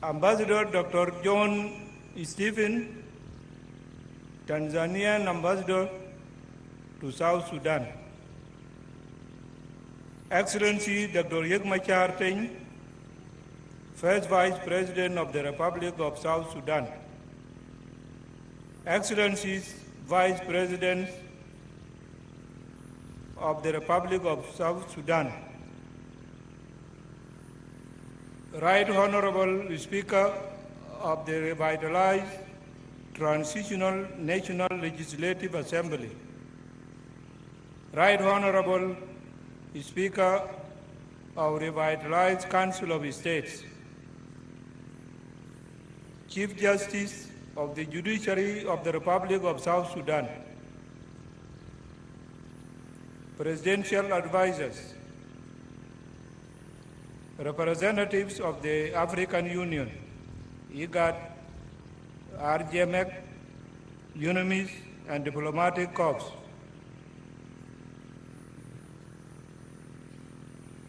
Ambassador Dr. John Stephen, Tanzanian Ambassador to South Sudan, Excellency Dr. Yekmachar Teng, First Vice President of the Republic of South Sudan, Excellencies Vice Presidents of the Republic of South Sudan, Right Honorable Speaker of the revitalized Transitional National Legislative Assembly, Right Honorable Speaker of revitalized Council of States, Chief Justice of the Judiciary of the Republic of South Sudan, Presidential Advisors, representatives of the African Union, IGAD, RGMEC, UNAMIS, and diplomatic corps,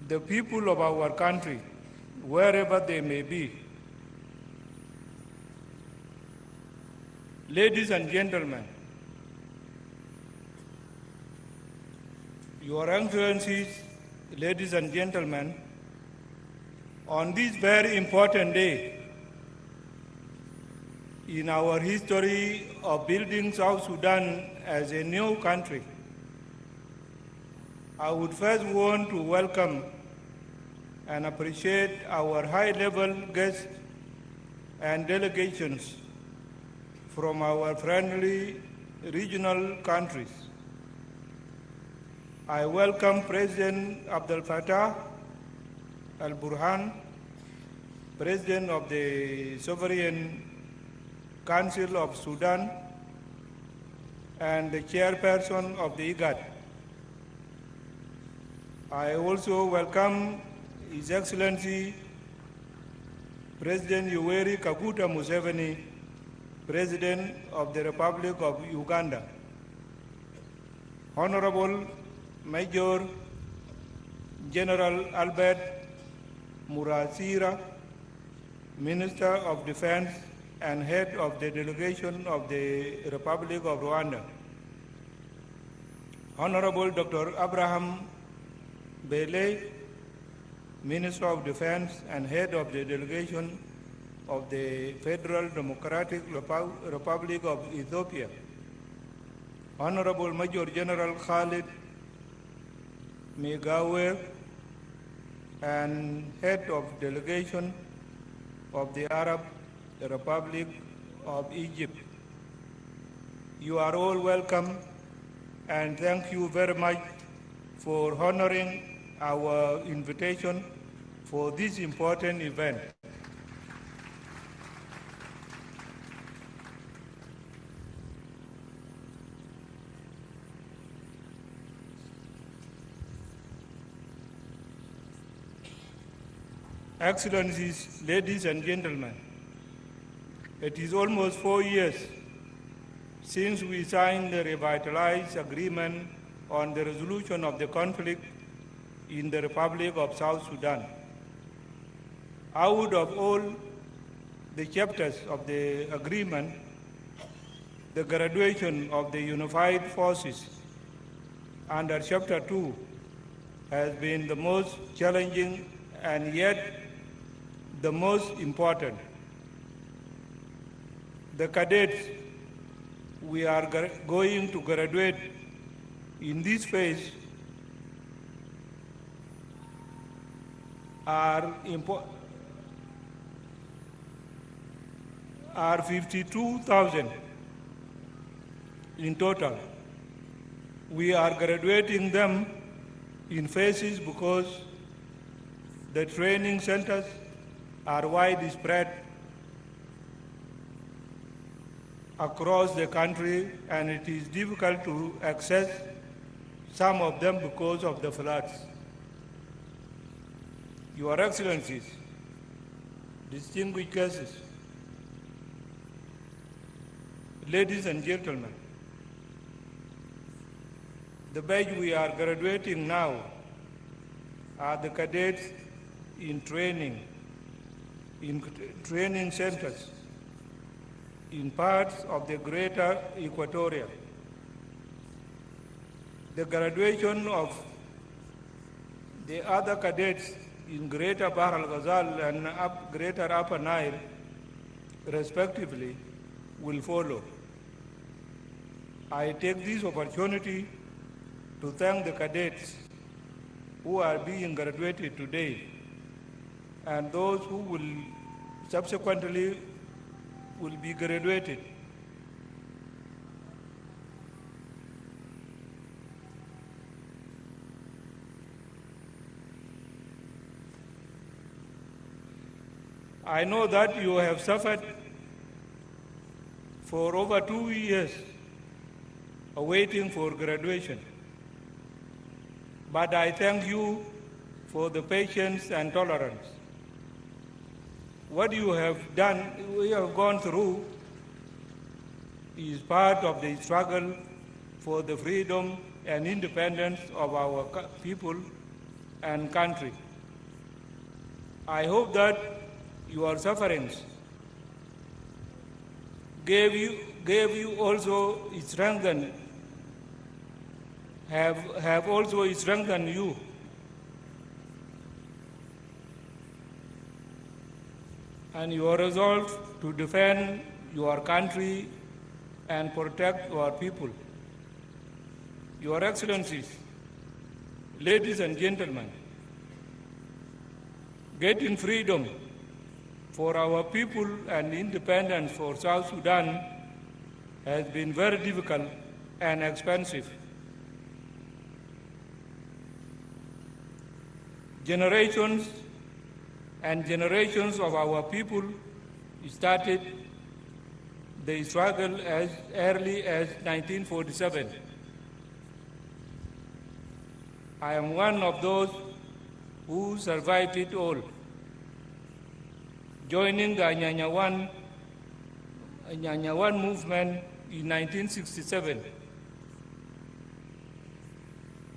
the people of our country, wherever they may be, ladies and gentlemen, Your Excellencies, ladies and gentlemen, on this very important day in our history of building South Sudan as a new country, I would first want to welcome and appreciate our high-level guests and delegations from our friendly regional countries. I welcome President Abdel Fattah al-Burhan, President of the Sovereign Council of Sudan, and the Chairperson of the IGAD. I also welcome His Excellency President Yoweri Kaguta Museveni, President of the Republic of Uganda. Honorable Major General Albert Murasira, Minister of Defense and Head of the Delegation of the Republic of Rwanda. Honorable Dr. Abraham Bele, Minister of Defense and Head of the Delegation of the Federal Democratic Republic of Ethiopia. Honorable Major General Khalid Megawe, and Head of Delegation of the Arab Republic of Egypt. You are all welcome, and thank you very much for honoring our invitation for this important event. Excellencies, ladies and gentlemen, it is almost 4 years since we signed the revitalized agreement on the resolution of the conflict in the Republic of South Sudan. Out of all the chapters of the agreement, the graduation of the unified forces under Chapter 2 has been the most challenging and yet the most important. The cadets we are going to graduate in this phase are 52,000 in total. We are graduating them in phases because the training centers are widespread across the country, and it is difficult to access some of them because of the floods. Your Excellencies, distinguished guests, ladies and gentlemen, the batch we are graduating now are the cadets in training centers in parts of the greater Equatoria. The graduation of the other cadets in Greater Bahr al-Ghazal and Greater Upper Nile, respectively, will follow. I take this opportunity to thank the cadets who are being graduated today and those who will subsequently will be graduated. I know that you have suffered for over 2 years awaiting for graduation, but I thank you for the patience and tolerance. What you have done, we have gone through, is part of the struggle for the freedom and independence of our people and country. I hope that your sufferings gave you also strengthened, have also strengthened you. And your resolve to defend your country and protect your people. Your Excellencies, ladies and gentlemen, getting freedom for our people and independence for South Sudan has been very difficult and expensive. Generations and generations of our people started the struggle as early as 1947. I am one of those who survived it all, joining the Anyanya One movement in 1967,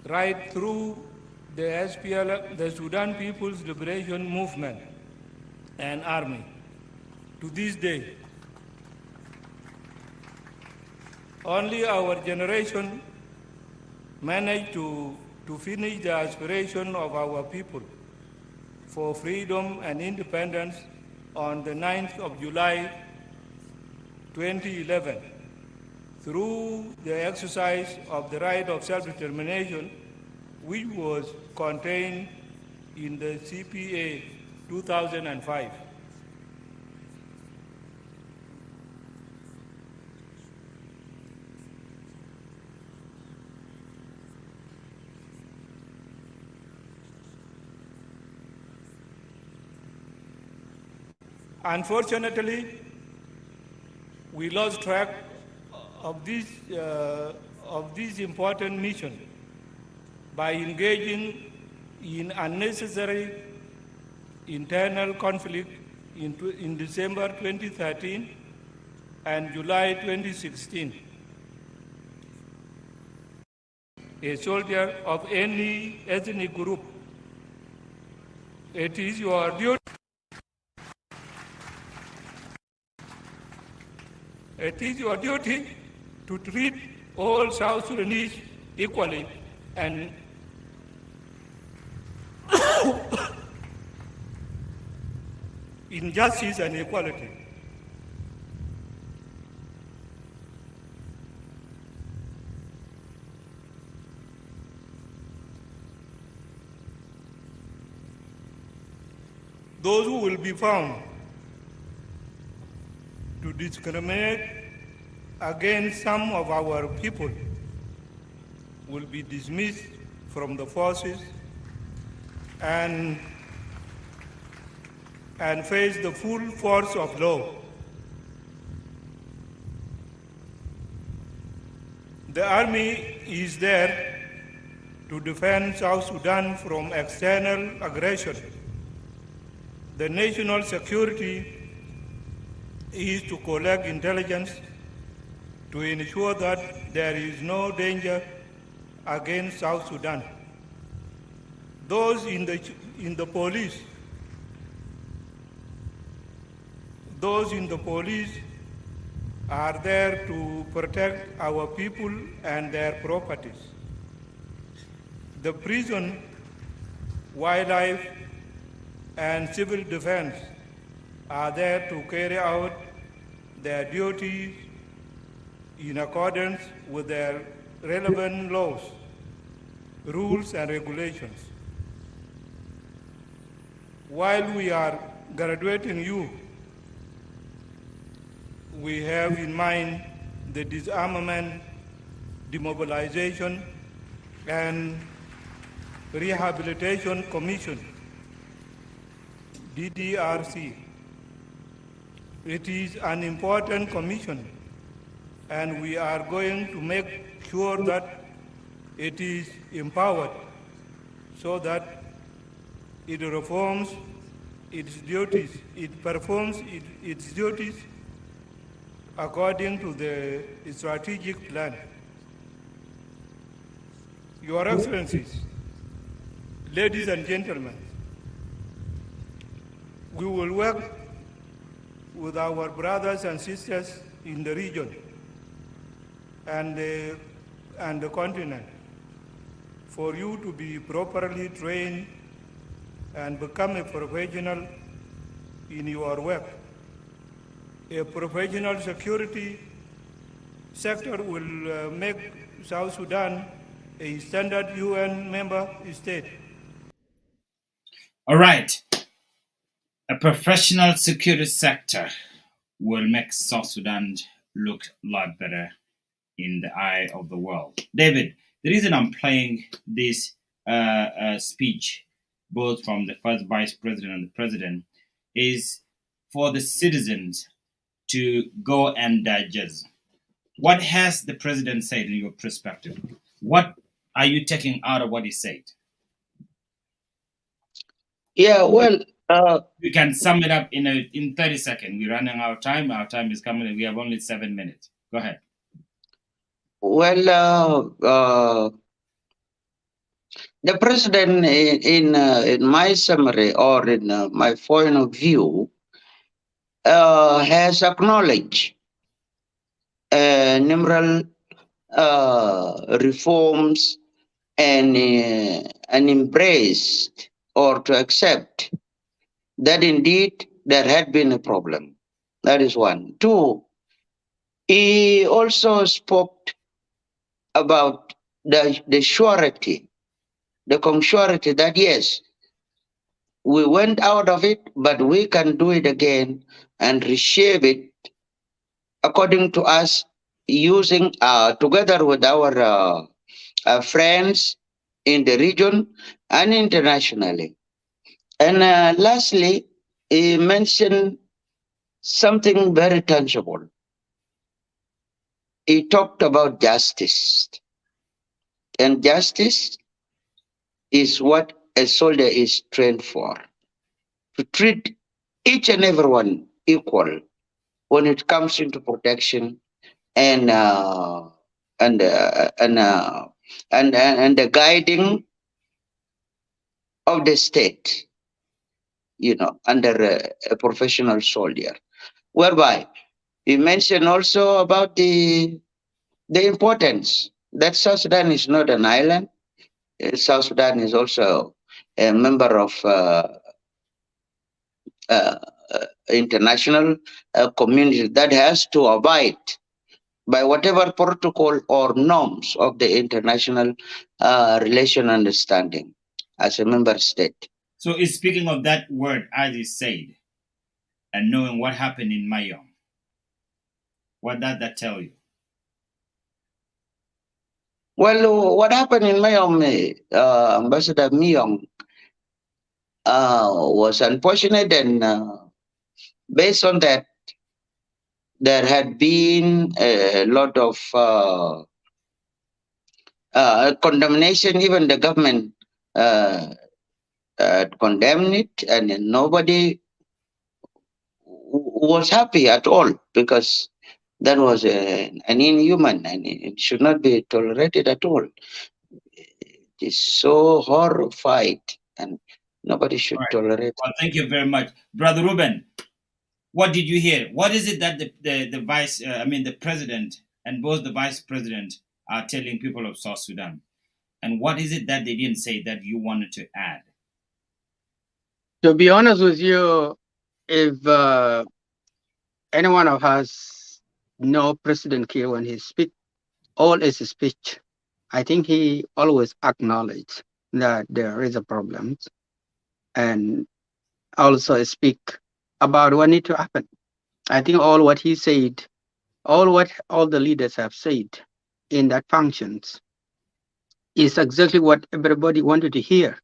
right through the SPLM, the Sudan People's Liberation Movement and Army, to this day. Only our generation managed to finish the aspiration of our people for freedom and independence on the 9th of July 2011 through the exercise of the right of self-determination, which was contained in the CPA 2005. Unfortunately, we lost track of this important mission by engaging in unnecessary internal conflict in December 2013 and July 2016. A soldier of any ethnic group, it is your duty. It is your duty to treat all South Sudanese equally and in justice and equality. Those who will be found to discriminate against some of our people will be dismissed from the forces and face the full force of law. The army is there to defend South Sudan from external aggression. The national security is to collect intelligence to ensure that there is no danger against South Sudan. Those in the police are there to protect our people and their properties. The prison, wildlife, and civil defense are there to carry out their duties in accordance with their relevant laws, rules, and regulations. While we are graduating you, we have in mind the Disarmament, Demobilization, and Rehabilitation Commission, DDRC. It is an important commission, and we are going to make sure that it is empowered so that it performs its duties according to the strategic plan. Your Excellencies, ladies and gentlemen, we will work with our brothers and sisters in the region and the continent for you to be properly trained and become a professional in your work. A professional security sector will make South Sudan a standard UN member state. All right. A professional security sector will make South Sudan look a lot better in the eye of the world. David, the reason I'm playing this speech, both from the first vice president and the president, is for the citizens to go and digest. What has the president said in your perspective? What are you taking out of what he said? Yeah, well, we can sum it up in 30 seconds. We're running out of time. Our time is coming, and we have only 7 minutes. Go ahead. Well, the president, in my summary or in my point of view, has acknowledged numerous reforms and embraced or to accept that indeed there had been a problem. That is one. Two, he also spoke about the surety, the consurety that yes, we went out of it, but we can do it again and reshape it according to us, using together with our friends in the region and internationally. And lastly, he mentioned something very tangible. He talked about justice. And justice is what a soldier is trained for. To treat each and everyone equal when it comes into protection and the guiding of the state, under a professional soldier. Whereby he mentioned also about the importance that South Sudan is not an island. South Sudan is also a member of international community that has to abide by whatever protocol or norms of the international relation understanding as a member state. So it's speaking of that word, as he said, and knowing what happened in Miyong. What does that tell you? Well, what happened in Miyong, Ambassador Miyong, was unfortunate, and based on that, there had been a lot of condemnation. Even the government condemned it, and nobody was happy at all, because that was an inhuman, and it should not be tolerated at all. It is so horrified, and nobody All should right. tolerate Well, thank you very much, Brother Ruben. What did you hear? What is it that the president and both the vice president are telling people of South Sudan? And what is it that they didn't say that you wanted to add? To be honest with you, if any one of us know President Kiir when he speaks, all his speech, I think he always acknowledge that there is a problem and also speak about what need to happen. I think all what he said, all what all the leaders have said in that functions is exactly what everybody wanted to hear.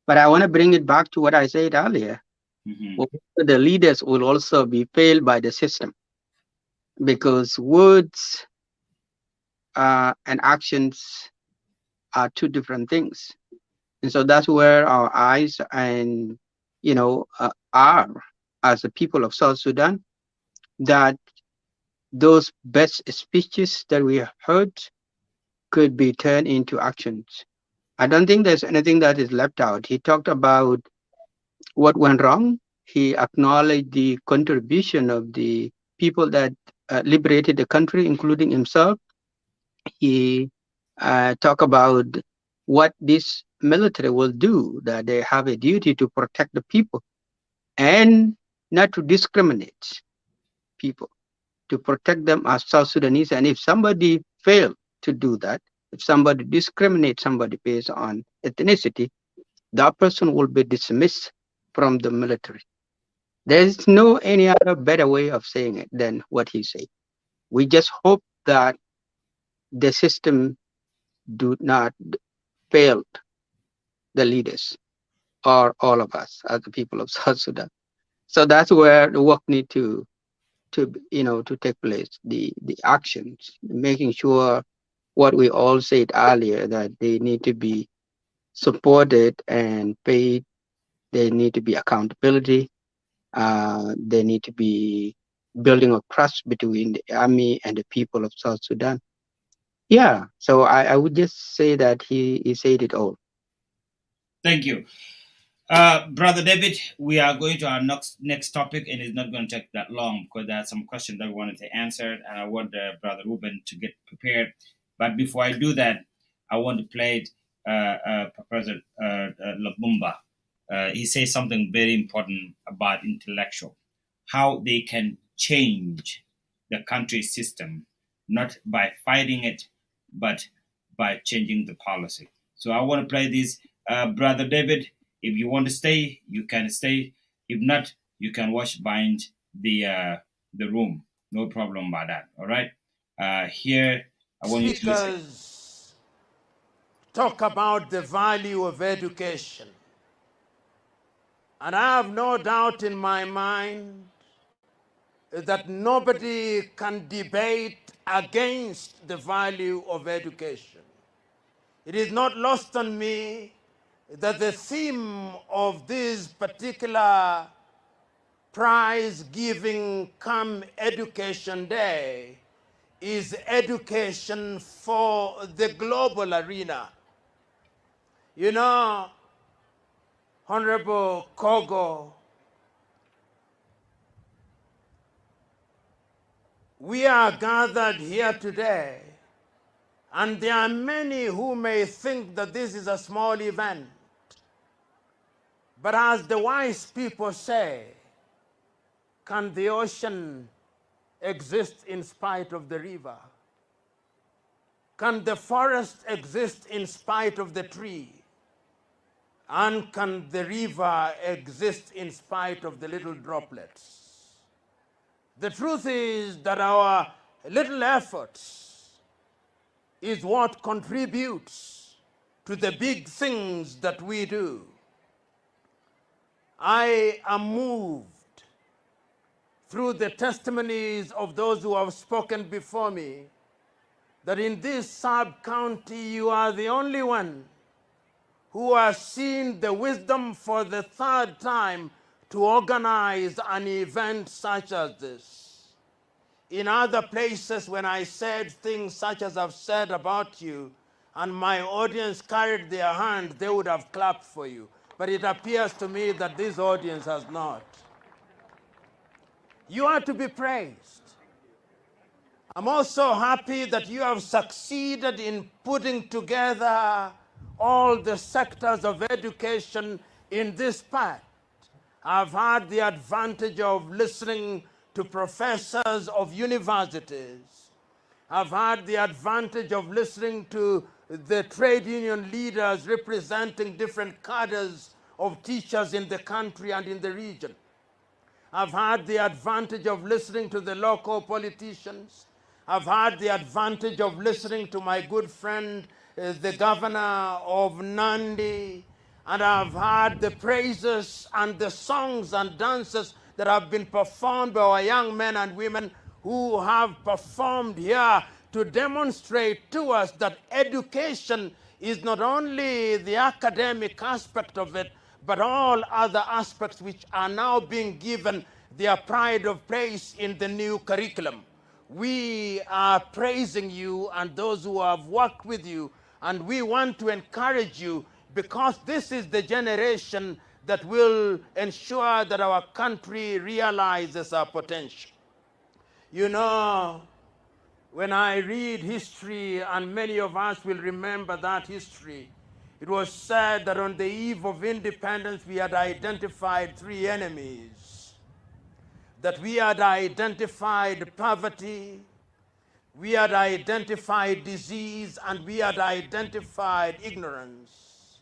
But I want to bring it back to what I said earlier. The leaders will also be failed by the system because words and actions are two different things. And so that's where our eyes and, are as the people of South Sudan, that those best speeches that we heard could be turned into actions. I don't think there's anything that is left out. He talked about what went wrong. He acknowledged the contribution of the people that liberated the country, including himself. He talked about what this military will do, that they have a duty to protect the people and not to discriminate people, to protect them as South Sudanese. And if somebody failed to do that, if somebody discriminates somebody based on ethnicity, that person will be dismissed from the military. There's no any other better way of saying it than what he said. We just hope that the system do not fail the leaders or all of us as the people of South Sudan. So that's where the work need to take place. The actions, making sure what we all said earlier, that they need to be supported and paid. There need to be accountability. There need to be building of trust between the army and the people of South Sudan. Yeah, so I would just say that he said it all. Thank you. Brother David, we are going to our next topic, and it's not going to take that long because there are some questions that we wanted to answer, and I want Brother Ruben to get prepared. But before I do that, I want to play Professor Labumba. He says something very important about intellectual, how they can change the country system, not by fighting it, but by changing the policy. So I want to play this. Brother David, if you want to stay, you can stay. If not, you can watch behind the room. No problem about that. All right. Here, I want you to listen. Speakers talk about the value of education. And I have no doubt in my mind that nobody can debate against the value of education. It is not lost on me that the theme of this particular prize giving come education day is education for the global arena. You know, Honorable Kogo, we are gathered here today, and there are many who may think that this is a small event. But as the wise people say, can the ocean exist in spite of the river? Can the forest exist in spite of the tree? And can the river exist in spite of the little droplets? The truth is that our little efforts is what contributes to the big things that we do. I am moved through the testimonies of those who have spoken before me that in this sub-county you are the only one who has seen the wisdom for the third time to organize an event such as this. In other places, when I said things such as I've said about you, and my audience carried their hand, they would have clapped for you. But it appears to me that this audience has not. You are to be praised. I'm also happy that you have succeeded in putting together all the sectors of education in this part. I've had the advantage of listening to professors of universities. I've had the advantage of listening to the trade union leaders representing different cadres of teachers in the country and in the region. I've had the advantage of listening to the local politicians. I've had the advantage of listening to my good friend, the governor of Nandi, and I've heard the praises and the songs and dances that have been performed by our young men and women who have performed here to demonstrate to us that education is not only the academic aspect of it, but all other aspects which are now being given their pride of place in the new curriculum. We are praising you and those who have worked with you, and we want to encourage you because this is the generation that will ensure that our country realizes our potential. You know, when I read history, and many of us will remember that history, it was said that on the eve of independence we had identified three enemies. That we had identified poverty, we had identified disease, and we had identified ignorance.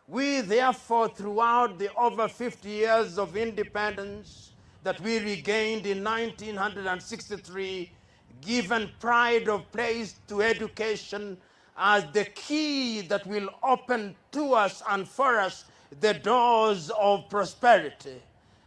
We therefore, throughout the over 50 years of independence that we regained in 1963, given pride of place to education as the key that will open to us and for us the doors of prosperity.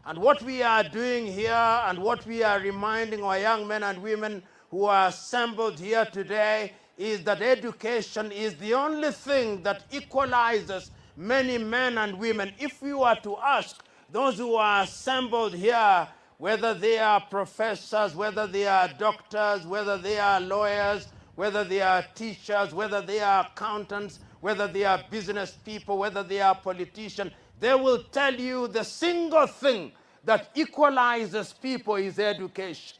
And what we are doing here and what we are reminding our young men and women who are assembled here today is that education is the only thing that equalizes many men and women. If we were to ask those who are assembled here, whether they are professors, whether they are doctors, whether they are lawyers, whether they are teachers, whether they are accountants, whether they are business people, whether they are politicians, they will tell you the single thing that equalizes people is education.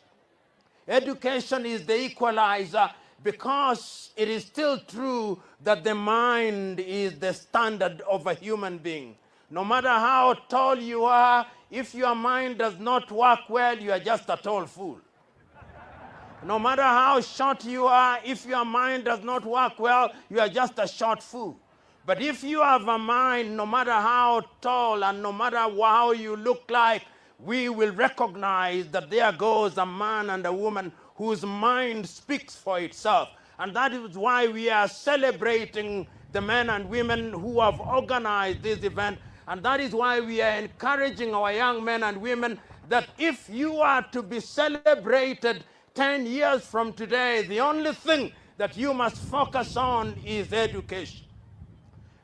Education is the equalizer because it is still true that the mind is the standard of a human being. No matter how tall you are, if your mind does not work well, you are just a tall fool. No matter how short you are, if your mind does not work well, you are just a short fool. But if you have a mind, no matter how tall and no matter how you look like, we will recognize that there goes a man and a woman whose mind speaks for itself. And that is why we are celebrating the men and women who have organized this event. And that is why we are encouraging our young men and women that if you are to be celebrated 10 years from today, the only thing that you must focus on is education.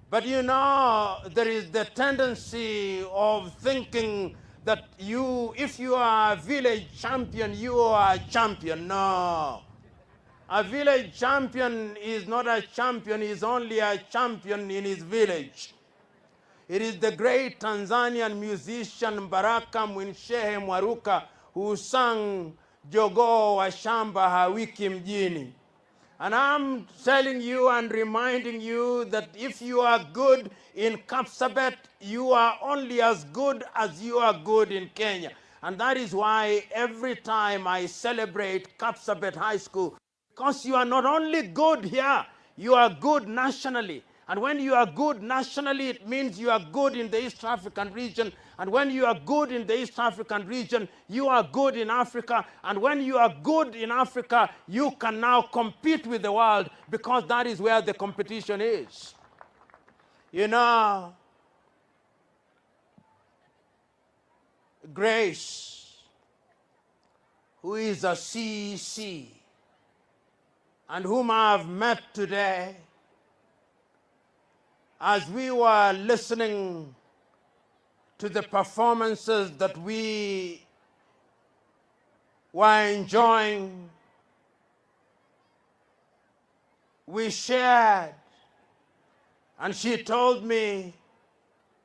But you know, there is the tendency of thinking that if you are a village champion, you are a champion. No. A village champion is not a champion, he is only a champion in his village. It is the great Tanzanian musician Baraka Mwinshehe Mwaruka who sang Jogoo wa shamba hawiki mjini. And I'm telling you and reminding you that if you are good in Kapsabet, you are only as good as you are good in Kenya. And that is why every time I celebrate Kapsabet High School, because you are not only good here, you are good nationally. And when you are good nationally, it means you are good in the East African region. And when you are good in the East African region, you are good in Africa. And when you are good in Africa, you can now compete with the world, because that is where the competition is. You know, Grace, who is a CEC, and whom I have met today, as we were listening to the performances that we were enjoying, we shared, and she told me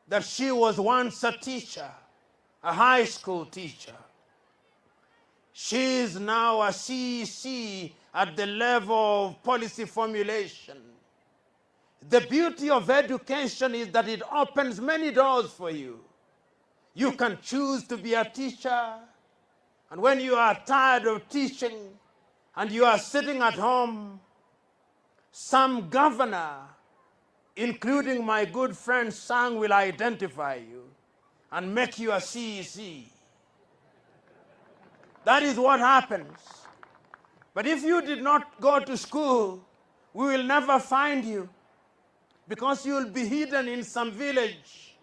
that she was once a teacher, a high school teacher. She is now a CEC at the level of policy formulation. The beauty of education is that it opens many doors for you. You can choose to be a teacher, and when you are tired of teaching and you are sitting at home, some governor, including my good friend Sang, will identify you and make you a CEC. That is what happens. But if you did not go to school, we will never find you, because you will be hidden in some village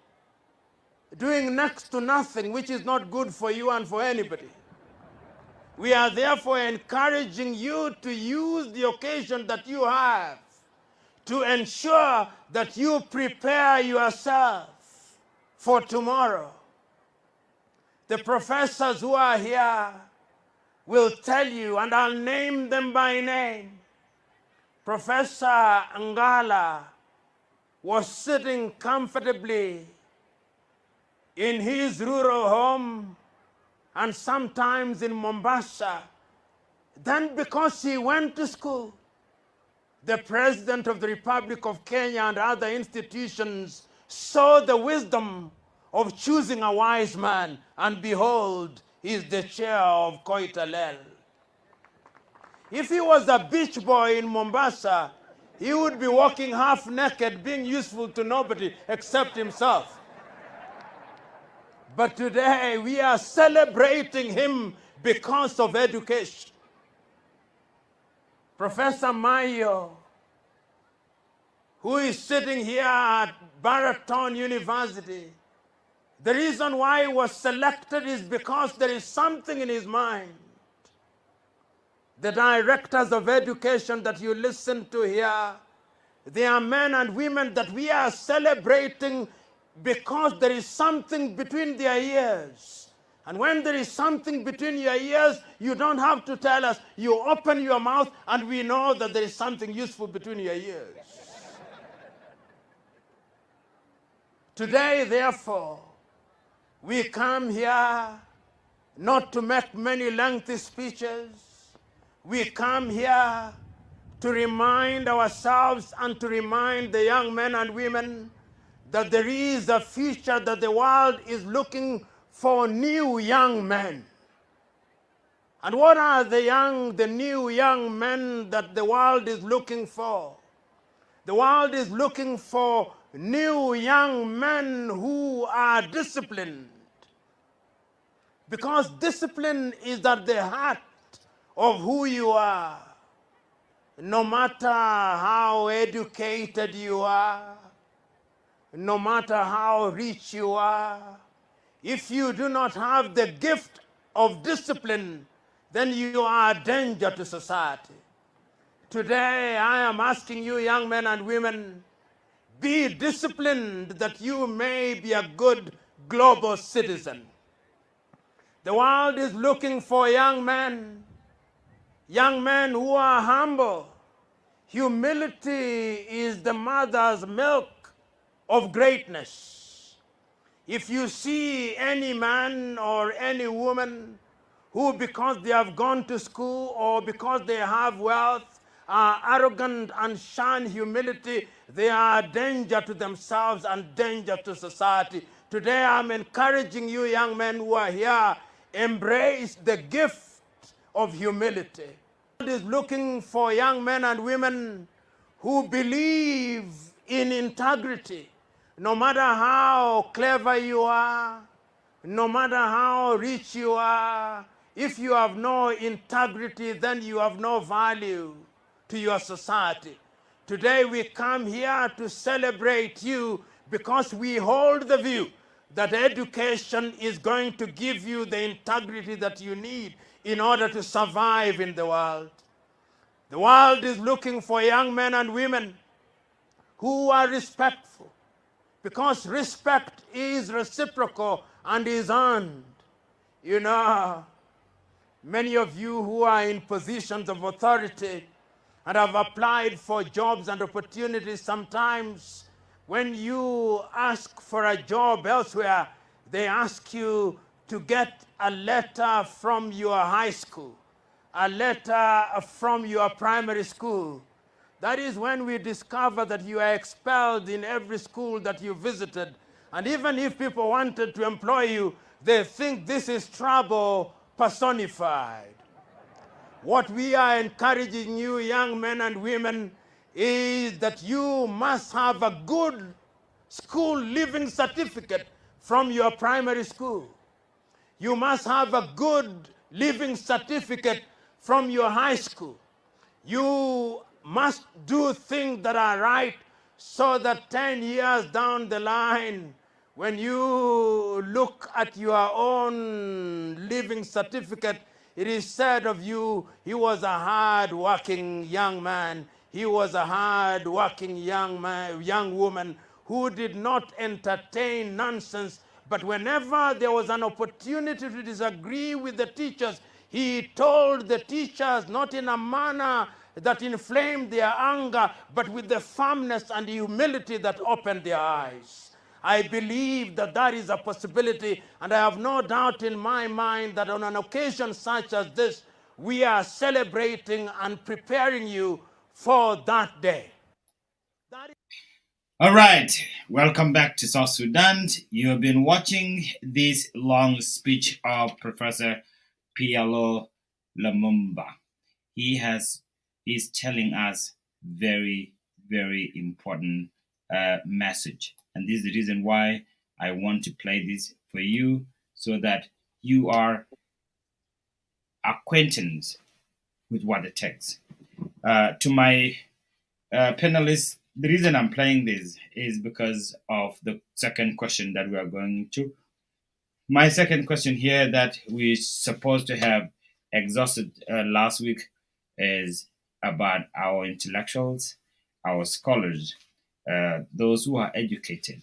doing next to nothing, which is not good for you and for anybody. We are therefore encouraging you to use the occasion that you have to ensure that you prepare yourself for tomorrow. The professors who are here will tell you, and I'll name them by name. Professor Ngala was sitting comfortably in his rural home, and sometimes in Mombasa. Then, because he went to school, the President of the Republic of Kenya and other institutions saw the wisdom of choosing a wise man, and behold, he is the chair of Koitalel. If he was a beach boy in Mombasa, he would be walking half naked, being useful to nobody except himself. But today we are celebrating him because of education. Professor Mayo, who is sitting here at Baraton University, the reason why he was selected is because there is something in his mind. The directors of education that you listen to here, they are men and women that we are celebrating because there is something between their ears. And when there is something between your ears, you don't have to tell us. You open your mouth and we know that there is something useful between your ears. Today, therefore, we come here not to make many lengthy speeches. We come here to remind ourselves and to remind the young men and women that there is a future, that the world is looking for new young men. And what are the new young men that the world is looking for? The world is looking for new young men who are disciplined. Because discipline is at the heart of who you are. No matter how educated you are, no matter how rich you are, if you do not have the gift of discipline, then you are a danger to society. Today, I am asking you, young men and women, be disciplined that you may be a good global citizen. The world is looking for young men who are humble. Humility is the mother's milk of greatness. If you see any man or any woman who, because they have gone to school or because they have wealth, are arrogant and shun humility, they are a danger to themselves and danger to society. Today I'm encouraging you, young men who are here, embrace the gift of humility. God is looking for young men and women who believe in integrity. No matter how clever you are, no matter how rich you are, if you have no integrity, then you have no value to your society. Today we come here to celebrate you because we hold the view that education is going to give you the integrity that you need in order to survive in the world. The world is looking for young men and women who are respectful, because respect is reciprocal and is earned. You know, many of you who are in positions of authority and have applied for jobs and opportunities, sometimes when you ask for a job elsewhere, they ask you to get a letter from your high school, a letter from your primary school. That is when we discover that you are expelled in every school that you visited. And even if people wanted to employ you, they think this is trouble personified. What we are encouraging you, young men and women, is that you must have a good school leaving certificate from your primary school. You must have a good leaving certificate from your high school. You must do things that are right so that 10 years down the line, when you look at your own living certificate, it is said of you, he was a hard-working young man. He was a hard-working young woman who did not entertain nonsense. But whenever there was an opportunity to disagree with the teachers, he told the teachers, not in a manner that inflamed their anger, but with the firmness and humility that opened their eyes. I believe that that is a possibility, and I have no doubt in my mind that on an occasion such as this, we are celebrating and preparing you for that day. All right, welcome back to South Sudan. You have been watching this long speech of Professor Pialo Lumumba. He's telling us very, very important message. And this is the reason why I want to play this for you so that you are acquainted with what it takes. To my panelists, the reason I'm playing this is because of the second question that we are going to. My second question here that we're supposed to have exhausted last week is about our intellectuals, our scholars, those who are educated,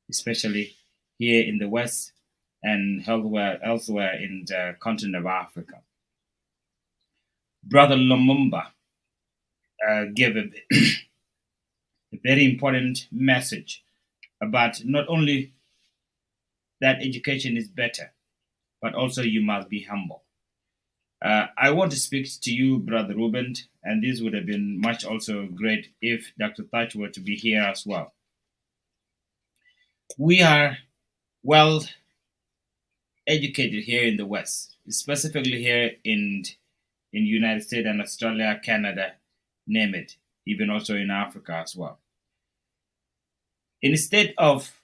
especially here in the West and elsewhere in the continent of Africa. Brother Lumumba gave a very important message about not only that education is better, but also you must be humble. I want to speak to you, Brother Ruben, and this would have been much also great if Dr. Thatch were to be here as well. We are well educated here in the West, specifically here in United States and Australia, Canada, name it, even also in Africa as well. Instead of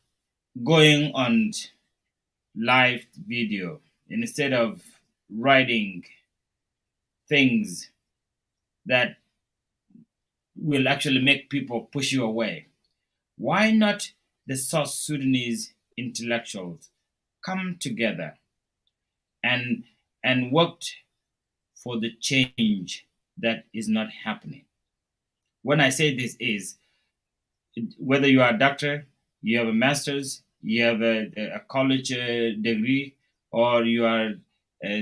going on live video, instead of writing things that will actually make people push you away, why not the South Sudanese intellectuals come together and worked for the change that is not happening? When I say this is, whether you are a doctor, you have a master's, you have a college degree, or you are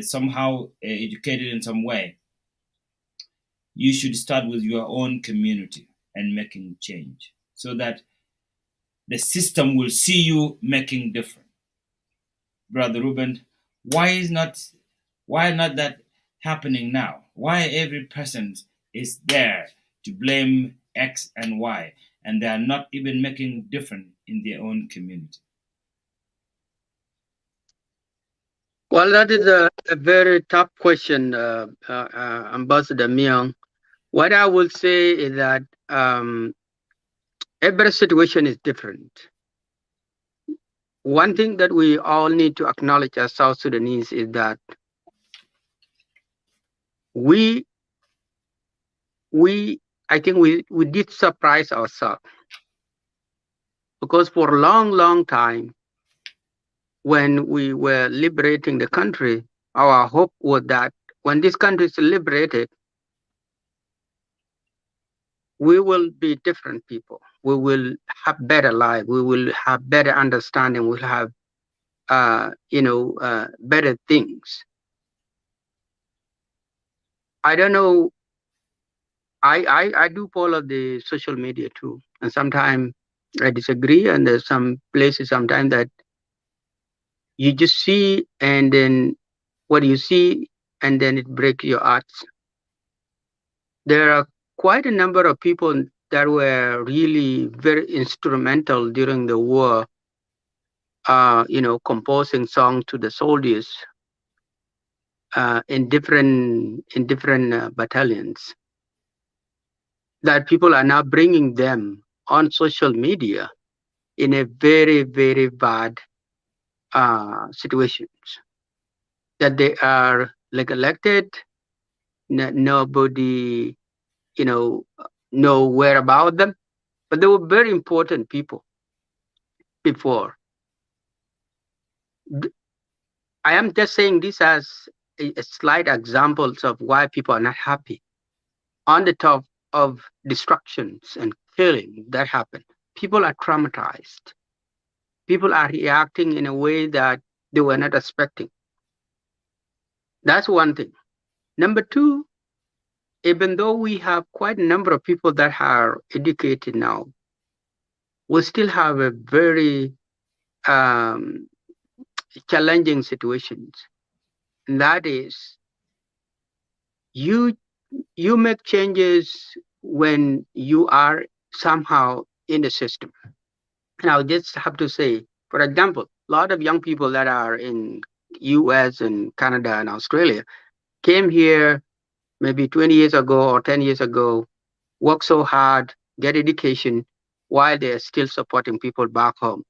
somehow educated in some way, you should start with your own community and making change so that the system will see you making difference. Brother Ruben, why not that happening now? Why every person is there to blame X and Y, and they are not even making difference in their own community? Well, that is a very tough question, Ambassador Miyong. What I will say is that Every situation is different. One thing that we all need to acknowledge as South Sudanese is that we I think we did surprise ourselves, because for a long time, when we were liberating the country, our hope was that when this country is liberated, we will be different people. We will have better life. We will have better understanding. We'll have, better things. I don't know. I do follow the social media too, and sometimes I disagree. And there's some places sometimes that you just see, and then what you see, and then it breaks your hearts. There are quite a number of people that were really very instrumental during the war, composing songs to the soldiers in different battalions. That people are now bringing them on social media in a very, very bad situations. That they are like elected, nobody, know where about them, but they were very important people before. I am just saying this as a slight examples of why people are not happy. On the top of destructions and killing that happen, people are traumatized. People are reacting in a way that they were not expecting. That's one thing. Number two, even though we have quite a number of people that are educated now, we still have a very um, challenging situations. And that is, you you make changes when you are somehow in the system. And I'll just have to say, for example, a lot of young people that are in US and Canada and Australia came here maybe 20 years ago or 10 years ago, work so hard, get education, while they're still supporting people back home.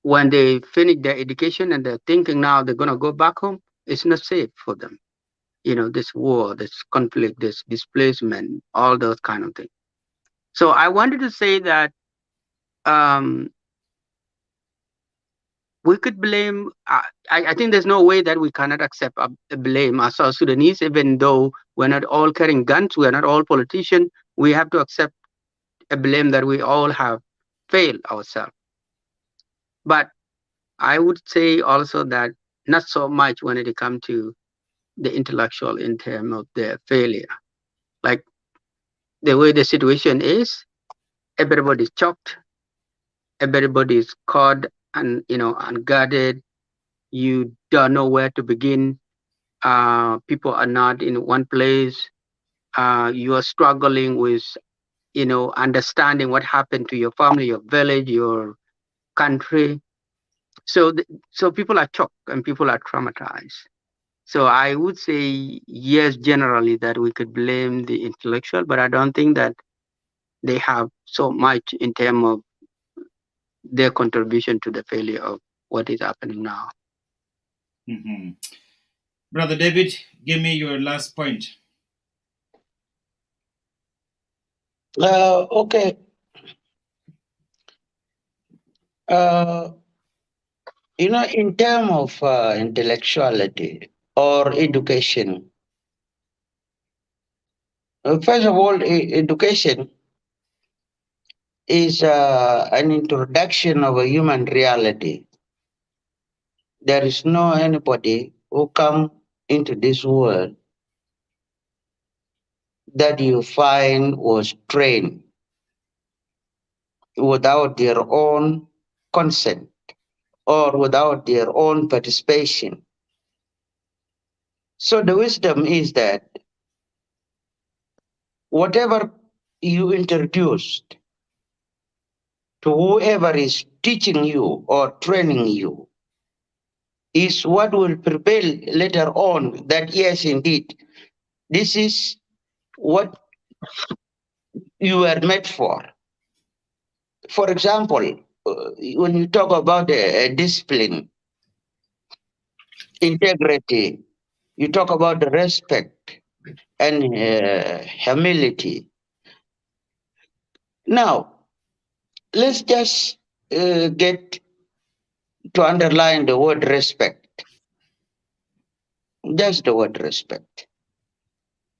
When they finish their education and they're thinking now they're going to go back home, it's not safe for them. This war, this conflict, this displacement, all those kind of things. So I wanted to say that um, we could blame. I think there's no way that we cannot accept a blame as South Sudanese, even though we're not all carrying guns, we're not all politicians. We have to accept a blame that we all have failed ourselves. But I would say also that not so much when it comes to the intellectual in terms of their failure. Like the way the situation is, everybody's shocked, everybody's caught and unguarded. You don't know where to begin. People are not in one place. You are struggling with understanding what happened to your family, your village, your country. So people are shocked and people are traumatized. So I would say yes, generally that we could blame the intellectual, but I don't think that they have so much in terms of their contribution to the failure of what is happening now. Mm-hmm. Brother David, give me your last point. Okay. In terms of intellectuality or education, first of all, education is an introduction of a human reality. There is no anybody who come into this world that you find was trained without their own consent or without their own participation. So the wisdom is that whatever you introduced to whoever is teaching you or training you is what will prevail later on, that yes, indeed, this is what you were made for. For example, when you talk about discipline, integrity, you talk about the respect and humility. Now, let's just get to underline the word respect. Just the word respect.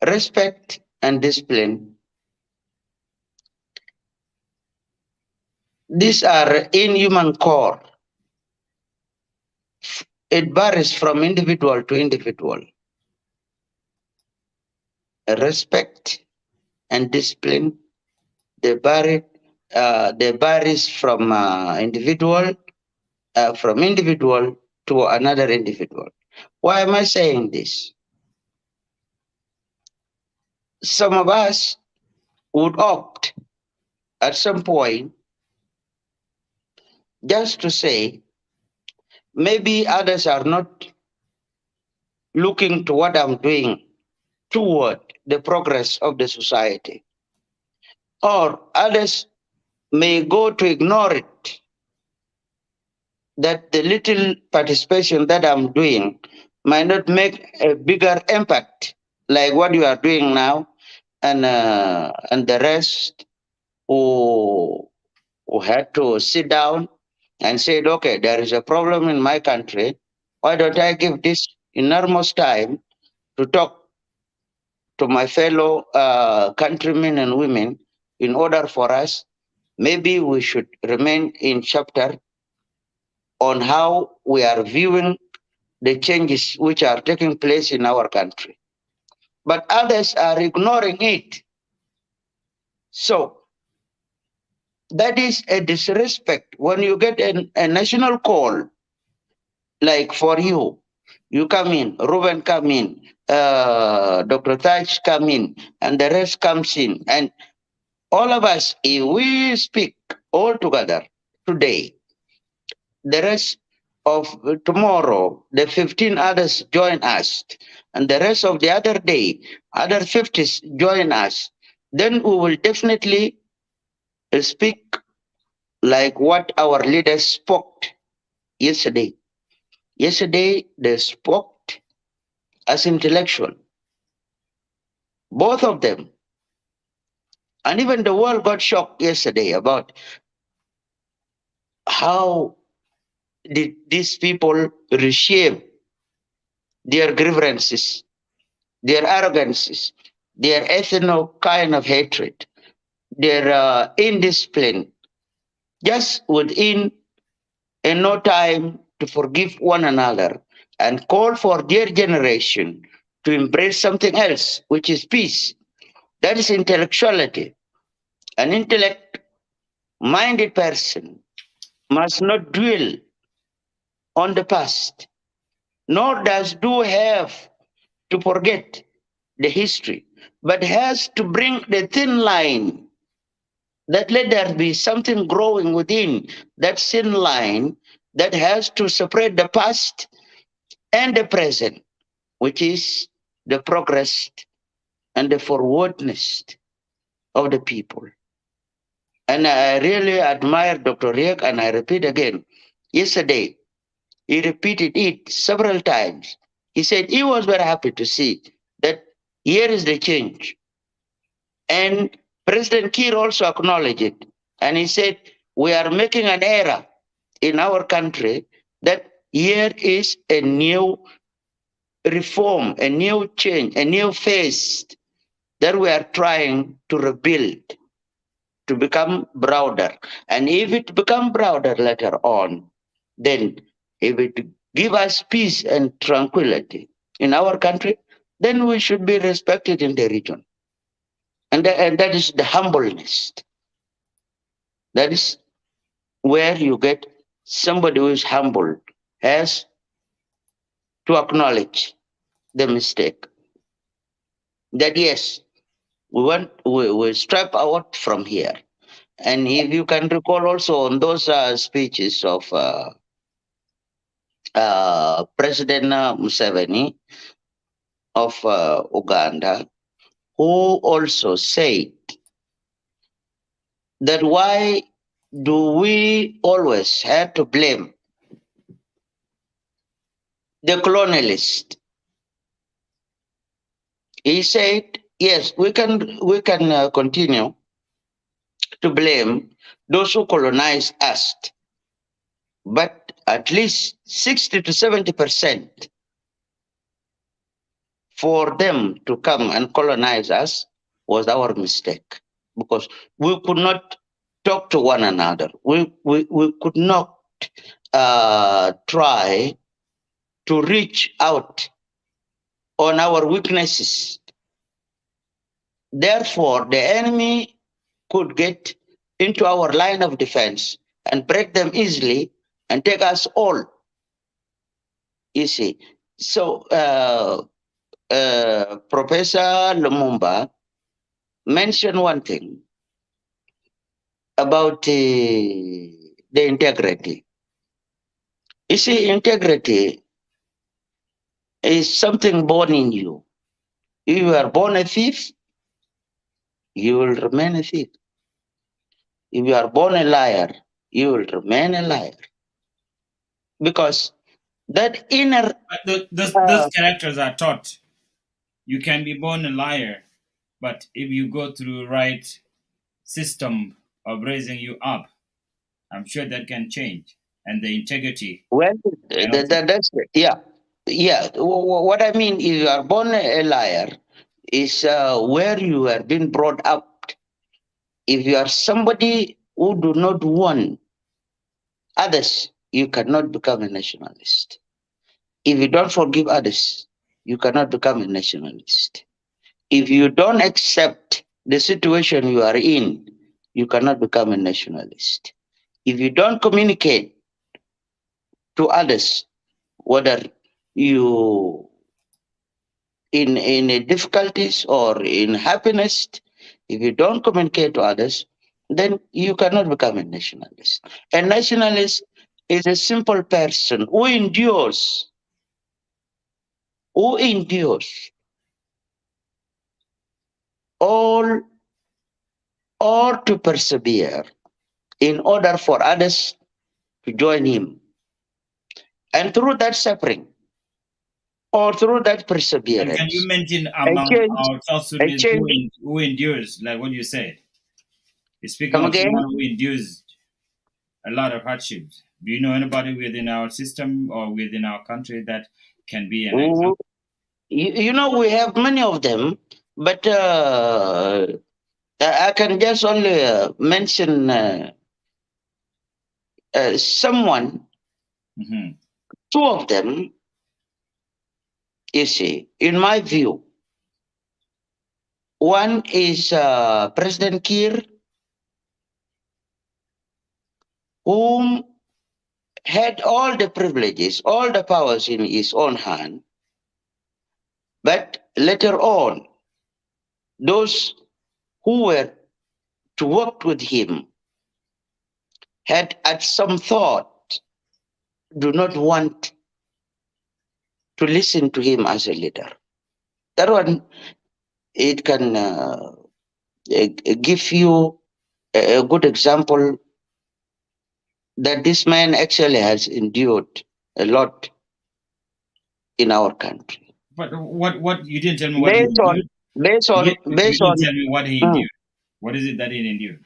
Respect and discipline, these are in human core. It varies from individual to individual. Respect and discipline, they varies from individual to another individual. Why am I saying this? Some of us would opt at some point just to say, maybe others are not looking to what I'm doing toward the progress of the society, or others may go to ignore it, that the little participation that I'm doing might not make a bigger impact like what you are doing now, and the rest who had to sit down and said, okay, there is a problem in my country. Why don't I give this enormous time to talk to my fellow countrymen and women in order for us, maybe we should remain in chapter on how we are viewing the changes which are taking place in our country. But others are ignoring it. So that is a disrespect. When you get a national call, like for you, you come in, Ruben come in, Dr. Taj come in, and the rest comes in. And all of us, if we speak all together today, the rest of tomorrow, the 15 others join us, and the rest of the other day, other 50s join us, then we will definitely speak like what our leaders spoke yesterday. Yesterday, they spoke as intellectual, both of them. And even the world got shocked yesterday about how did these people reshape their grievances, their arrogances, their ethno kind of hatred, their indiscipline, just within no time to forgive one another and call for their generation to embrace something else, which is peace. That is intellectuality. An intellect minded person must not dwell on the past, nor does do have to forget the history, but has to bring the thin line that let there be something growing within that thin line that has to separate the past and the present, which is the progress and the forwardness of the people. And I really admire Dr. Riek, and I repeat again, yesterday, he repeated it several times. He said he was very happy to see that here is the change. And President Kiir also acknowledged it. And he said, we are making an era in our country that here is a new reform, a new change, a new phase that we are trying to rebuild to become broader. And if it become broader later on, then if it give us peace and tranquility in our country, then we should be respected in the region. And that is the humbleness. That is where you get somebody who is humble has to acknowledge the mistake. That yes, we strap out from here. And if you can recall also on those speeches of President Museveni of Uganda, who also said that why do we always have to blame the colonialist? He said, yes, we can continue to blame those who colonized us, but at least 60 to 70% for them to come and colonize us was our mistake, because we could not talk to one another. We could not try to reach out on our weaknesses. Therefore, the enemy could get into our line of defense and break them easily and take us all, you see. So, Professor Lumumba mentioned one thing about the integrity. You see, integrity is something born in you. If you are born a thief, you will remain a thief. If you are born a liar, you will remain a liar. Because that inner... Those characters are taught. You can be born a liar, but if you go through right system of raising you up, I'm sure that can change. And the integrity. Well, that's yeah. Yeah. What I mean is, you are born a liar is where you have been brought up. If you are somebody who do not want others, you cannot become a nationalist. If you don't forgive others, you cannot become a nationalist. If you don't accept the situation you are in, you cannot become a nationalist. If you don't communicate to others, whether you in difficulties or in happiness, if you don't communicate to others, then you cannot become a nationalist. A nationalist is a simple person who endures all or to persevere in order for others to join him. And through that suffering or through that And can perseverance, you mention a among change, our South a Sudanese change. who endures, like what you said? Speaking Come of again? someone who endures a lot of hardships, do you know anybody within our system or within our country that can be an example? You know, we have many of them, but I can just only mention someone, two of them, you see, in my view. One is President Kiir, whom had all the privileges, all the powers in his own hand, but later on, those who were to work with him had at some thought, do not want to listen to him as a leader. That one, it can give you a good example that this man actually has endured a lot in our country. But what you didn't tell me what he endured. You didn't tell me what he endured. What is it that he endured?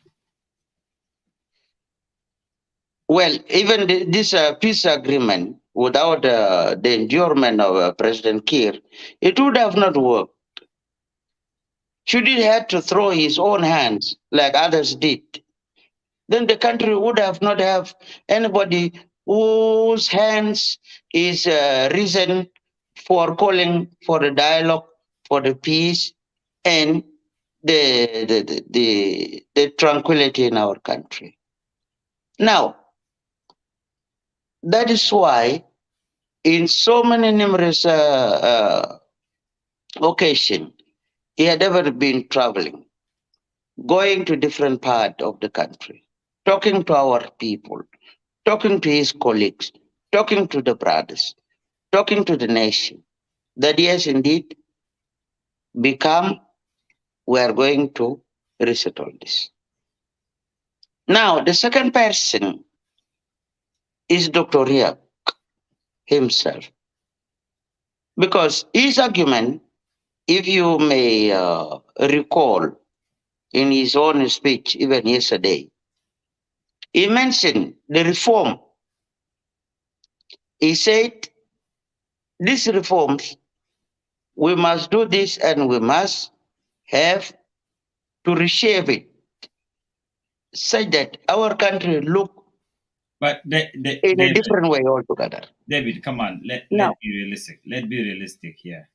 Well, even this peace agreement, without the endurement of President Kiir, it would have not worked. Should he had to throw his own hands like others did, then the country would have not have anybody whose hands is reason for calling for the dialogue, for the peace, and the tranquility in our country. Now, that is why in so many numerous occasions, he had ever been traveling, going to different parts of the country, talking to our people, talking to his colleagues, talking to the brothers, talking to the nation, that yes, indeed, we are going to resettle this. Now, the second person is Dr. Riak himself. Because his argument, if you may recall in his own speech, even yesterday, he mentioned the reform. He said, these reforms, we must do this and we must have to reshape it such that our country look But in a different way altogether. David, come on, let Now, be realistic. Let's be realistic here.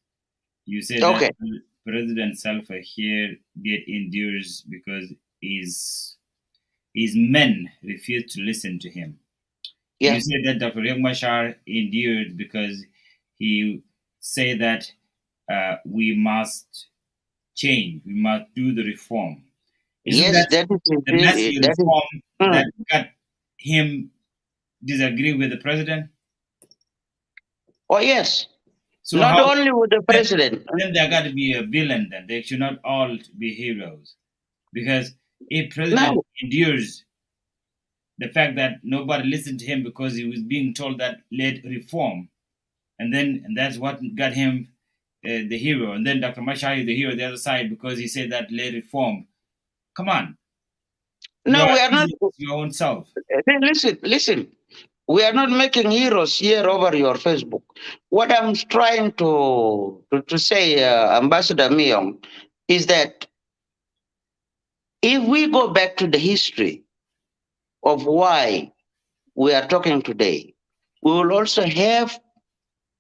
You said okay, that President Salva here did endures because his men refused to listen to him. yeah, You said that Dr. Riek Machar endured because he said that we must change, we must do the reform. Isn't yes, that that is the messy that is. reform Mm. that got him disagree with the president? Oh yes, So not how only with the then, president. then there got to be a villain then. They should not all be heroes. Because a president Now, endures the fact that nobody listened to him because he was being told that led reform. And that's what got him the hero. And then Dr. Mashai is the hero the other side because he said that led reform. Come on. You no, are we are not. your own self. Listen. We are not making heroes here over your Facebook. What I'm trying to say, Ambassador Miyong, is that if we go back to the history of why we are talking today, we will also have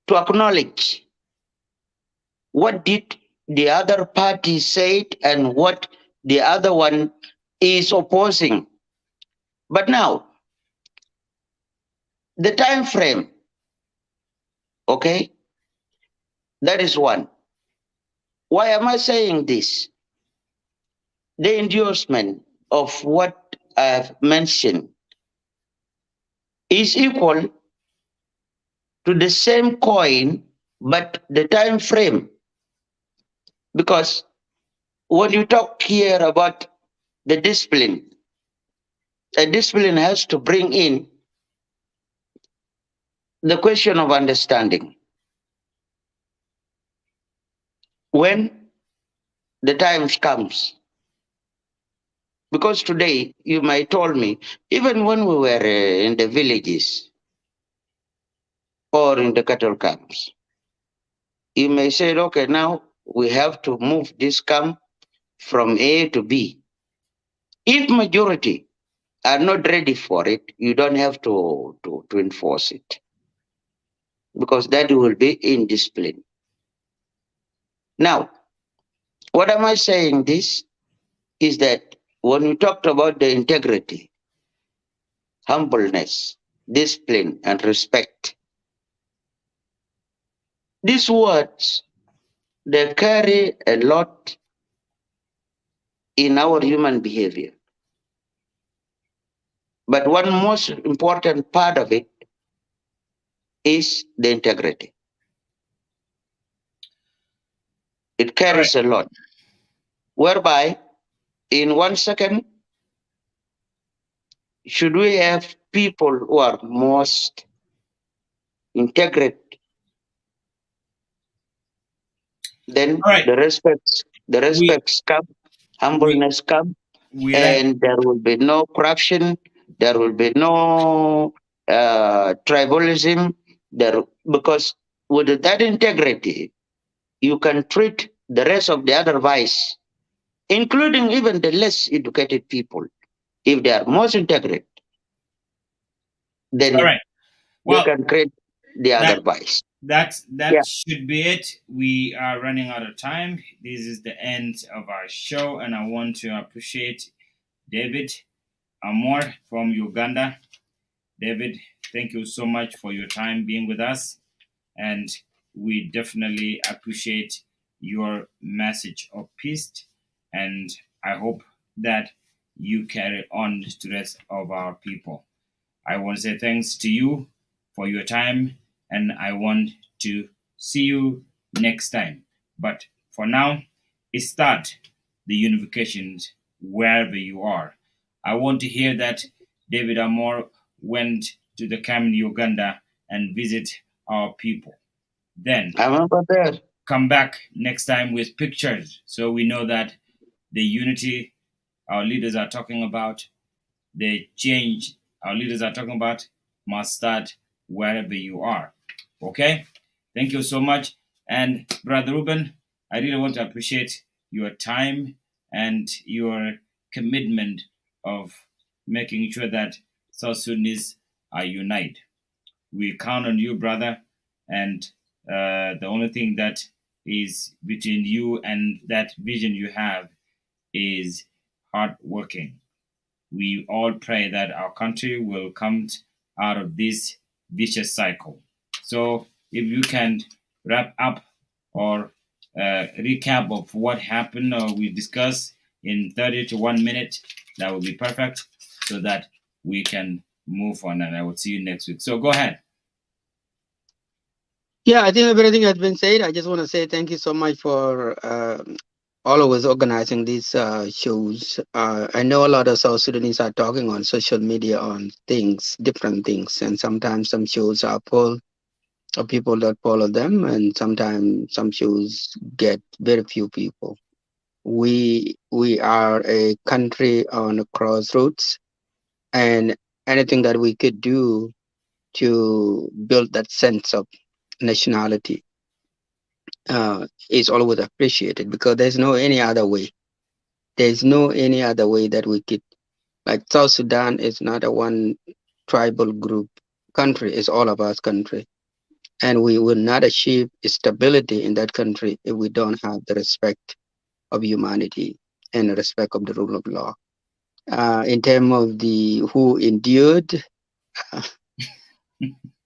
to acknowledge what did the other party say and what the other one is opposing. But now, the time frame, okay, that is one. Why am I saying this? The endorsement of what I've mentioned is equal to the same coin, but the time frame. Because when you talk here about the discipline, a discipline has to bring in the question of understanding. When the time comes, because today you might told me, even when we were in the villages or in the cattle camps, you may say, okay, now we have to move this camp from A to B. If majority are not ready for it, you don't have to enforce it because that will be indiscipline. Now, what am I saying this is that when we talked about the integrity, humbleness, discipline, and respect, these words, they carry a lot in our human behavior. But one most important part of it is the integrity. It carries a lot. Whereby, in 1 second, should we have people who are most integrate, then the respects come, humbleness come, and there will be no corruption, there will be no tribalism, because with that integrity, you can treat the rest of the other vice, including even the less educated people. If they are most integrate, then they can create the other vice. That should be it. We are running out of time. This is the end of our show, and I want to appreciate David Amor from Uganda. David, thank you so much for your time being with us, and we definitely appreciate your message of peace, and I hope that you carry on to the rest of our people. I want to say thanks to you for your time, and I want to see you next time. But for now, start the unifications wherever you are. I want to hear that David Amor went to the camp in Uganda and visit our people. Then come back next time with pictures so we know that the unity our leaders are talking about, the change our leaders are talking about, must start wherever you are. Okay? Thank you so much. And Brother Ruben, I really want to appreciate your time and your commitment of making sure that South Sudanese are united. We count on you, brother. And the only thing that is between you and that vision you have is hard working. We all pray that our country will come out of this vicious cycle. So, if you can wrap up or recap of what happened or we discussed in 30 to 1 minute, that would be perfect so that we can move on. And I will see you next week. So, go ahead. Yeah, I think everything has been said. I just want to say thank you so much for always organizing these shows. I know a lot of South Sudanese are talking on social media on things, different things, and sometimes some shows are full of people that follow them, and sometimes some shows get very few people. We are a country on a crossroads, and anything that we could do to build that sense of nationality is always appreciated because there's no any other way. There's no any other way that we could, like South Sudan is not a one tribal group country, it's all of us country. And we will not achieve stability in that country if we don't have the respect of humanity and the respect of the rule of law. In terms of the who endured,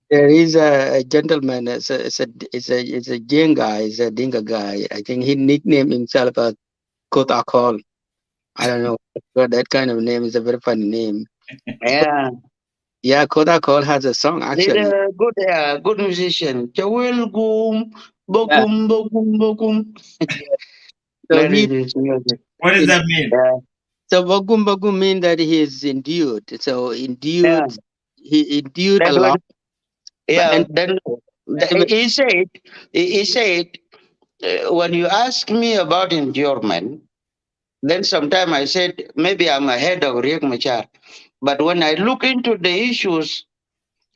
there is a gentleman, it's a Jane guy, it's a Dinka guy. I think he nicknamed himself a Kotakol. I don't know, but that kind of name is a very funny name. Yeah. Yeah, Kotakol has a song He's actually. a good musician. Chawil gum, Yeah. bokum, bokum, bokum. So That he, is his music. What does that mean? Yeah. so Bagum Bagum mean that he is endured. So Yeah. endured, he endured a That was, lot. yeah. And Then he said, when you ask me about endurement, then sometime I said, maybe I'm ahead of Riek Machar. But when I look into the issues,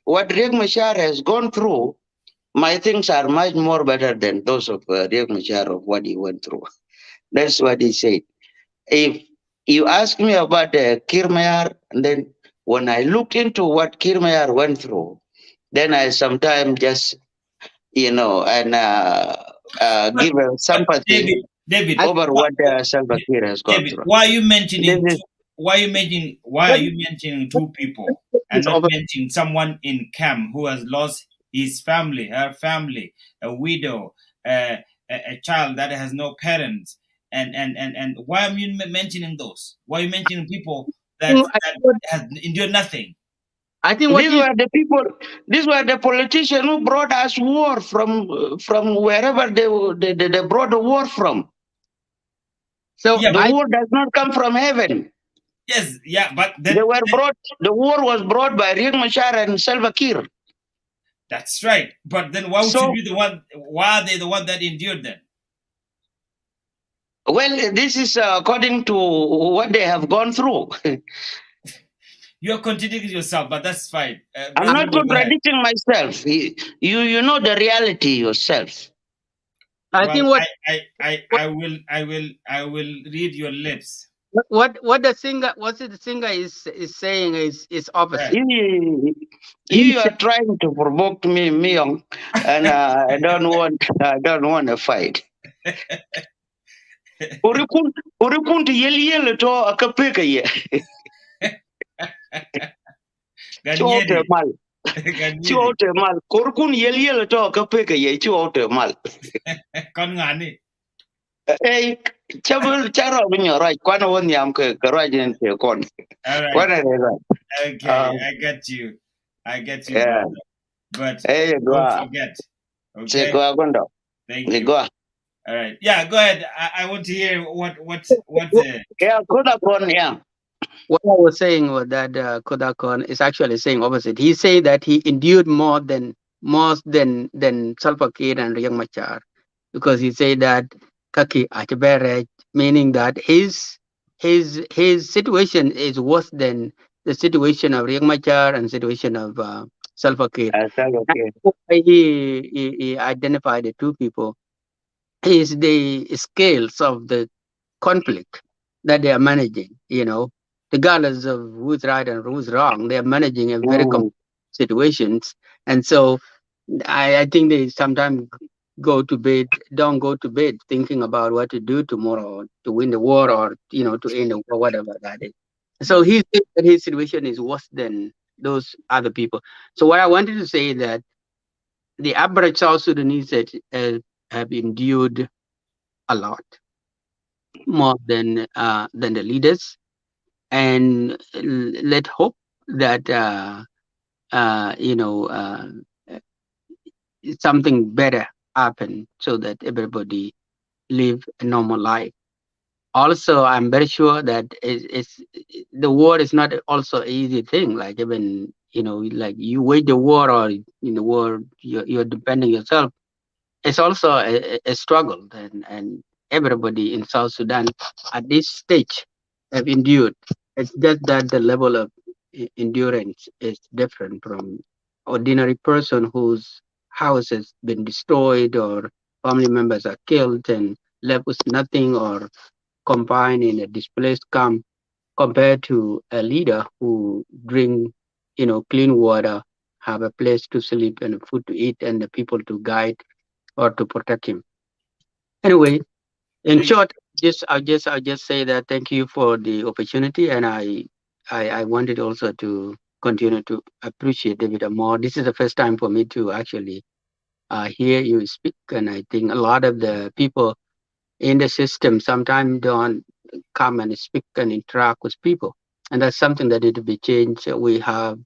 what Riek Machar has gone through, my things are much more better than those of Riek Machar of what he went through. That's what he said. If you ask me about Kir Mayar, then when I look into what Kir Mayar went through, then I sometimes just, and But, give a but sympathy David, over what Salva Kiir has gone David, through. why are you This mentioning? is Why are you mentioning two people and it's not over. mentioning someone in camp who has lost his family, her family, a widow, a child that has no parents, and why are you mentioning those? Why are you mentioning people that has endured nothing? I think what these were the people, these were the politicians who brought us war from wherever they brought the war from. so Yeah, the war does not come from heaven. Yes, yeah, but They were brought. The war was brought by Riek Machar and Salva Kiir. That's right. But then why would you be the one? Why are they the one that endured them? Well, this is according to what they have gone through. You're contradicting yourself, but that's fine. I'm not contradicting myself. You know the reality yourself. I think what I will read your lips. what the singer is saying is opposite. You are trying to provoke me, Miyong, and I don't want to fight. Urikun to yell to a kapeka ye. Chote mal. Chote mal. Kurkun yell to a kapeka ye. Chote mal. Kon ngani. Hey, chabul charo binyo right. Kwana woni am ke garajin te kon. All right. Kwana right. Okay, I get you. I get you, Yeah. brother. But hey, don't forget. Okay. Thank you. Go. All right. Yeah, go ahead. I want to hear what Yeah, Koda kon yeah. What I was saying was that Kodakon is actually saying opposite. He say that he endured more than Salva Kiir and Riek Machar, because he say that Kaki Achibere, meaning that his situation is worse than the situation of Riek Machar and situation of Salva Kiir. Okay. He identified the two people is the scales of the conflict that they are managing, regardless of who's right and who's wrong, they are managing a very complex situations. And so I think they sometimes don't go to bed thinking about what to do tomorrow to win the war or, to end the war, whatever that is. So he thinks that his situation is worse than those other people. So what I wanted to say is that the average South Sudanese have endured a lot more than the leaders, and let hope that something better happen so that everybody live a normal life. Also, I'm very sure that the war is not also an easy thing. Like even like you wage the war or in the war you're defending yourself. It's also a struggle, and everybody in South Sudan at this stage have endured. It's just that the level of endurance is different from ordinary person whose house has been destroyed or family members are killed and left with nothing or confined in a displaced camp, compared to a leader who drink clean water, have a place to sleep and food to eat and the people to guide or to protect him. Anyway, in short, I'll just say that thank you for the opportunity, and I wanted also to continue to appreciate David more. This is the first time for me to actually hear you speak, and I think a lot of the people in the system sometimes don't come and speak and interact with people, and that's something that need to be changed. We have,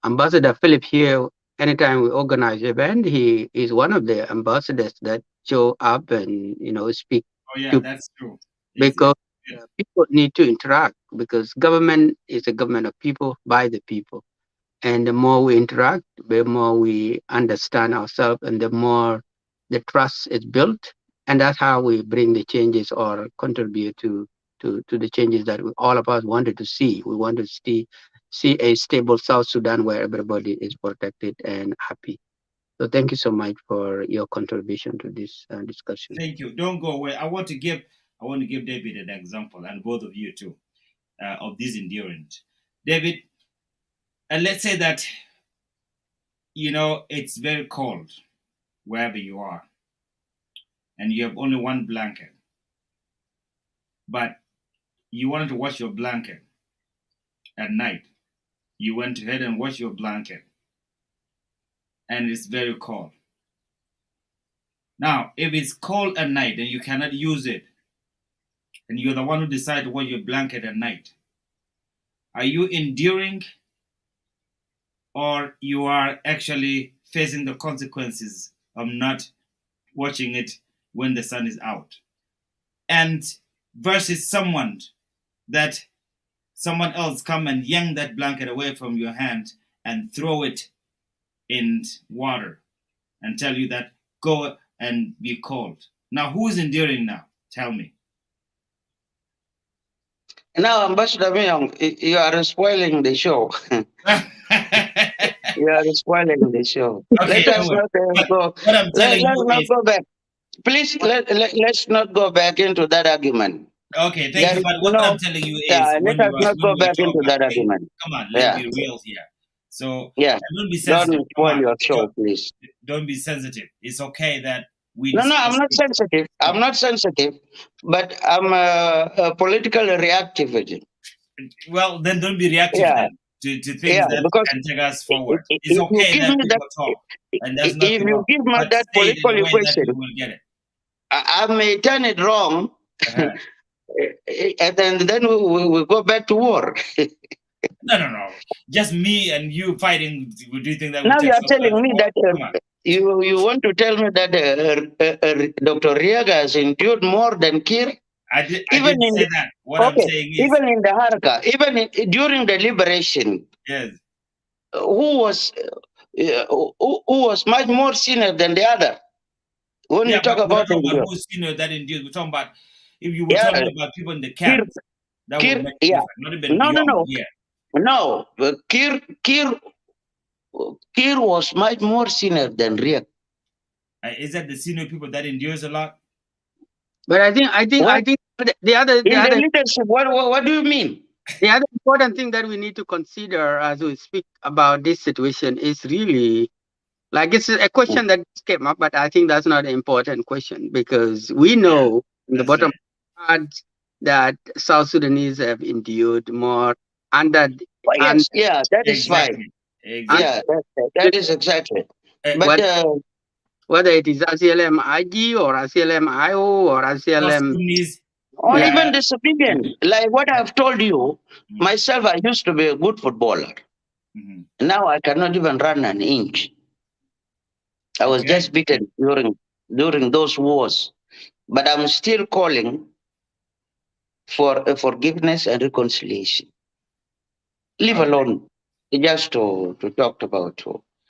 Ambassador Philip here. Anytime we organize event, he is one of the ambassadors that show up and speak Oh yeah, to, that's true. because people need to interact, because government is a government of people by the people, and the more we interact, the more we understand ourselves, and the more the trust is built, and that's how we bring the changes or contribute to the changes that all of us wanted to see. We want to see a stable South Sudan where everybody is protected and happy. So thank you so much for your contribution to this discussion. Thank you. Don't go away. I want to give David an example, and both of you too, of this endurance. David, and let's say that it's very cold wherever you are, and you have only one blanket, but you wanted to wash your blanket at night. You went ahead and washed your blanket, and it's very cold. Now, if it's cold at night and you cannot use it, and you're the one who decides to wash your blanket at night, are you enduring, or you are actually facing the consequences of not watching it when the sun is out? And versus someone else come and yank that blanket away from your hand and throw it in water and tell you that go and be cold. Now, who is enduring now? Tell me. Now, Ambassador Miyong, you are spoiling the show. You are spoiling the show. Okay, Let us not go. What I'm telling Let's you not is, go back. Please, let's not go back into that argument. okay, thank There you. is But what I'm telling you is, let us not go back into that argument. come on, let's Yeah. be real here. So Yeah. and don't be sensitive. Don't spoil your show, please. Don't be sensitive. It's okay that we No, discuss I'm not it. sensitive. I'm not sensitive, but I'm a politically reactive agent. Well, then don't be reactive then to things that because can take us forward. if It's you okay give that me that, people talk, and there's if nothing you wrong. give me But that say it in political a way that equation, people will get it. I may turn it wrong, Uh-huh. and then we go back to war. No. Just me and you fighting. Do you think that will Now you take are South Sudan telling to me war? that Come on. you want to tell me that Dr. Riega has endured more than Kir? I Even didn't in say the, that. What I'm okay, saying is, even in the Haraka, even during the liberation, yes, who was who was much more senior than the other? When yeah, you but talk we're not about talking about India, who's senior that induced. We're talking about if you were yeah, talking about people in the Kir, camps, that would Kir, make a yeah, difference. Not even no, beyond here. no, Kir was much more senior than Riek. Is that the senior people that endures a lot? But I think What the other in the leadership? What do you mean? the other important thing that we need to consider as we speak about this situation is really like it's a question that just came up, but I think that's not an important question because we know in the That's bottom right. part that South Sudanese have endured more under Oh, and yes, yeah, that is fine. Exactly. Yeah, that is exactly. But whether it is ACLM IG or ACLM IO or ACLM or even the civilian, like what I've told you, myself, I used to be a good footballer. Now I cannot even run an inch. I was just beaten during those wars, but I'm still calling for forgiveness and reconciliation. Leave alone just to talk about.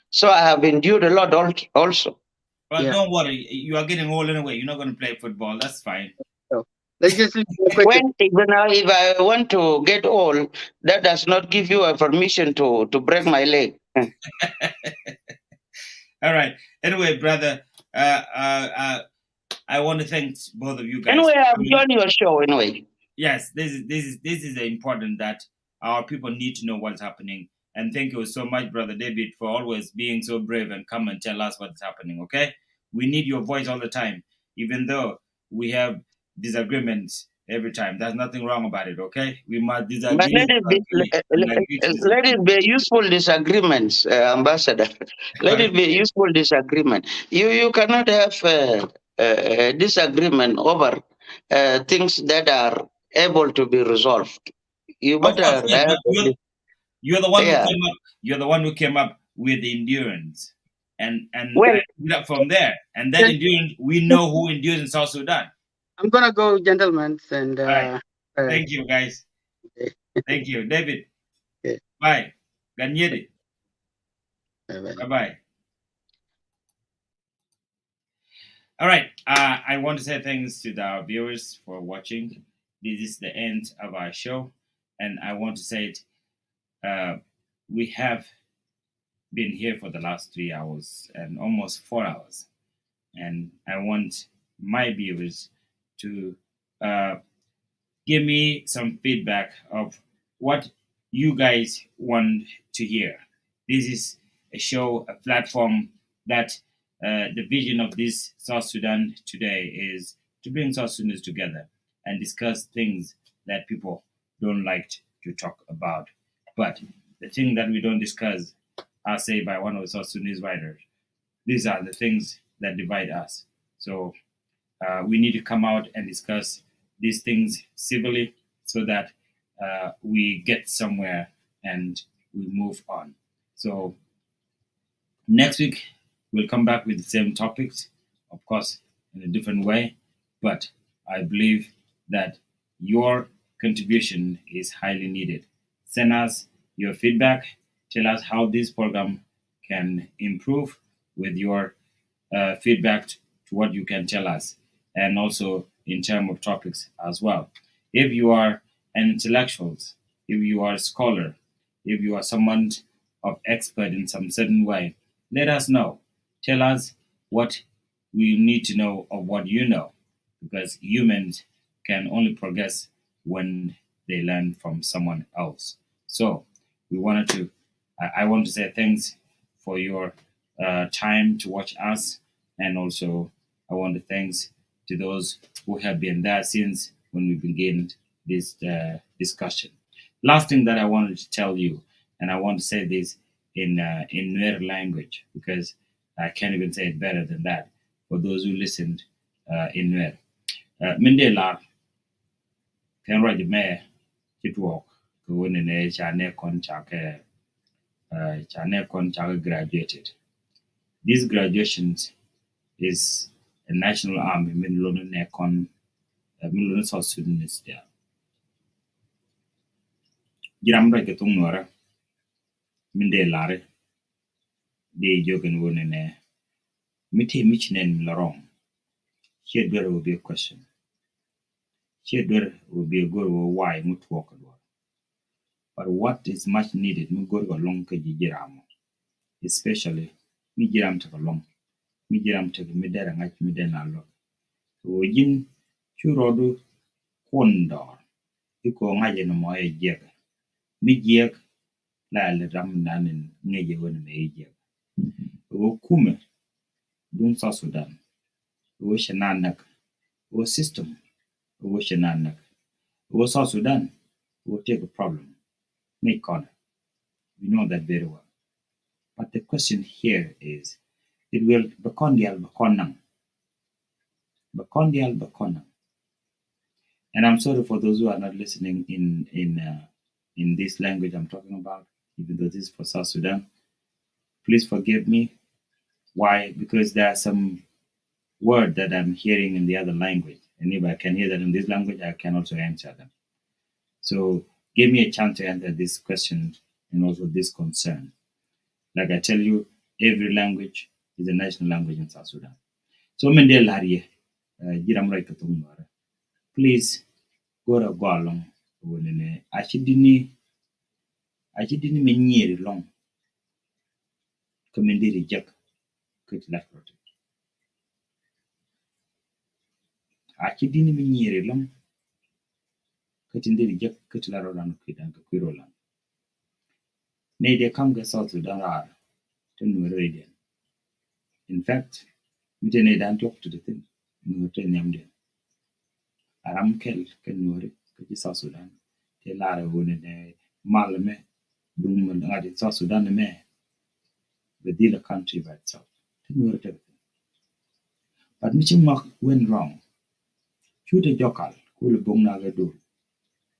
So I have endured a lot also. But don't worry, you are getting old anyway. You're not going to play football. That's fine. Let's just when if I want to get old, that does not give you a permission to break my leg. All right. Anyway, brother, I want to thank both of you guys. Anyway, I've joined your show anyway. Yes, this is important that our people need to know what's happening. And thank you so much, Brother David, for always being so brave and come and tell us what's happening. Okay, we need your voice all the time, even though we have disagreements every time. There's nothing wrong about it. Okay, we must disagree. But let it be useful disagreements, Ambassador. Let it be useful disagreement. You cannot have a disagreement over things that are able to be resolved. You Of course, better yes, have. but you're the one Yeah. who came up. You're the one who came up with the endurance, and Well, from there, and that endurance, we know who endures in South Sudan. I'm gonna go, gentlemen, and All right. Thank you, guys. Thank you, David. Bye. Ganyedi. Bye bye. All right. I want to say thanks to our viewers for watching. This is the end of our show, and I want to say it. We have been here for the last 3 hours and almost 4 hours, and I want my viewers to give me some feedback of what you guys want to hear. This is a show, a platform that the vision of this South Sudan today is to bring South Sudanese together and discuss things that people don't like to talk about. But the thing that we don't discuss, as said by one of the South Sudanese writers, these are the things that divide us. So we need to come out and discuss these things civilly so that we get somewhere and we move on. So next week we'll come back with the same topics, of course, in a different way, but I believe that your contribution is highly needed. Send us your feedback. Tell us how this program can improve with your feedback to what you can tell us, and also in terms of topics as well. If you are an intellectual, if you are a scholar, if you are someone of expert in some certain way, let us know. Tell us what we need to know of what you know, because humans can only progress when they learn from someone else. So we wanted to, I want to say thanks for your time to watch us, and also I want to thanks to those who have been there since when we began this discussion. Last thing that I wanted to tell you, and I want to say this in Nuer language because I can't even say it better than that for those who listened in Nuer. Minde la ken raj me chitwok ko woni ne chane kon chake graduated. These graduations is a national army min lonu ne kon Milon South Sudanese there. Jiram ra ke tung nora minde lare de jogen wonene mite michnen larong. Here there will be a question. Here there will be a go why mut walk. But what is much needed mu go long ke jiram, especially mi jiram to long. Mi jiram to mi dera ngach mi dena lo. So jin churodu kondor iko ngaje no mo e jeg. Mi jeg la le ram nanin ngeje won me jeg. Wo kume dun sa Sudan. Wo shenanak. Wo system. Wo shenanak. Wo South Sudan will take a problem. Make on. We know that very well. But the question here is, it will bekondial bekonang. Bekondial bekonang. And I'm sorry for those who are not listening in this language I'm talking about, even though this is for South Sudan. Please forgive me. Why? Because there are some word that I'm hearing in the other language. And if I can hear that in this language, I can also answer them. So give me a chance to answer this question and also this concern. Like I tell you, every language is a national language in South Sudan. So Mendel Harye, Jiram Rai Katumara, please go along. Achidini menyeri long, Kamendiri Jack, Kutla Project. Achidini menyeri long, Katindiri Jack, Kutla Roland Kidan Kirolan. Nay, they come to South Sudan are to Radian. In fact, we didn't talk to the thing. We were Aram kel kenuri ke South Sudan te lara woni ne malme dum ngadi South Sudan me the deal country by itself. But Michim went wrong. Shoot a jokal, cool bong naga do,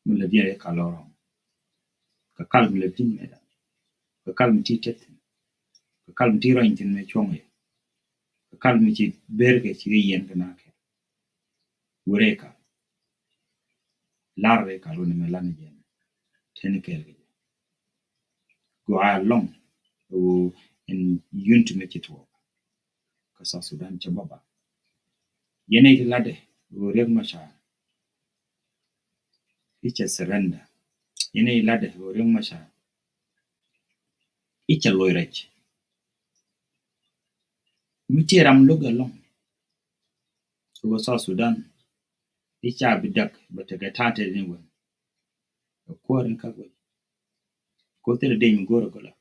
Muladia calorong. Kakal Muladin meda. Kakal mititet. Kakal mitira intin me chonge. Kakal michi berge chiri yen kanake. Ureka. Larve kaluni melani jen. Tenikel. Go along. In yun to make it work. South Sudan Chababa. Yenate Lade, Ureg Masha, each a surrender. Yenate Lade, Ureg Masha, each a loyrech. Mitiram look along. To South Sudan, each a bidak, but a gatate anyway. A quarter in Kagway. Go tell the day you go to Gola.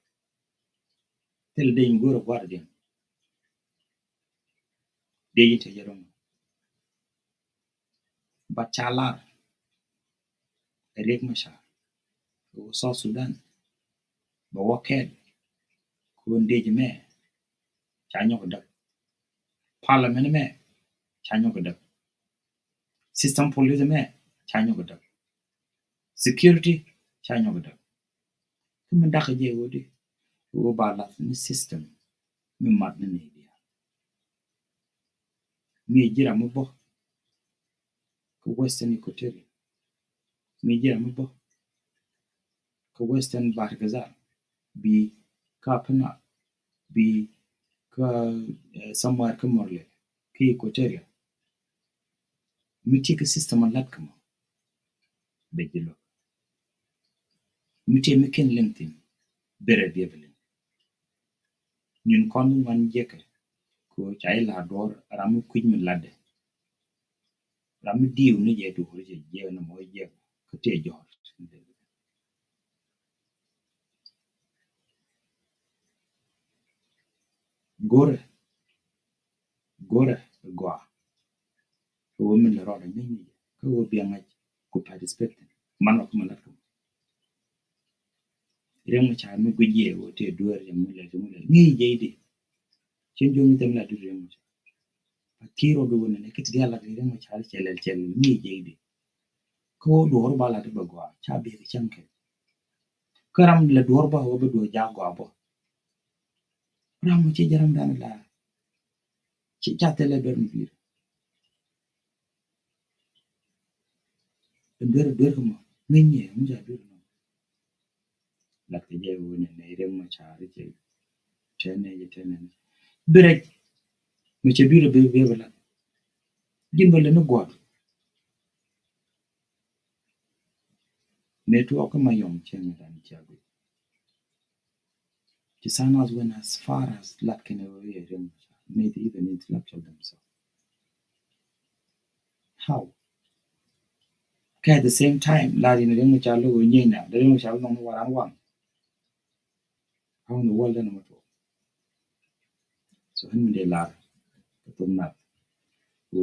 Tell the day you go to Guardian. Day into your own. But Chalar, a Reg Masha, to South Sudan. But what can? Kun Dejime, Chanyoka. Parliament me, Chanyoka. System police me, Chanyoka. Security, Chanyoka. Kuma daka je wodi wo bala ni system mi mat na ne dia mi jira mo bo ko western equatoria mi jira mo bo ko western bargazal bi kapna bi ka somewhere kamorle ki equatoria mi tika system lat kama be jilo mi te mi ken lentin bere biebelen ñun kon wan jeke ko chay la dor ramu kuj mi ladde ramu diw ni je du je na mo je ko te jor gore goa ko min la roda ni ko wo bi ngaj ko participate man ko man ko remu cha mi guje wo te duwar ya mule ni jeyde chen jongi tam la du remu pa kiro do wona ne kiti yalla remu cha chelel ni jeyde ko do hor bala de bagwa cha be ri chanke karam la dor ba wo be do jago abo ramu ci jaram dan la ci cha tele ber mi bir nder mo ngenye muja dur no la ke je woni ne rem ma chari je tene birek me che biro be bala gimbale no god me to ka mayom chen ran chagu the sanas went as far as latken away rem maybe even intellectual themselves how okay, at the same time la in rem cha lo nyina rem cha no waran wan how in the world no to so hin de la to na o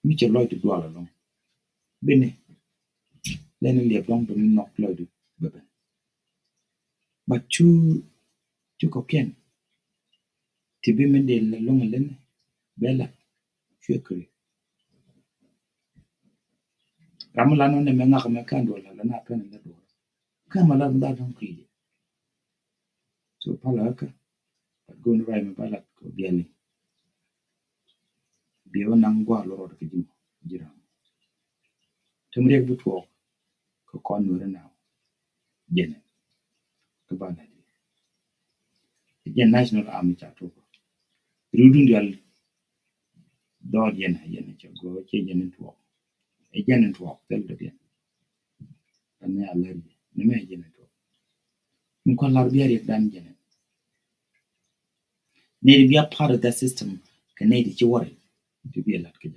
mi che lo to do ala long bene then le long to knock lo do bebe but chu ko ken ti bi men de la long len bela chekri ramla no ne menga ka mekando la na pen la do kama la nda don ki so pala ka go no rai me pala ko bieli bi wonang gwa lo ro ki jira tumre bu to ko kon no na jene ko bana di national army cha to rudun dal do jene cha go che jene to e jene to tel de bien ne aler ne me jene to mun ko lar biari dan jene ne be a part of that system can ne di worry to be a lot ke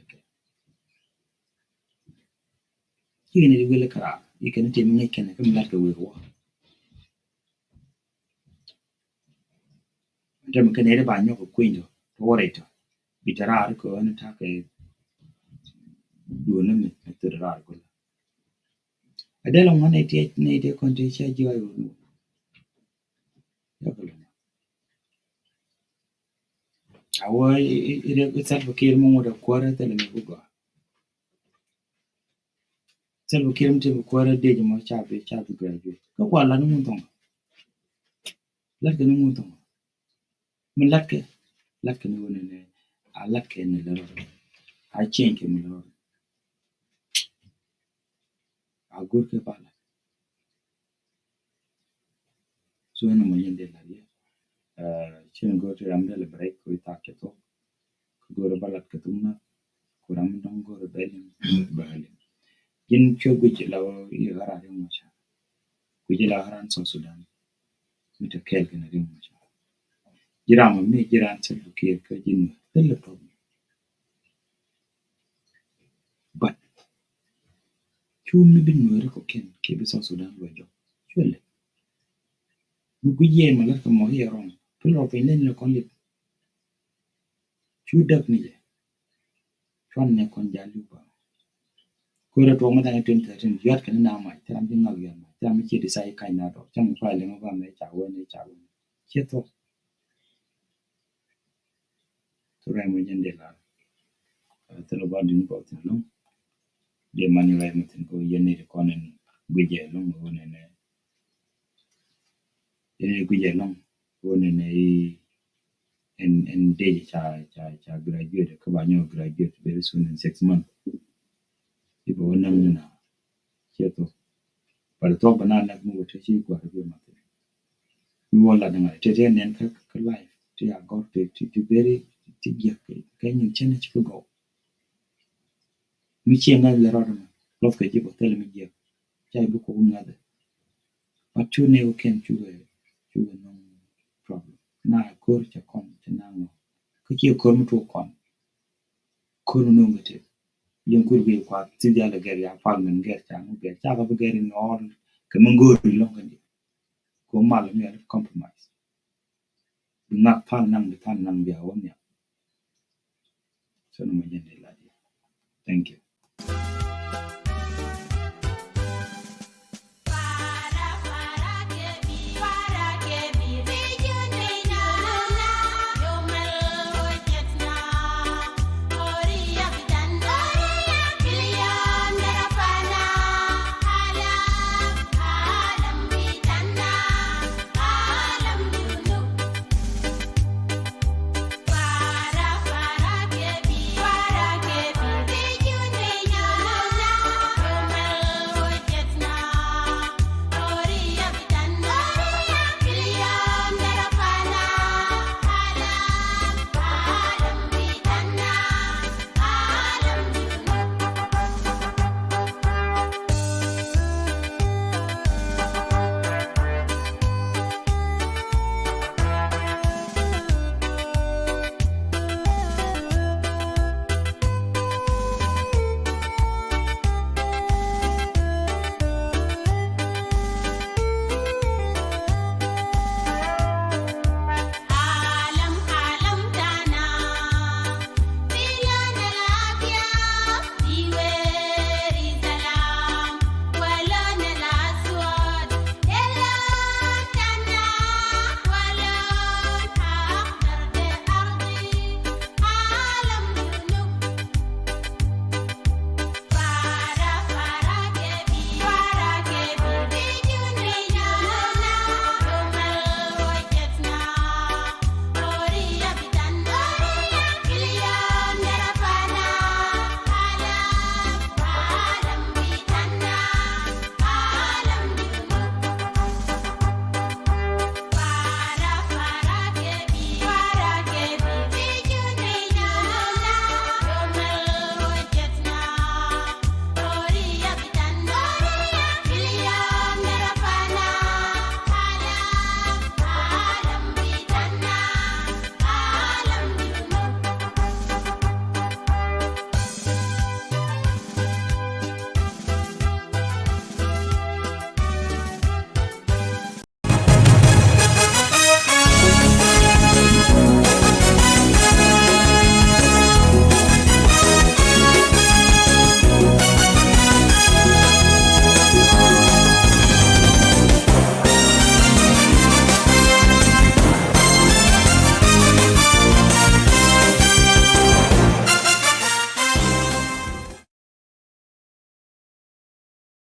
you ne wele kara you can tell me ken ko lar ke we ro ndem ke ne ba nyo ko kwinjo to worry to bitara ko ne ta ke do ne me to ra ko adela ngone ti ne de kon te cha jo yo no awo ire self care mo da kwara tele me bugo self care mte kwara de mo cha be graduate ko kwa la no mun latke no mun ton mun latke no woni ne a latke ne le ro a change ke mun ro a gur ke bala so no mo yende la ye chen go to am le break ko ta ke to go ro balat ke tumna ko ram dong go ro belin bali yin chogu ji lawo yi gara de mo cha ku ji la haran so Sudan mi to kel ke na de mo cha jira mo mi jira an self care ke jin tele to but chu mi bin mo ko ken ke bi so Sudan lo jo chule mu ku ye ma la ko mo ye ron pero pe nen le kon le chu dak ni je chon ne kon jalu ba ko re to ma ta ne 2013 yat kan na ma ta mi ngal yan ta mi che di sai kai na do chang fa le ma ba me cha wo ne che to re mo yen de la te lo ba din ko te no de mani lai mo tin ko yen ne ko ne gwe je lo mo ne ne gwe je lo wo ne ne and day cha graduate ko ba nyo graduate very soon in 6 months people will know na cheto but to ba na na mo te chi ko ha ma te mi wala na te te nen ka life to ya go to very to ya ka ni chen chi ko go mi chen na le ro na lo ka ji bo te le mi je cha bu ko na de but tu ne o ken chu no problem na ko cha kon cha na no ko chi ko mu to kon ko no ngate yen kur bi kwa ti dia la ger ya fal men ger cha mu ger cha ba ger in all ke mun go ri lo kan ko mal mi compromise na pan nang de tan nang bia won ya so no mo yen de la thank you